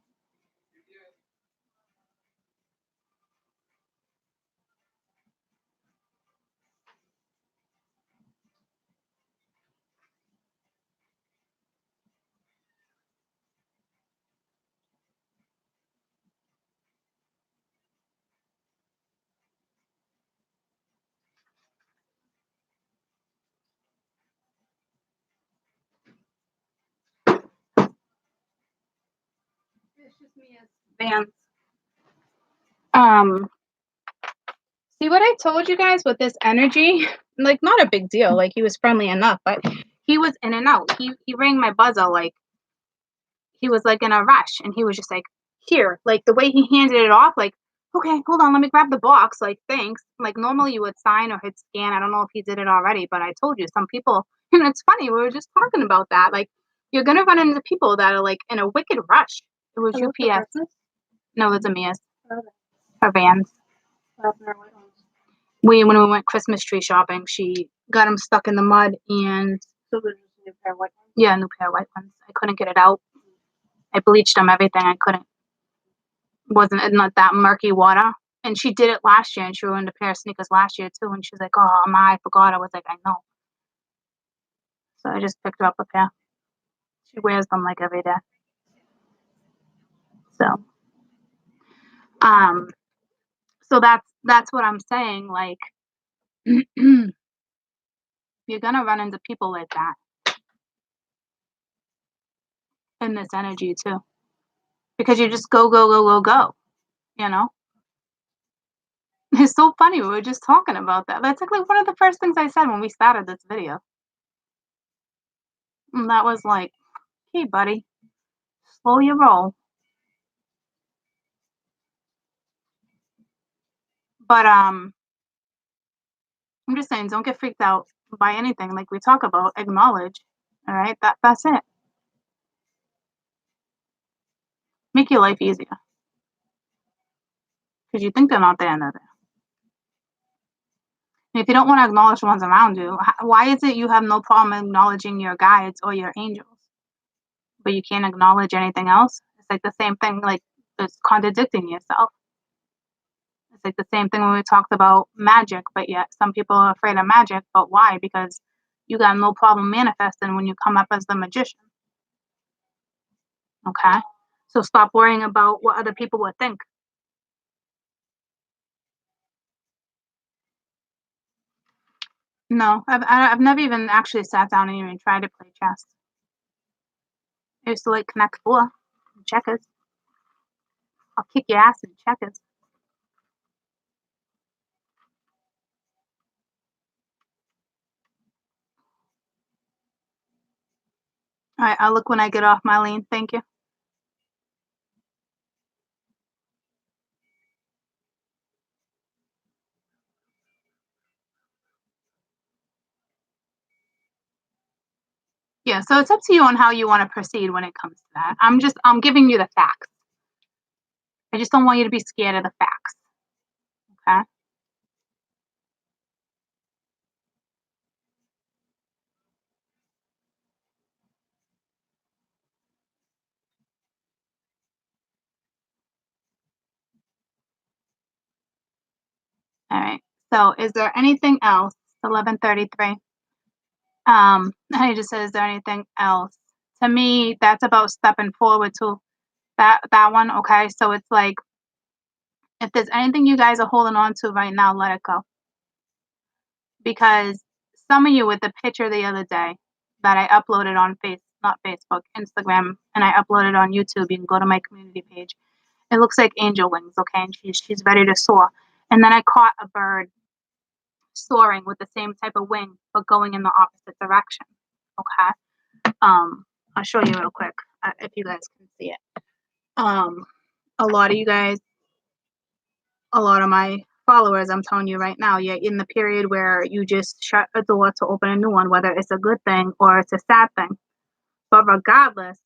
[SPEAKER 1] It's just me as Vance. See what I told you guys with this energy? Like, not a big deal. Like, he was friendly enough, but he was in and out. He rang my buzzer like he was like in a rush, and he was just like, here. Like the way he handed it off, like, okay, hold on, let me grab the box. Like, thanks. Like normally you would sign or hit scan. I don't know if he did it already, but I told you some people, and it's funny, we were just talking about that. Like, you're gonna run into people that are like in a wicked rush. It was UPS. No, it's Amia's. Her vans. When we went Christmas tree shopping, she got them stuck in the mud, and so there's just a new pair of white ones. Yeah, a new pair of white ones. I couldn't get it out. I bleached them, everything. I couldn't. Wasn't it not that murky water? And she did it last year, and she ruined a pair of sneakers last year too. And she's like, "Oh, my, I forgot." I was like, "I know." So I just picked her up a pair. She wears them like every day. So, um, so that's what I'm saying. Like, you're gonna run into people like that in this energy too, because you just go, go, go, go, go. You know, it's so funny. We were just talking about that. That's like one of the first things I said when we started this video. And that was like, "Hey, buddy, slow your roll." But I'm just saying, don't get freaked out by anything. Like we talk about, acknowledge. All right, that's it. Make your life easier because you think they're not there, and they're there. If you don't want to acknowledge the ones around you, why is it you have no problem acknowledging your guides or your angels, but you can't acknowledge anything else? It's like the same thing, like it's contradicting yourself. It's like the same thing when we talked about magic, but yet some people are afraid of magic. But why? Because you got no problem manifesting when you come up as the magician. Okay? So stop worrying about what other people would think. No, I've never even actually sat down and even tried to play chess. I used to like Connect Four and checkers. I'll kick your ass in checkers. All right, I'll look when I get off, Marlene. Thank you. Yeah, so it's up to you on how you want to proceed when it comes to that. I'm giving you the facts. I just don't want you to be scared of the facts. Okay. All right. So is there anything else? 11:33. I just said, is there anything else? To me, that's about stepping forward to that one. Okay. So it's like if there's anything you guys are holding on to right now, let it go. Because some of you with the picture the other day that I uploaded on not Facebook, Instagram, and I uploaded on YouTube. You can go to my community page. It looks like angel wings, okay, and she's ready to soar. And then I caught a bird soaring with the same type of wing, but going in the opposite direction. Okay. I'll show you real quick if you guys can see it. A lot of you guys, a lot of my followers, I'm telling you right now, you're in the period where you just shut a door to open a new one, whether it's a good thing or it's a sad thing. But regardless,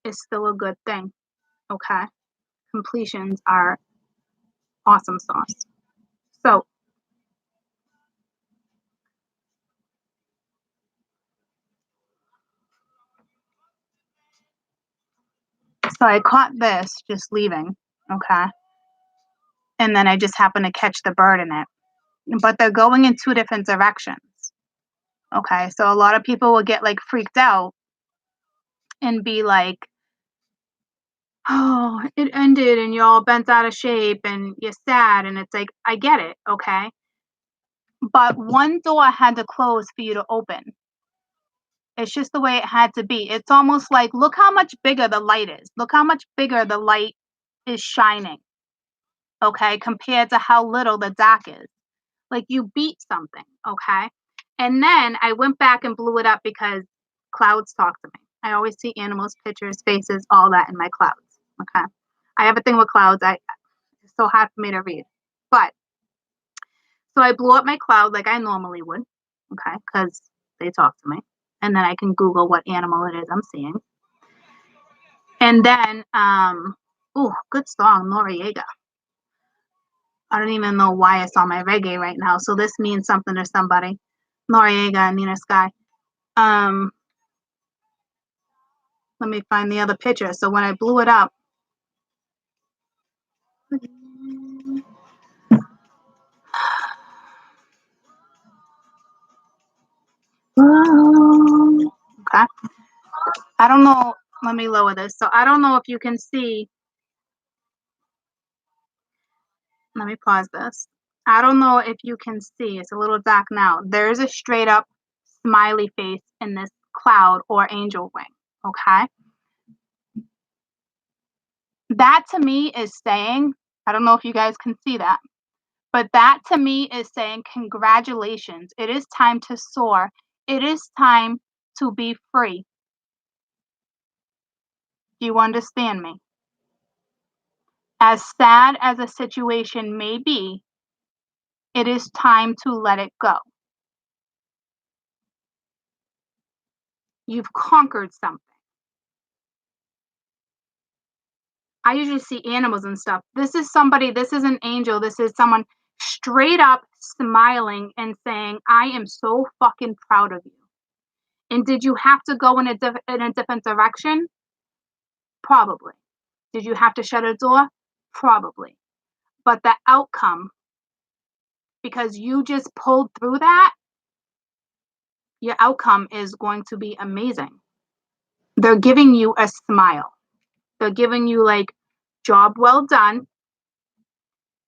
[SPEAKER 1] it's still a good thing. Okay. Completions are awesome sauce. So I caught this just leaving. Okay. And then I just happened to catch the bird in it. But they're going in two different directions. Okay. So a lot of people will get like freaked out and be like, oh, it ended and you're all bent out of shape and you're sad. And it's like, I get it. Okay. But one door had to close for you to open. It's just the way it had to be. It's almost like, look how much bigger the light is. Look how much bigger the light is shining. Okay. Compared to how little the dark is. Like you beat something. Okay. And then I went back and blew it up because clouds talk to me. I always see animals, pictures, faces, all that in my clouds. Okay. I have a thing with clouds. It's so hard for me to read. But so I blew up my cloud like I normally would. Okay. Because they talk to me. And then I can Google what animal it is I'm seeing. And then, good song, Noriega. I don't even know why it's on my reggae right now. So this means something to somebody. Noriega and Nina Sky. Um, Let me find the other picture. So when I blew it up, okay. I don't know. Let me lower this. So I don't know if you can see. Let me pause this. I don't know if you can see. It's a little dark now. There's a straight up smiley face in this cloud or angel wing. Okay. That to me is saying, I don't know if you guys can see that, but that to me is saying, congratulations. It is time to soar. It is time to be free. Do you understand me? As sad as a situation may be, it is time to let it go. You've conquered something. I usually see animals and stuff. This is somebody, this is an angel, this is someone. straight up smiling and saying, I am so fucking proud of you. And did you have to go in a different direction? Probably. Did you have to shut a door? Probably. But the outcome, because you just pulled through that, your outcome is going to be amazing. They're giving you a smile. They're giving you like, job well done.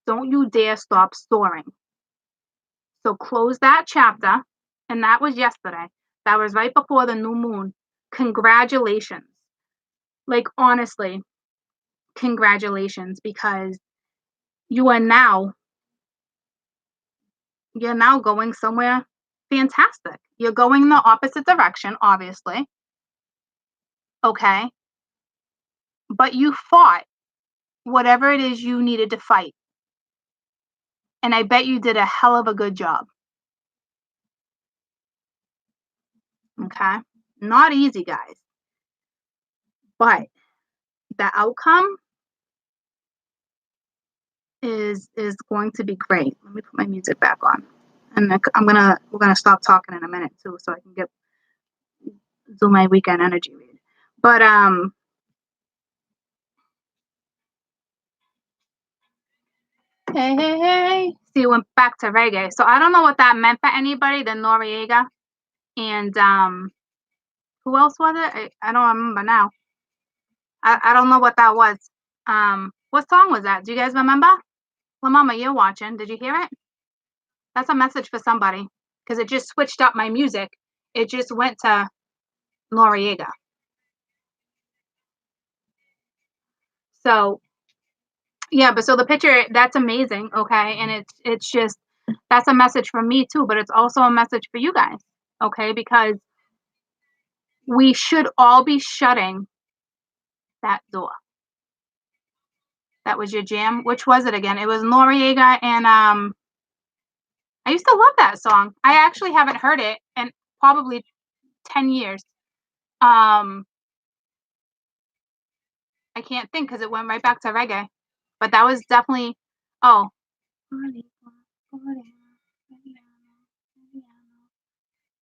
[SPEAKER 1] Don't you dare stop soaring. So close that chapter. And that was yesterday. That was right before the new moon. Congratulations. Like, honestly, congratulations, because you're now going somewhere fantastic. You're going in the opposite direction, obviously. Okay. But you fought whatever it is you needed to fight. And I bet you did a hell of a good job. Okay. Not easy, guys. But the outcome is going to be great. Let me put my music back on. And we're gonna stop talking in a minute too, so I can do my weekend energy read. But hey. See, went back to reggae. So I don't know what that meant for anybody, the Noriega. And who else was it? I don't remember now. I don't know what that was. What song was that? Do you guys remember? Well, Mama, you're watching. Did you hear it? That's a message for somebody, because it just switched up my music. It just went to Noriega. So yeah, but so the picture, that's amazing, okay? And it's just, that's a message for me too, but it's also a message for you guys, okay? Because we should all be shutting that door. That was your jam. Which was it again? It was Noriega, and I used to love that song. I actually haven't heard it in probably 10 years. I can't think because it went right back to reggae. But that was definitely, oh.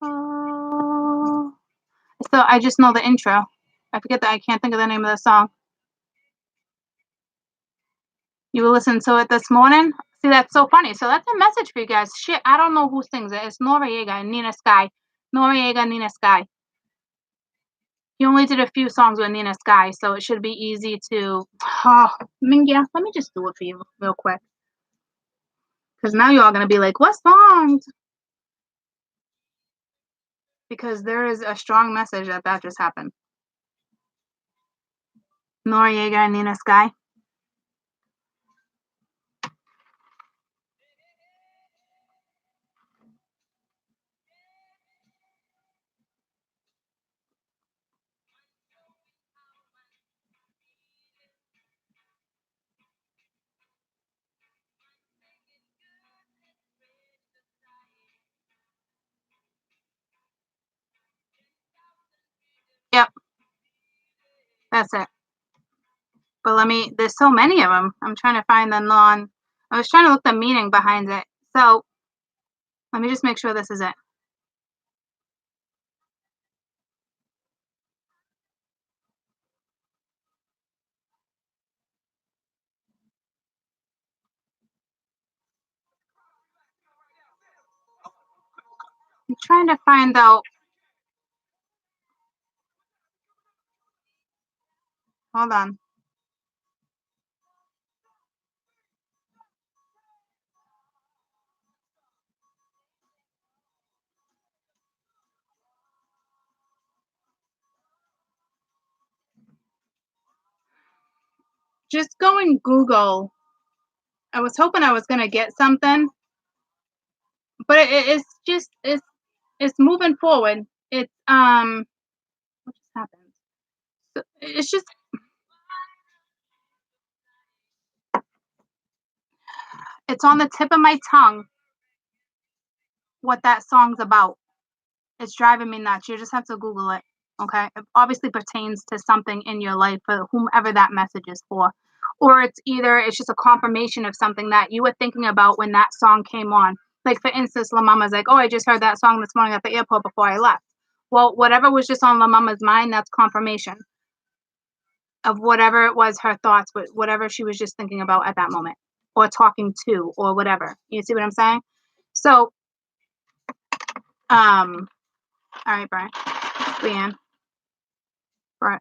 [SPEAKER 1] Oh. So I just know the intro. I forget that I can't think of the name of the song. You were listening to it this morning? See, that's so funny. So that's a message for you guys. Shit, I don't know who sings it. It's Noriega and Nina Sky. Noriega, Nina Sky. He only did a few songs with Nina Sky, so it should be easy to... Oh, Mingya, let me just do it for you real quick. Because now you're all going to be like, what songs? Because there is a strong message that just happened. Noriega and Nina Sky. Yep. That's it. But there's so many of them. I'm trying to find I was trying to look the meaning behind it. So let me just make sure this is it. I'm trying to find out. Hold on. Just go and Google. I was hoping I was gonna get something, but it's just it's moving forward. It's what just happened? So it's just it's on the tip of my tongue what that song's about. It's driving me nuts. You just have to Google it. Okay. It obviously pertains to something in your life for whomever that message is for. or it's just a confirmation of something that you were thinking about when that song came on. Like, for instance, La Mama's like, "Oh, I just heard that song this morning at the airport before I left." Well, whatever was just on La Mama's mind, that's confirmation of whatever it was her thoughts, but whatever she was just thinking about at that moment or talking to or whatever. You see what I'm saying? So, all right, Brian. Leanne. Brian.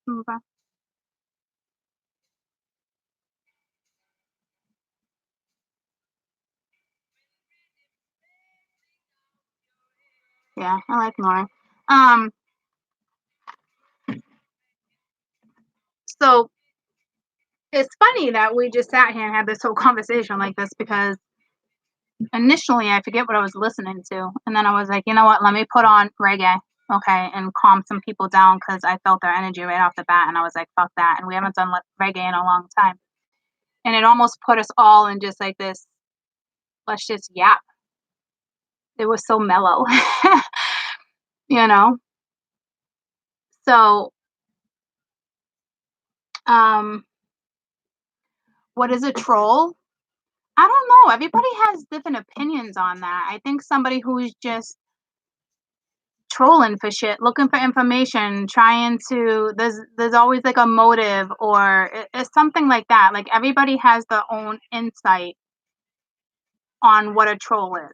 [SPEAKER 1] Okay. Yeah, I like Nora. Um, so it's funny that we just sat here and had this whole conversation like this because initially I forget what I was listening to, and then I was like, you know what? Let me put on reggae, okay, and calm some people down because I felt their energy right off the bat, and I was like, fuck that, and we haven't done reggae in a long time, and it almost put us all in just like this. Let's just yap. It was so mellow, you know. So, um, what is a troll? I don't know. Everybody has different opinions on that. I think somebody who's just trolling for shit, looking for information, trying to there's always like a motive or it's something like that. Like everybody has their own insight on what a troll is.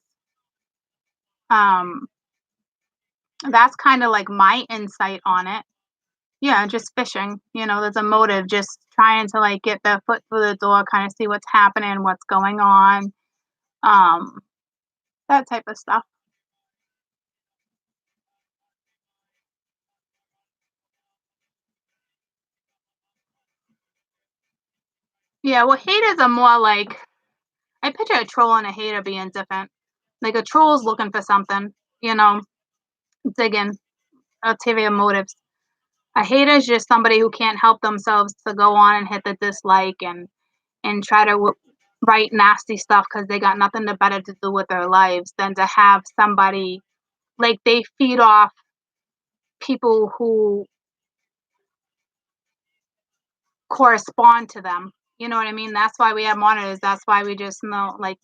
[SPEAKER 1] Um that's kind of like my insight on it. Yeah, just fishing. You know, there's a motive, just trying to like get their foot through the door, kind of see what's happening, what's going on. Um that type of stuff. Yeah, well haters are more like I picture a troll and a hater being different. Like a troll's looking for something, you know, digging, ulterior motives. A hater is just somebody who can't help themselves to go on and hit the dislike and try to write nasty stuff because they got nothing better to do with their lives than to have somebody like they feed off people who correspond to them. You know what I mean? That's why we have monitors. That's why we just know like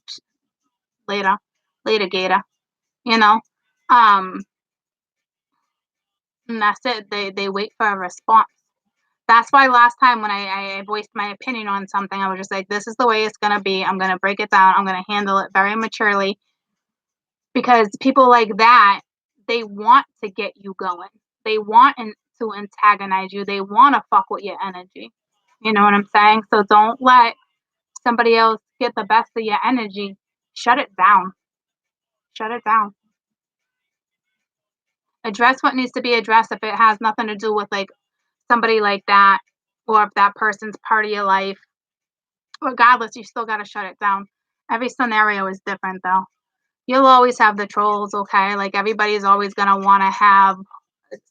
[SPEAKER 1] later, later Gator. You know, um, and that's it. They wait for a response. That's why last time when I voiced my opinion on something, I was just like, this is the way it's going to be. I'm going to break it down. I'm going to handle it very maturely because people like that, they want to get you going. They want to antagonize you. They want to fuck with your energy. You know what I'm saying? So don't let somebody else get the best of your energy. Shut it down. Shut it down. Address what needs to be addressed if it has nothing to do with like somebody like that or if that person's part of your life. Regardless, you still gotta shut it down. Every scenario is different, though. You'll always have the trolls, okay? Like, everybody's always gonna wanna have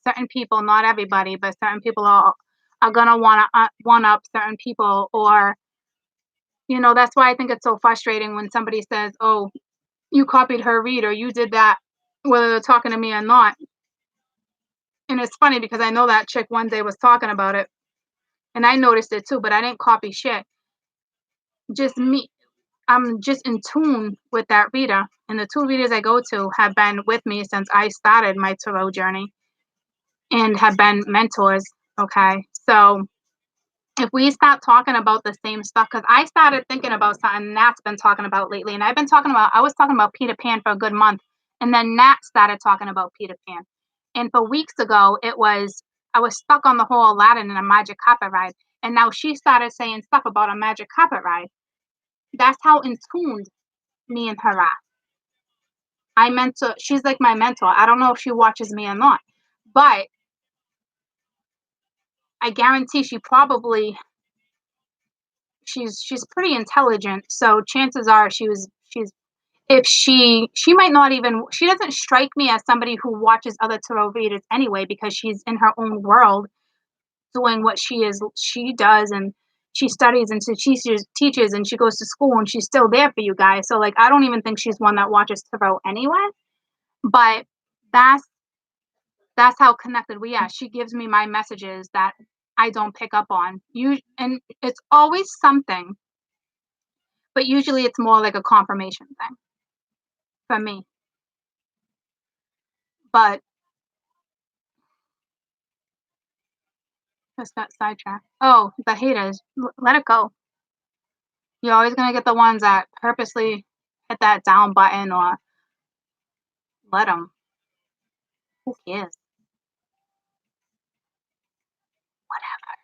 [SPEAKER 1] certain people, not everybody, but certain people are gonna wanna, one-up certain people or, that's why I think it's so frustrating when somebody says, "Oh, you copied her read," or "You did that," whether they're talking to me or not. And it's funny because I know that chick one day was talking about it, and I noticed it too, but I didn't copy shit. Just me I'm just in tune with that reader, and the 2 readers I go to have been with me since I started my tarot journey and have been mentors, okay? So, if we stop talking about the same stuff, because I started thinking about something Nat's been talking about lately, and I was talking about Peter Pan for a good month, and then Nat started talking about Peter Pan. And for weeks ago, I was stuck on the whole Aladdin and a magic carpet ride, and now she started saying stuff about a magic carpet ride. That's how in tuned me and her are. She's like my mentor. I don't know if she watches me or not, but I guarantee she's pretty intelligent. So chances are she's if she might not even she doesn't strike me as somebody who watches other tarot readers anyway because she's in her own world doing what she does and she studies and she teaches and she goes to school and she's still there for you guys. So like I don't even think she's one that watches tarot anyway. But that's that's how connected we are. She gives me my messages that I don't pick up on. And it's always something, but usually it's more like a confirmation thing for me. But just got sidetracked. Oh, the haters, let it go. You're always gonna get the ones that purposely hit that down button or let them. Who cares? Whatever.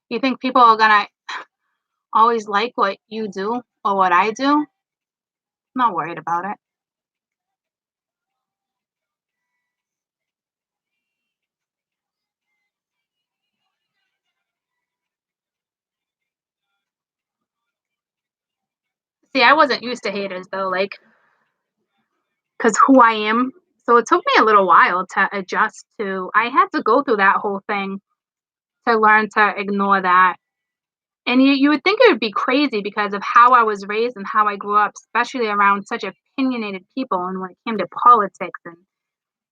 [SPEAKER 1] You think people are gonna always like what you do or what I do? I'm not worried about it. See, I wasn't used to haters though, like, because who I am. So it took me a little while to adjust to. I had to go through that whole thing to learn to ignore that. And you would think it would be crazy because of how I was raised and how I grew up, especially around such opinionated people. And when it came to politics and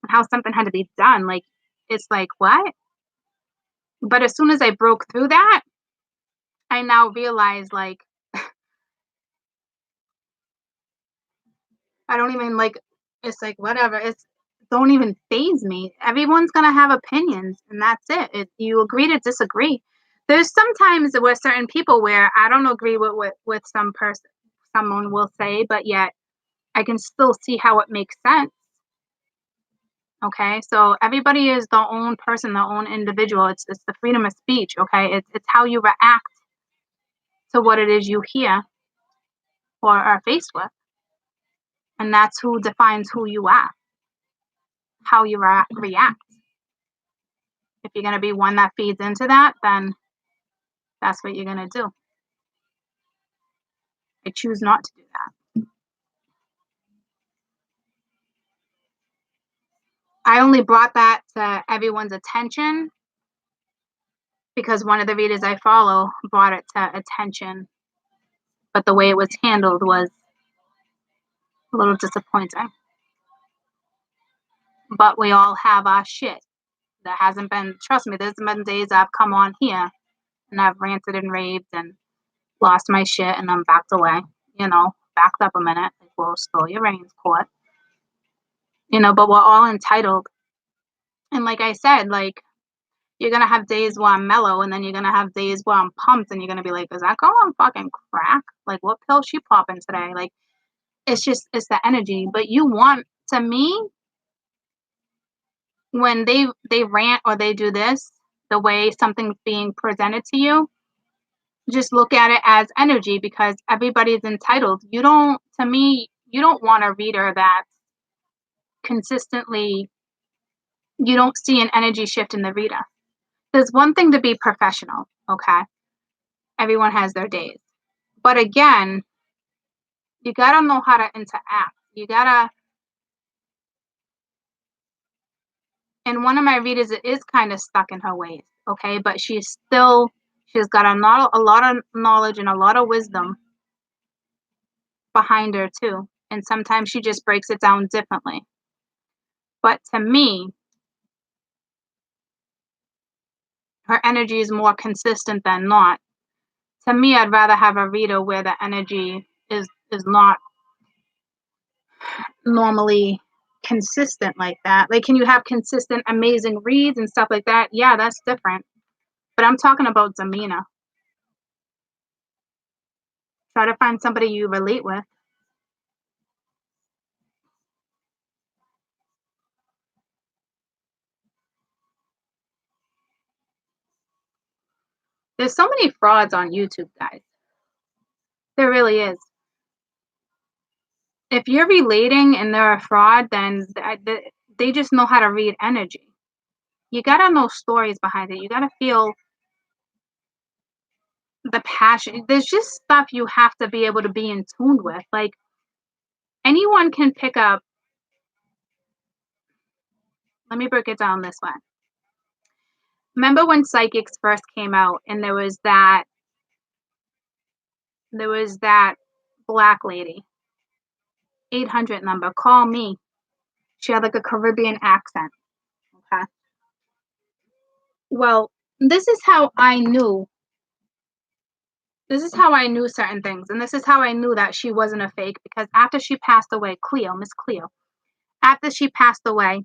[SPEAKER 1] how something had to be done, like, it's like, what? But as soon as I broke through that, I now realize, like, I don't even like, it's like, whatever. It's don't even phase me. Everyone's gonna have opinions, and that's it. You agree to disagree. There's sometimes with certain people where I don't agree with some person, someone will say, but yet I can still see how it makes sense. Okay, so everybody is their own person, their own individual. It's the freedom of speech. Okay, it's how you react to what it is you hear or are faced with, and that's who defines who you are, how you react. If you're gonna be one that feeds into that, then that's what you're gonna do. I choose not to do that. I only brought that to everyone's attention because one of the readers I follow brought it to attention, but the way it was handled was a little disappointing. But we all have our shit. There hasn't been, trust me, there's been days I've come on here and I've ranted and raved and lost my shit and then backed away, backed up a minute. Like, well, slow your reins, court. But we're all entitled. And like I said, like, you're gonna have days where I'm mellow, and then you're gonna have days where I'm pumped, and you're gonna be like, "Is that girl on fucking crack? Like, what pill she popping today?" Like, it's the energy. But to me, when they rant or they do this, the way something's being presented to you, just look at it as energy because everybody's entitled. To me, you don't want a reader that's consistently. You don't see an energy shift in the reader. There's one thing to be professional, okay? Everyone has their days. But again, you gotta know how to interact. And one of my readers is kind of stuck in her ways, okay? But she's got a lot of knowledge and a lot of wisdom behind her too. And sometimes she just breaks it down differently. But to me, her energy is more consistent than not. To me, I'd rather have a reader where the energy is not normally consistent like that. Like, can you have consistent, amazing reads and stuff like that? Yeah, that's different. But I'm talking about demeanor. Try to find somebody you relate with. There's so many frauds on YouTube, guys. There really is. If you're relating and they're a fraud, then they just know how to read energy. You gotta know stories behind it. You gotta feel the passion. There's just stuff you have to be able to be in tune with. Like, anyone can pick up. Let me break it down this way. Remember when psychics first came out and there was that black lady, 800 number, call me. She had like a Caribbean accent. Okay. Well, this is how I knew. This is how I knew certain things, and this is how I knew that she wasn't a fake, because after she passed away, Miss Cleo, after she passed away,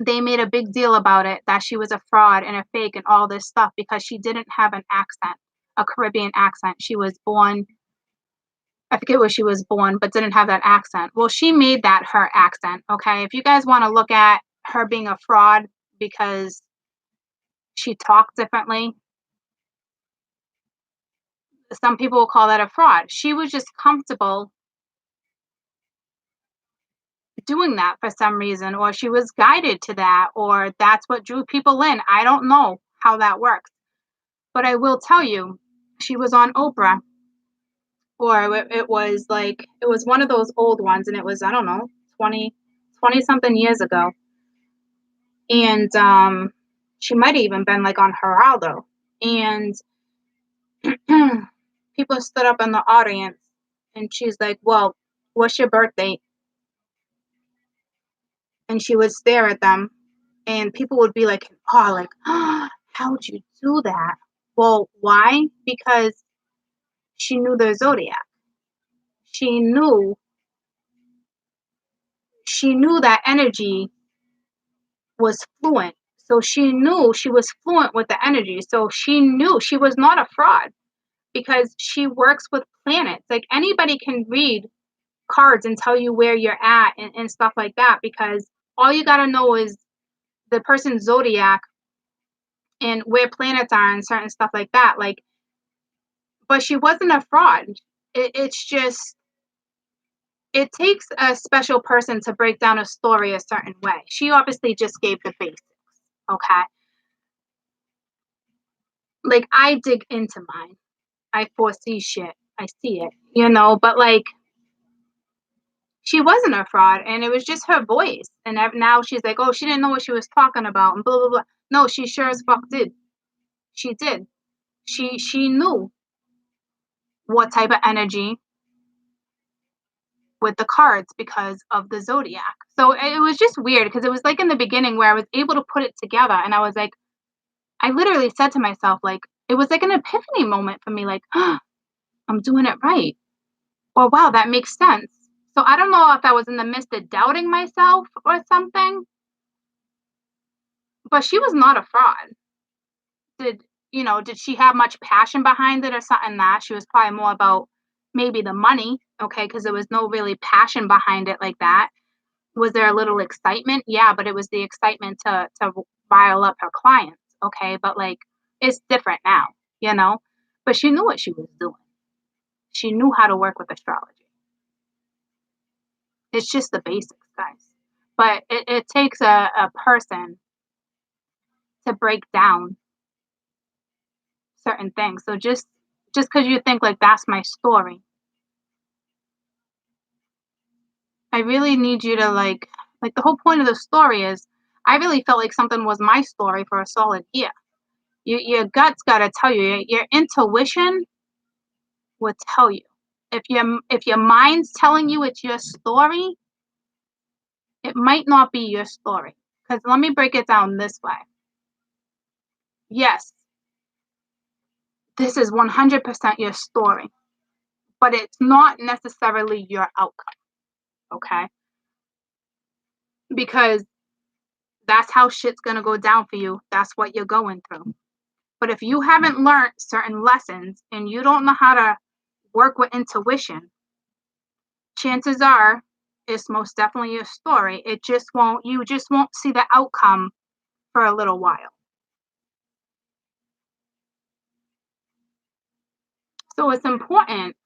[SPEAKER 1] they made a big deal about it that she was a fraud and a fake and all this stuff because she didn't have an accent, a Caribbean accent. She was born, I forget where she was born, but didn't have that accent. Well, she made that her accent, okay? If you guys want to look at her being a fraud because she talked differently, some people will call that a fraud. She was just comfortable doing that for some reason, or she was guided to that, or that's what drew people in. I don't know how that works. But I will tell you, she was on Oprah, or it was like, it was one of those old ones, and it was, I don't know, 20 something years ago. And she might have even been like on Geraldo. And people stood up in the audience, and she's like, well, what's your birthday? And she would stare at them, and people would be like, oh, like, oh, how'd you do that? Well, why? Because she knew their zodiac. She knew she knew that energy was fluent. So she knew she was fluent with the energy. So she knew she was not a fraud because she works with planets. Like anybody can read cards and tell you where you're at and stuff like that, because all you got to know is the person's zodiac and where planets are and certain stuff like that. Like, but she wasn't a fraud. It's just, it takes a special person to break down a story a certain way. She obviously just gave the basics. Okay. Like I dig into mine. I foresee shit. I see it, but like she wasn't a fraud and it was just her voice. And now she's like, oh, she didn't know what she was talking about and blah, blah, blah. No, she sure as fuck did. She did. She knew what type of energy with the cards because of the zodiac. So it was just weird because it was like in the beginning where I was able to put it together and I was like, I literally said to myself, like, it was like an epiphany moment for me, like, oh, I'm doing it right. Or wow, that makes sense. So I don't know if I was in the midst of doubting myself or something, but she was not a fraud. Did did she have much passion behind it or something? That she was probably more about maybe the money, okay, because there was no really passion behind it like that. Was there a little excitement? Yeah, but it was the excitement to rile up her clients, okay? But like it's different now, you know. But she knew what she was doing. She knew how to work with astrology. It's just the basics, guys. But it takes a person to break down certain things. So just because you think like that's my story, I really need you to like the whole point of the story is I really felt like something was my story for a solid year. Your gut's got to tell you. Your intuition will tell you. If your mind's telling you it's your story, it might not be your story. Because let me break it down this way. Yes, this is 100% your story, but it's not necessarily your outcome, okay? Because that's how shit's going to go down for you. That's what you're going through. But if you haven't learned certain lessons and you don't know how to work with intuition, chances are it's most definitely your story. You just won't see the outcome for a little while. So it's important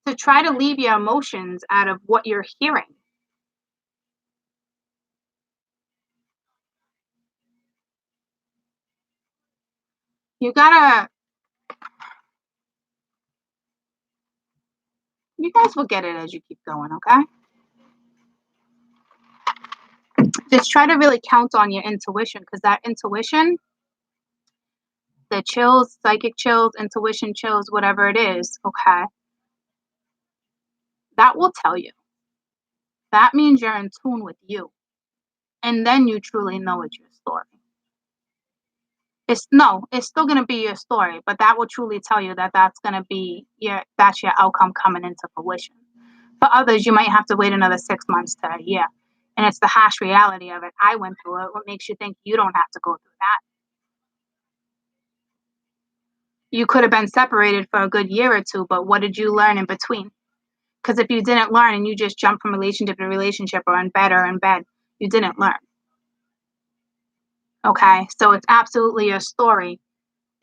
[SPEAKER 1] to try to leave your emotions out of what you're hearing. You gotta, you guys will get it as you keep going, okay? Just try to really count on your intuition because that intuition, the chills, psychic chills, intuition chills, whatever it is, okay, that will tell you. That means you're in tune with you. And then you truly know it's your story. It's still gonna be your story, but that will truly tell you that that's gonna be that's your outcome coming into fruition. For others, you might have to wait another 6 months to a year. And it's the harsh reality of it. I went through it. What makes you think you don't have to go through that? You could have been separated for a good year or two, but what did you learn in between? Because if you didn't learn and you just jumped from relationship to relationship or in bed, you didn't learn. Okay, so it's absolutely your story.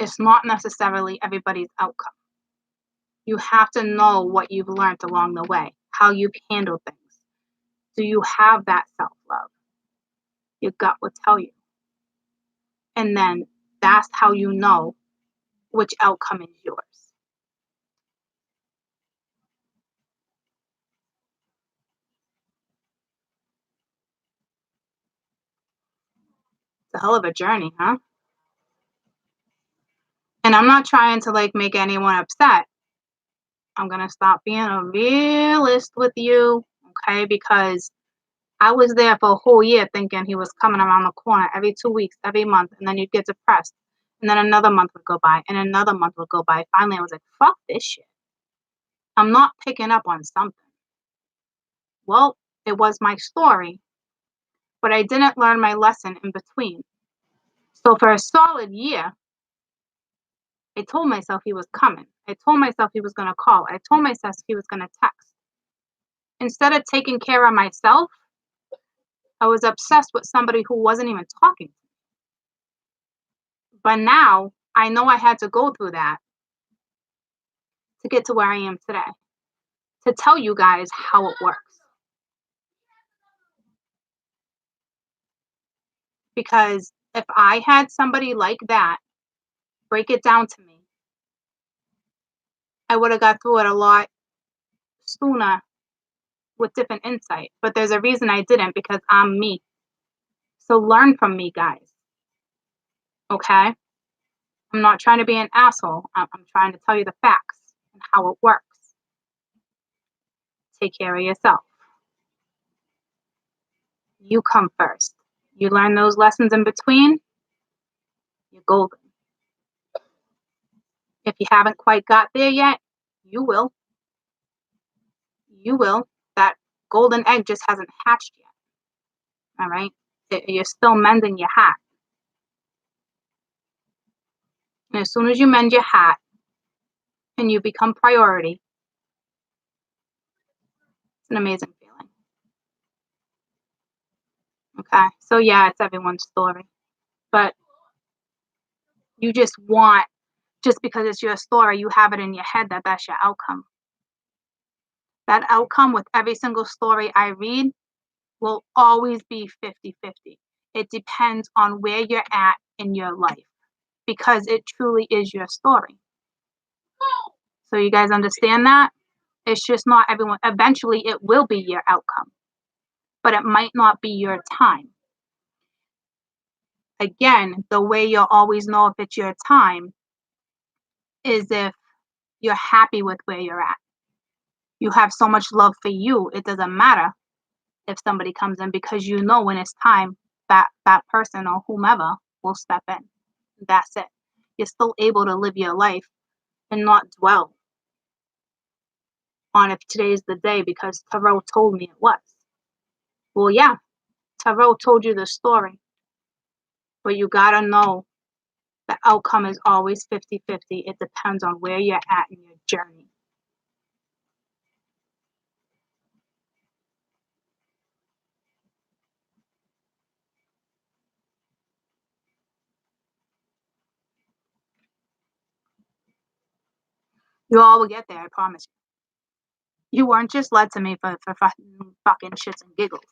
[SPEAKER 1] It's not necessarily everybody's outcome. You have to know what you've learned along the way, how you've handled things. Do you have that self love? Your gut will tell you. And then that's how you know which outcome is yours. It's a hell of a journey, huh? And I'm not trying to like make anyone upset. I'm gonna stop being a realist with you, okay? Because I was there for a whole year thinking he was coming around the corner every 2 weeks, every month, and then you'd get depressed. And then another month would go by, and another month would go by. Finally, I was like, fuck this shit. I'm not picking up on something. Well, it was my story, but I didn't learn my lesson in between. So for a solid year, I told myself he was coming. I told myself he was going to call. I told myself he was going to text. Instead of taking care of myself, I was obsessed with somebody who wasn't even talking. But now I know I had to go through that to get to where I am today, to tell you guys how it works. Because if I had somebody like that break it down to me, I would have got through it a lot sooner with different insight. But there's a reason I didn't, because I'm me. So learn from me, guys. Okay? I'm not trying to be an asshole. I'm trying to tell you the facts and how it works. Take care of yourself. You come first. You learn those lessons in between, you're golden. If you haven't quite got there yet, you will. You will. That golden egg just hasn't hatched yet. All right? You're still mending your hat. And as soon as you mend your hat and you become priority, it's an amazing feeling. Okay? So, yeah, it's everyone's story. But you just because it's your story, you have it in your head that that's your outcome. That outcome with every single story I read will always be 50-50. It depends on where you're at in your life, because it truly is your story. So you guys understand that? It's just not everyone. Eventually, it will be your outcome, but it might not be your time. Again, the way you'll always know if it's your time is if you're happy with where you're at. You have so much love for you, it doesn't matter if somebody comes in, because you know when it's time that person or whomever will step in. That's it. You're still able to live your life and not dwell on if today's the day because Tarot told me it was. Well, yeah, Tarot told you the story, but you gotta know the outcome is always 50-50. It depends on where you're at in your journey. You all will get there, I promise you. You weren't just led to me for fucking shits and giggles,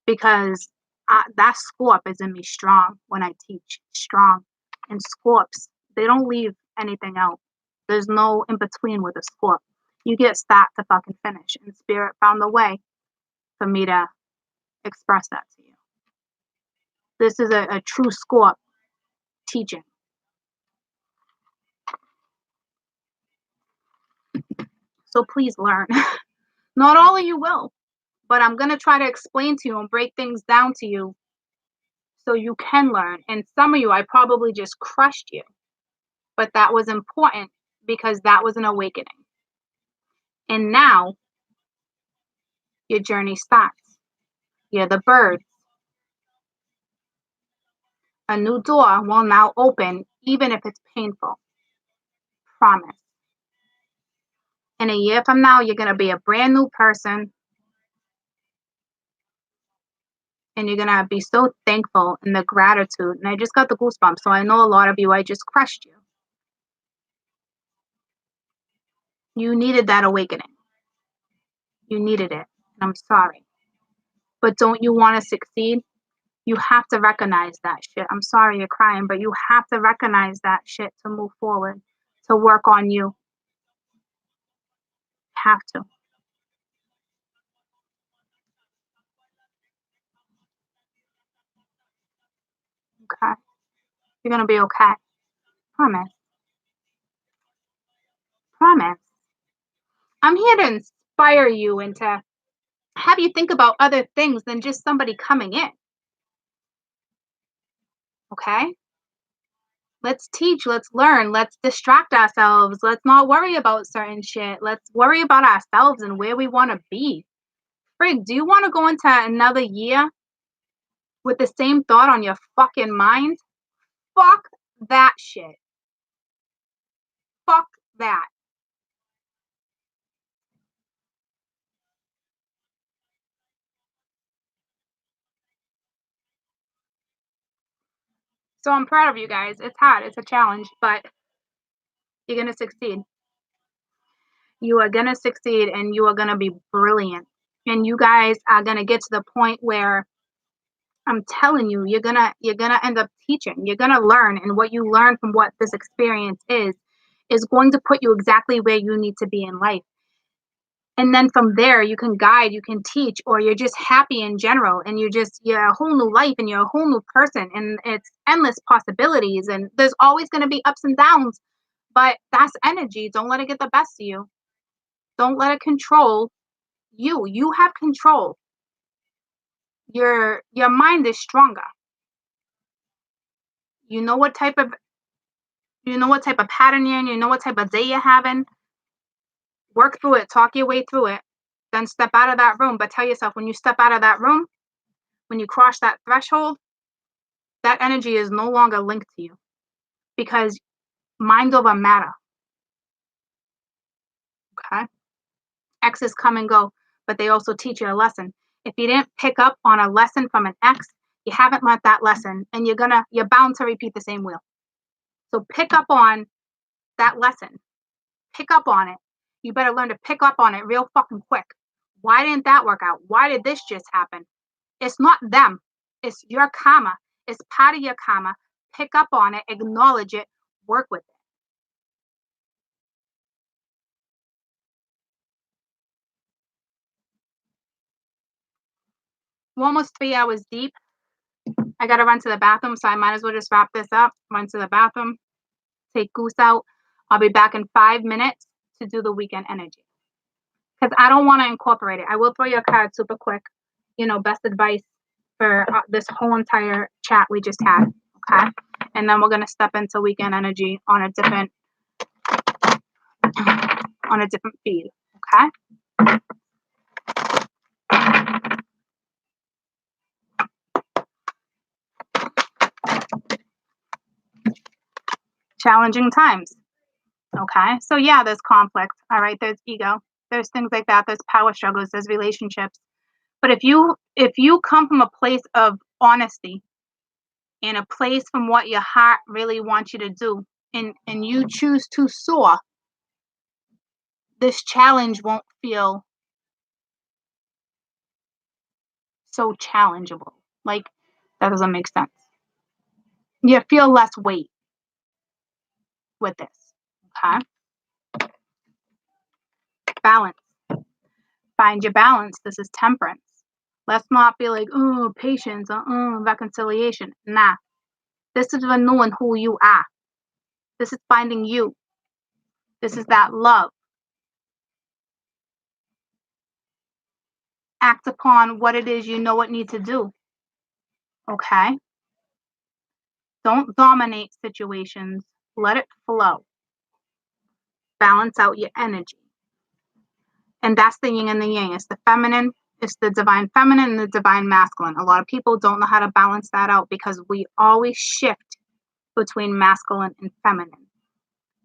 [SPEAKER 1] because that scorp is in me strong when I teach. Strong. And scorps, they don't leave anything out. There's no in between with a scorp. You get start to fucking finish. And Spirit found a way for me to express that to you. This is a true scorp teaching. So please learn. Not all of you will, but I'm going to try to explain to you and break things down to you so you can learn. And some of you, I probably just crushed you, but that was important because that was an awakening. And now your journey starts. You're the birds. A new door will now open, even if it's painful. Promise. In a year from now, you're going to be a brand new person. And you're going to be so thankful in the gratitude. And I just got the goosebumps. So I know a lot of you, I just crushed you. You needed that awakening. You needed it. And I'm sorry. But don't you want to succeed? You have to recognize that shit. I'm sorry you're crying, but you have to recognize that shit to move forward, to work on you. Have to. Okay? You're going to be okay. Promise. Promise. I'm here to inspire you and to have you think about other things than just somebody coming in. Okay? Let's teach, let's learn, let's distract ourselves. Let's not worry about certain shit. Let's worry about ourselves and where we want to be. Frig, do you want to go into another year with the same thought on your fucking mind? Fuck that shit. Fuck that. So I'm proud of you guys. It's hard, it's a challenge, but you're going to succeed. You are going to succeed and you are going to be brilliant. And you guys are going to get to the point where I'm telling you, you're gonna end up teaching. You're gonna learn, and what you learn from what this experience is going to put you exactly where you need to be in life. And then from there, you can guide, you can teach, or you're just happy in general, and you're a whole new life, and you're a whole new person, and it's endless possibilities. And there's always gonna be ups and downs, but that's energy. Don't let it get the best of you. Don't let it control you. You have control. Your mind is stronger. You know what type of pattern you're in, you know what type of day you're having. Work through it, talk your way through it, then step out of that room. But tell yourself when you step out of that room, when you cross that threshold, that energy is no longer linked to you because mind over matter. Okay? Exes come and go, but they also teach you a lesson. If you didn't pick up on a lesson from an ex, you haven't learned that lesson and you're bound to repeat the same wheel. So pick up on that lesson. Pick up on it. You better learn to pick up on it real fucking quick. Why didn't that work out? Why did this just happen? It's not them. It's your karma. It's part of your karma. Pick up on it, acknowledge it, work with it. We're almost 3 hours deep. I got to run to the bathroom, so I might as well just wrap this up. Run to the bathroom, take Goose out. I'll be back in 5 minutes to do the weekend energy because I don't want to incorporate it. I will throw you a card super quick. Best advice for this whole entire chat we just had. Okay. And then we're going to step into weekend energy on a different feed. Okay. Challenging times. Okay. So yeah, there's conflict. All right. There's ego. There's things like that. There's power struggles. There's relationships. But if you come from a place of honesty and a place from what your heart really wants you to do, and you choose to soar, this challenge won't feel so challengeable. Like, that doesn't make sense. You feel less weight with this. Okay. Balance. Find your balance. This is temperance. Let's not be like, oh, patience, reconciliation. Nah. This is knowing who you are. This is finding you. This is that love. Act upon what it is you know what need to do. Okay? Don't dominate situations. Let it flow. Balance out your energy. And that's the yin and the yang. It's the feminine, it's the divine feminine and the divine masculine. A lot of people don't know how to balance that out because we always shift between masculine and feminine.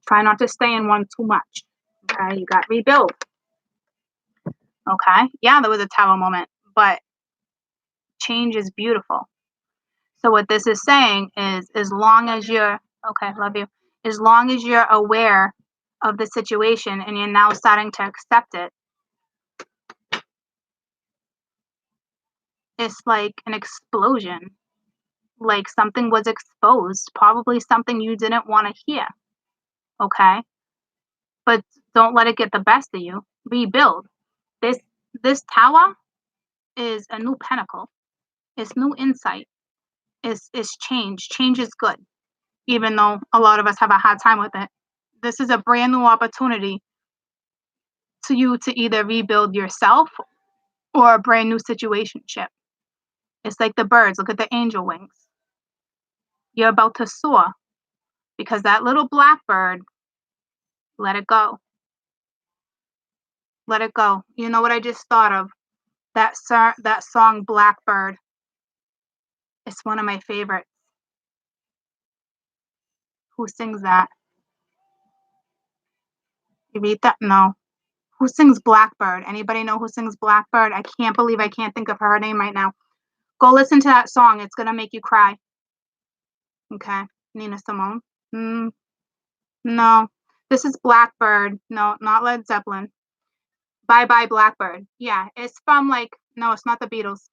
[SPEAKER 1] Try not to stay in one too much. Okay, you got rebuild. Okay, yeah, there was a tower moment, but change is beautiful. So what this is saying is, as long as you're, okay, love you, as long as you're aware of the situation and you're now starting to accept it, it's like an explosion. Like something was exposed, probably something you didn't want to hear. Okay, but don't let it get the best of you. Rebuild. This tower is a new pinnacle. It's new insight. It's change. Change is good, even though a lot of us have a hard time with it. This is a brand new opportunity to you to either rebuild yourself or a brand new situationship. It's like the birds. Look at the angel wings. You're about to soar because that little blackbird, let it go. Let it go. You know what I just thought of? That song Blackbird. It's one of my favorites. Who sings that? You read that? No. Who sings Blackbird? Anybody know who sings Blackbird? I can't believe I can't think of her name right now. Go listen to that song. It's going to make you cry. Okay. Nina Simone. No. This is Blackbird. No, not Led Zeppelin. Bye Bye Blackbird. Yeah, it's from no, it's not the Beatles.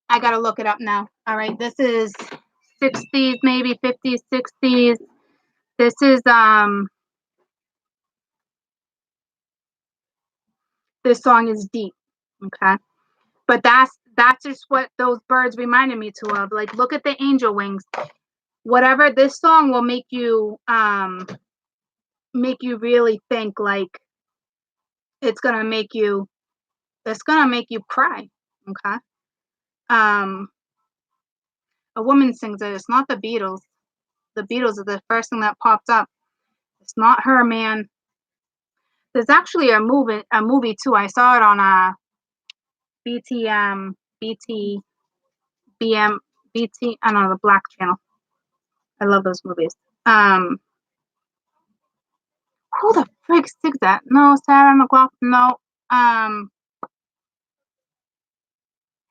[SPEAKER 1] I got to look it up now. All right. This is 60s, maybe 50s, 60s. This is this song is deep. Okay. But that's just what those birds reminded me to of. Like, look at the angel wings. Whatever, this song will make you really think. Like, it's gonna make you cry. Okay. A woman sings it. It's not the Beatles. The Beatles are the first thing that popped up. It's not her, man. There's actually a movie too. I saw it on BT BM BT. I don't know, the Black Channel. I love those movies. Who the frick sings that? No, Sarah McLachlan. No.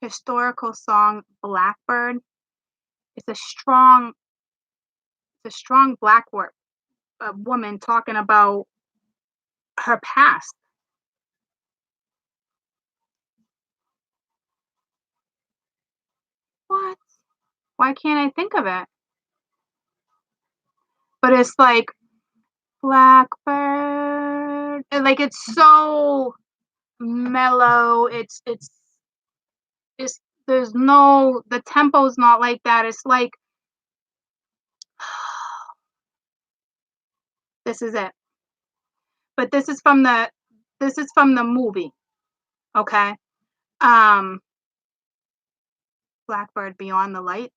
[SPEAKER 1] Historical song Blackbird. It's a strong black woman talking about her past. What? Why can't I think of it? But it's like Blackbird. Like, it's so mellow. It's there's no, the tempo's not like that. It's like this is it. But this is from the movie. Okay. Blackbird Beyond the Light.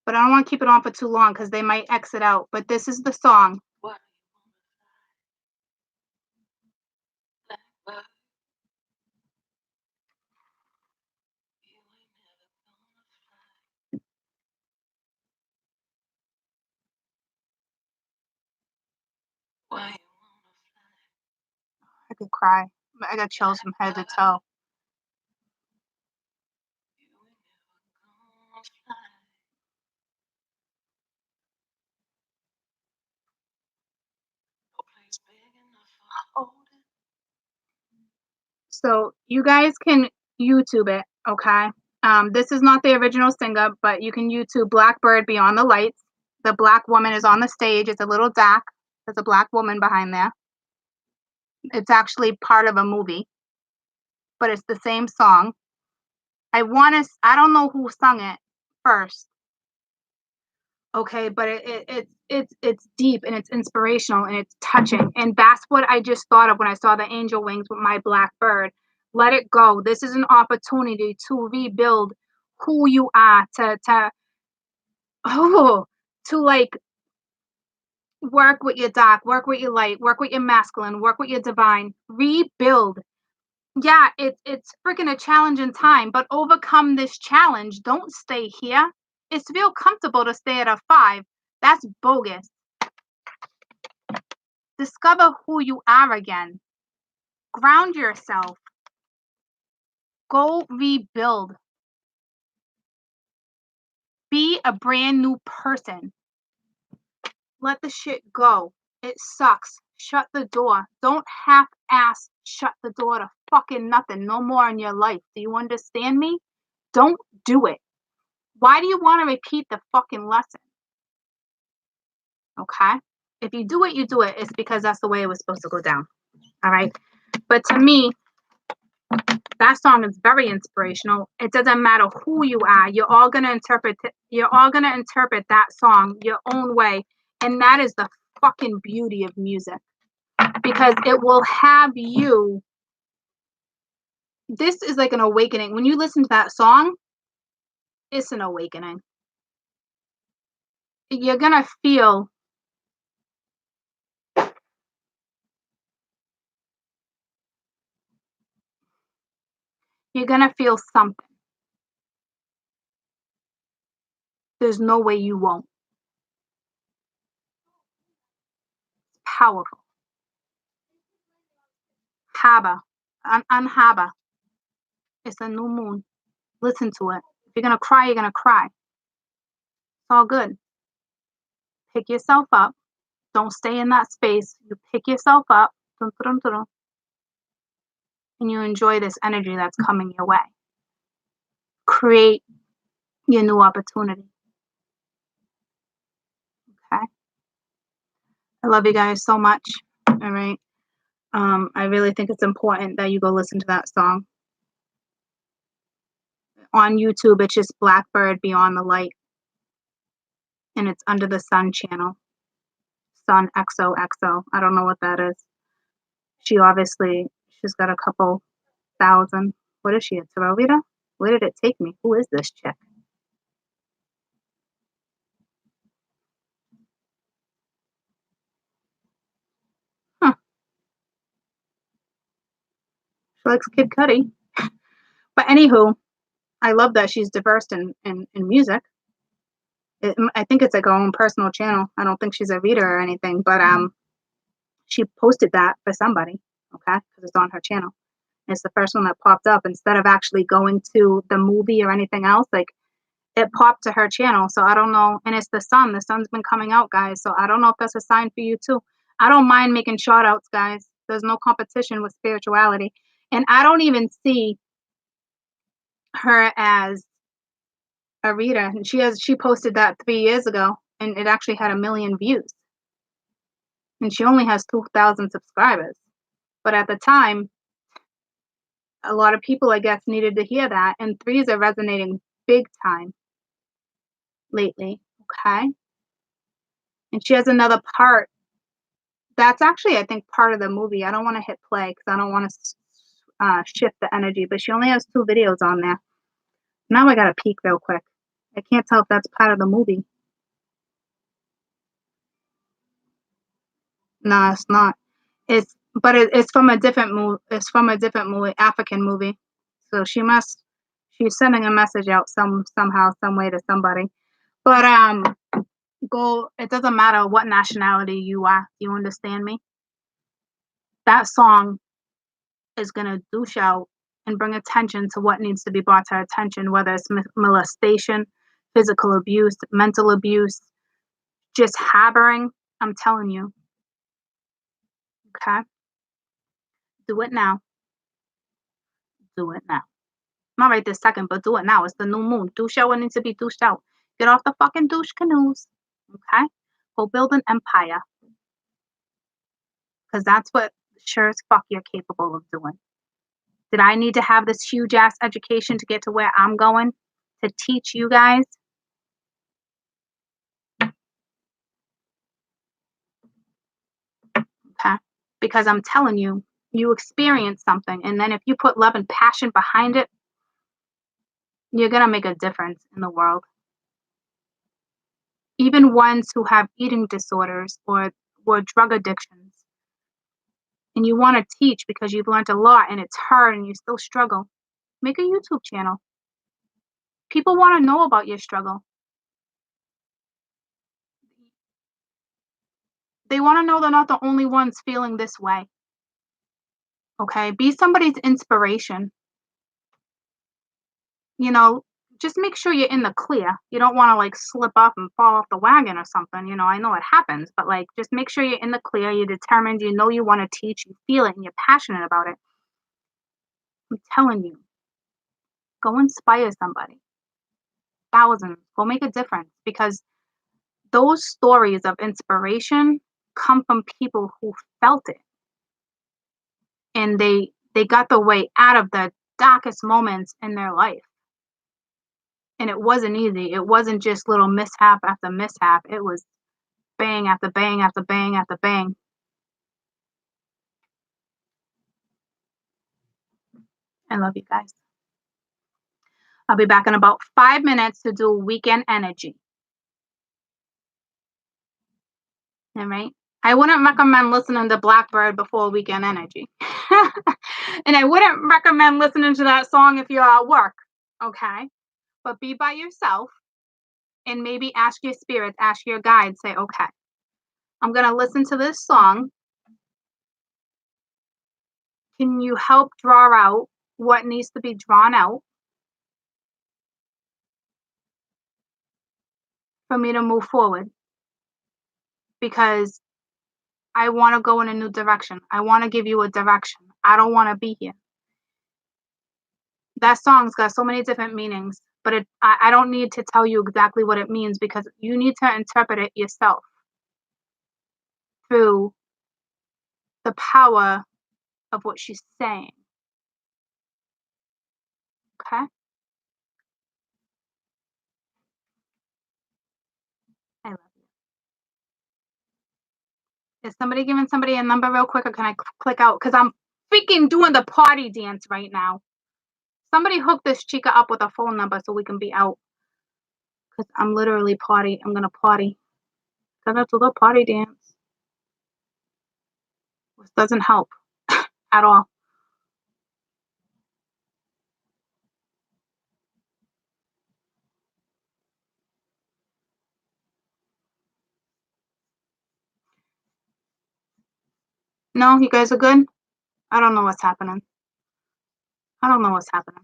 [SPEAKER 1] But I don't want to keep it on for too long because they might exit out. But this is the song. What? I could cry. I got chills from head to toe. So you guys can YouTube it, okay? This is not the original singer, but you can YouTube Blackbird Beyond the Lights. The black woman is on the stage. It's a little dark. There's a black woman behind there. It's actually part of a movie, but it's the same song. I don't know who sung it first. Okay, but it's deep and it's inspirational and it's touching. And that's what I just thought of when I saw the angel wings with my blackbird. Let it go. This is an opportunity to rebuild who you are, to oh, to like work with your dark, work with your light, work with your masculine, work with your divine, rebuild. Yeah, it's freaking a challenging time, but overcome this challenge. Don't stay here. It's feel comfortable to stay at a 5. That's bogus. Discover who you are again. Ground yourself. Go rebuild. Be a brand new person. Let the shit go. It sucks. Shut the door. Don't half-ass shut the door to fucking nothing no more in your life. Do you understand me? Don't do it. Why do you want to repeat the fucking lesson? Okay? If you do it, you do it. It's because that's the way it was supposed to go down. All right? But to me, that song is very inspirational. It doesn't matter who you are. You're all gonna interpret that song your own way. And that is the fucking beauty of music. Because it will have you. This is like an awakening. When you listen to that song, it's an awakening. You're gonna feel something. There's no way you won't. Powerful. Haba. Haba. It's a new moon. Listen to it. If you're gonna cry, you're gonna cry. It's all good. Pick yourself up. Don't stay in that space. You pick yourself up, and you enjoy this energy that's coming your way. Create your new opportunity. Okay. I love you guys so much. All right. I really think it's important that you go listen to that song. On YouTube, it's just Blackbird Beyond the Light. And it's Under the Sun channel. Sun XOXO. I don't know what that is. She's got a couple thousand. What is she, a tarot reader? Where did it take me? Who is this chick? Huh. She likes Kid Cudi. But anywho, I love that she's diverse in music. I think it's like her own personal channel. I don't think she's a reader or anything, but she posted that for somebody, okay? Because it's on her channel. And it's the first one that popped up instead of actually going to the movie or anything else. Like it popped to her channel, so I don't know. And it's the sun. The sun's been coming out, guys. So I don't know if that's a sign for you too. I don't mind making shout outs, guys. There's no competition with spirituality, and I don't even see her as a reader. And she posted that 3 years ago, and it actually had 1 million views. And she only has 2,000 subscribers. But at the time, a lot of people, I guess, needed to hear that, and threes are resonating big time lately. Okay, and she has another part that's actually, I think, part of the movie. I don't want to hit play because I don't want to shift the energy. But she only has 2 videos on there. Now I gotta peek real quick. I can't tell if that's part of the movie. No, it's not. It's from a different movie. It's from a different movie, African movie. So she's sending a message out somehow, some way to somebody. But it doesn't matter what nationality you are. You understand me? That song is gonna douche out and bring attention to what needs to be brought to our attention, whether it's molestation, physical abuse, mental abuse, just harboring. I'm telling you. Okay? Do it now. Do it now. Not right this second, but do it now. It's the new moon. Douche out what needs to be douched out. Get off the fucking douche canoes. Okay? Go build an empire. Because that's what sure as fuck you're capable of doing. Did I need to have this huge ass education to get to where I'm going? To teach you guys? Okay? Because I'm telling you, you experience something. And then if you put love and passion behind it, you're going to make a difference in the world. even ones who have eating disorders or drug addictions, and you want to teach because you've learned a lot and it's hard and you still struggle, make a YouTube channel. People want to know about your struggle. They want to know they're not the only ones feeling this way. Okay? Be somebody's inspiration. You know, just make sure you're in the clear. You don't want to like slip up and fall off the wagon or something. You know, I know it happens, but like just make sure you're in the clear, you're determined, you know you want to teach, you feel it, and you're passionate about it. I'm telling you, go inspire somebody. Thousands. Go make a difference because those stories of inspiration come from people who felt it and they got the way out of the darkest moments in their life. And it wasn't easy. It wasn't just little mishap after mishap. It was bang after bang after bang after bang. I love you guys. I'll be back in about 5 minutes to do weekend energy. All right. I wouldn't recommend listening to Blackbird before weekend energy. And I wouldn't recommend listening to that song if you're at work. Okay. But be by yourself and maybe ask your spirits, ask your guides, say, okay, I'm going to listen to this song. Can you help draw out what needs to be drawn out for me to move forward? Because I want to go in a new direction. I want to give you a direction. I don't want to be here. That song's got so many different meanings, but I don't need to tell you exactly what it means because you need to interpret it yourself through the power of what she's saying. Okay? I love you. Is somebody giving somebody a number real quick or can I click out? Because I'm freaking doing the party dance right now. Somebody hook this chica up with a phone number so we can be out. Because I'm literally I'm going to party. Gonna do the party dance. This doesn't help at all. No, you guys are good? I don't know what's happening. I don't know what's happening.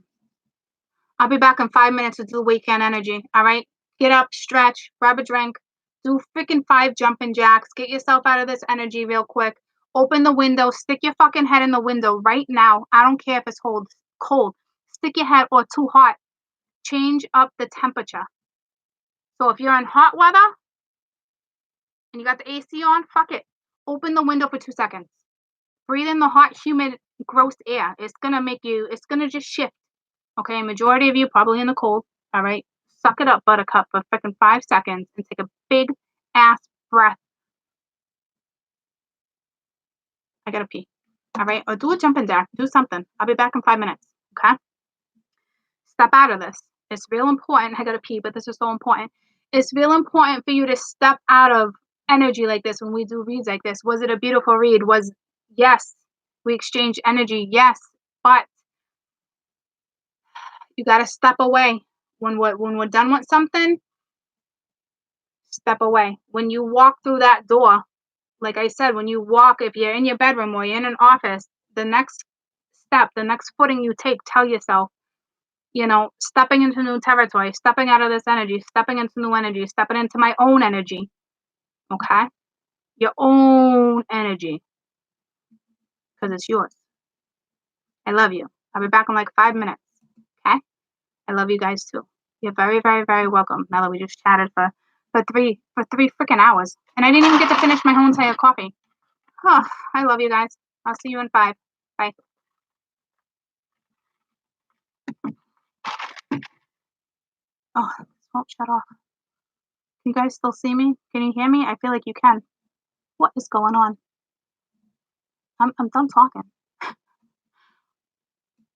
[SPEAKER 1] I'll be back in 5 minutes to do weekend energy. All right? Get up, stretch, grab a drink, do freaking 5 jumping jacks. Get yourself out of this energy real quick. Open the window. Stick your fucking head in the window right now. I don't care if it's cold. Stick your head or too hot. Change up the temperature. So if you're in hot weather and you got the AC on, fuck it. Open the window for 2 seconds. Breathe in the hot, humid, gross air. It's gonna just shift. Okay, majority of you probably in the cold. All right, suck it up, buttercup, for freaking 5 seconds and take a big ass breath. I gotta pee. All right, or do a jumping jack. Do something. I'll be back in 5 minutes. Okay. Step out of this. It's real important. I gotta pee, but this is so important. It's real important for you to step out of energy like this when we do reads like this. Was it a beautiful read? Yes. We exchange energy. Yes, but you got to step away when we're done with something. Step away. When you walk through that door, like I said, when you walk, if you're in your bedroom or you're in an office, the next step, the next footing you take, tell yourself, stepping into new territory, stepping out of this energy, stepping into new energy, stepping into my own energy. Okay, your own energy, because it's yours. I love you. I'll be back in like 5 minutes. Okay. I love you guys too. You're very, very, very welcome. Now that we just chatted for three freaking hours. And I didn't even get to finish my whole entire coffee. Oh, I love you guys. I'll see you in 5. Bye. Oh, this won't shut off. Can you guys still see me? Can you hear me? I feel like you can. What is going on? I'm done talking.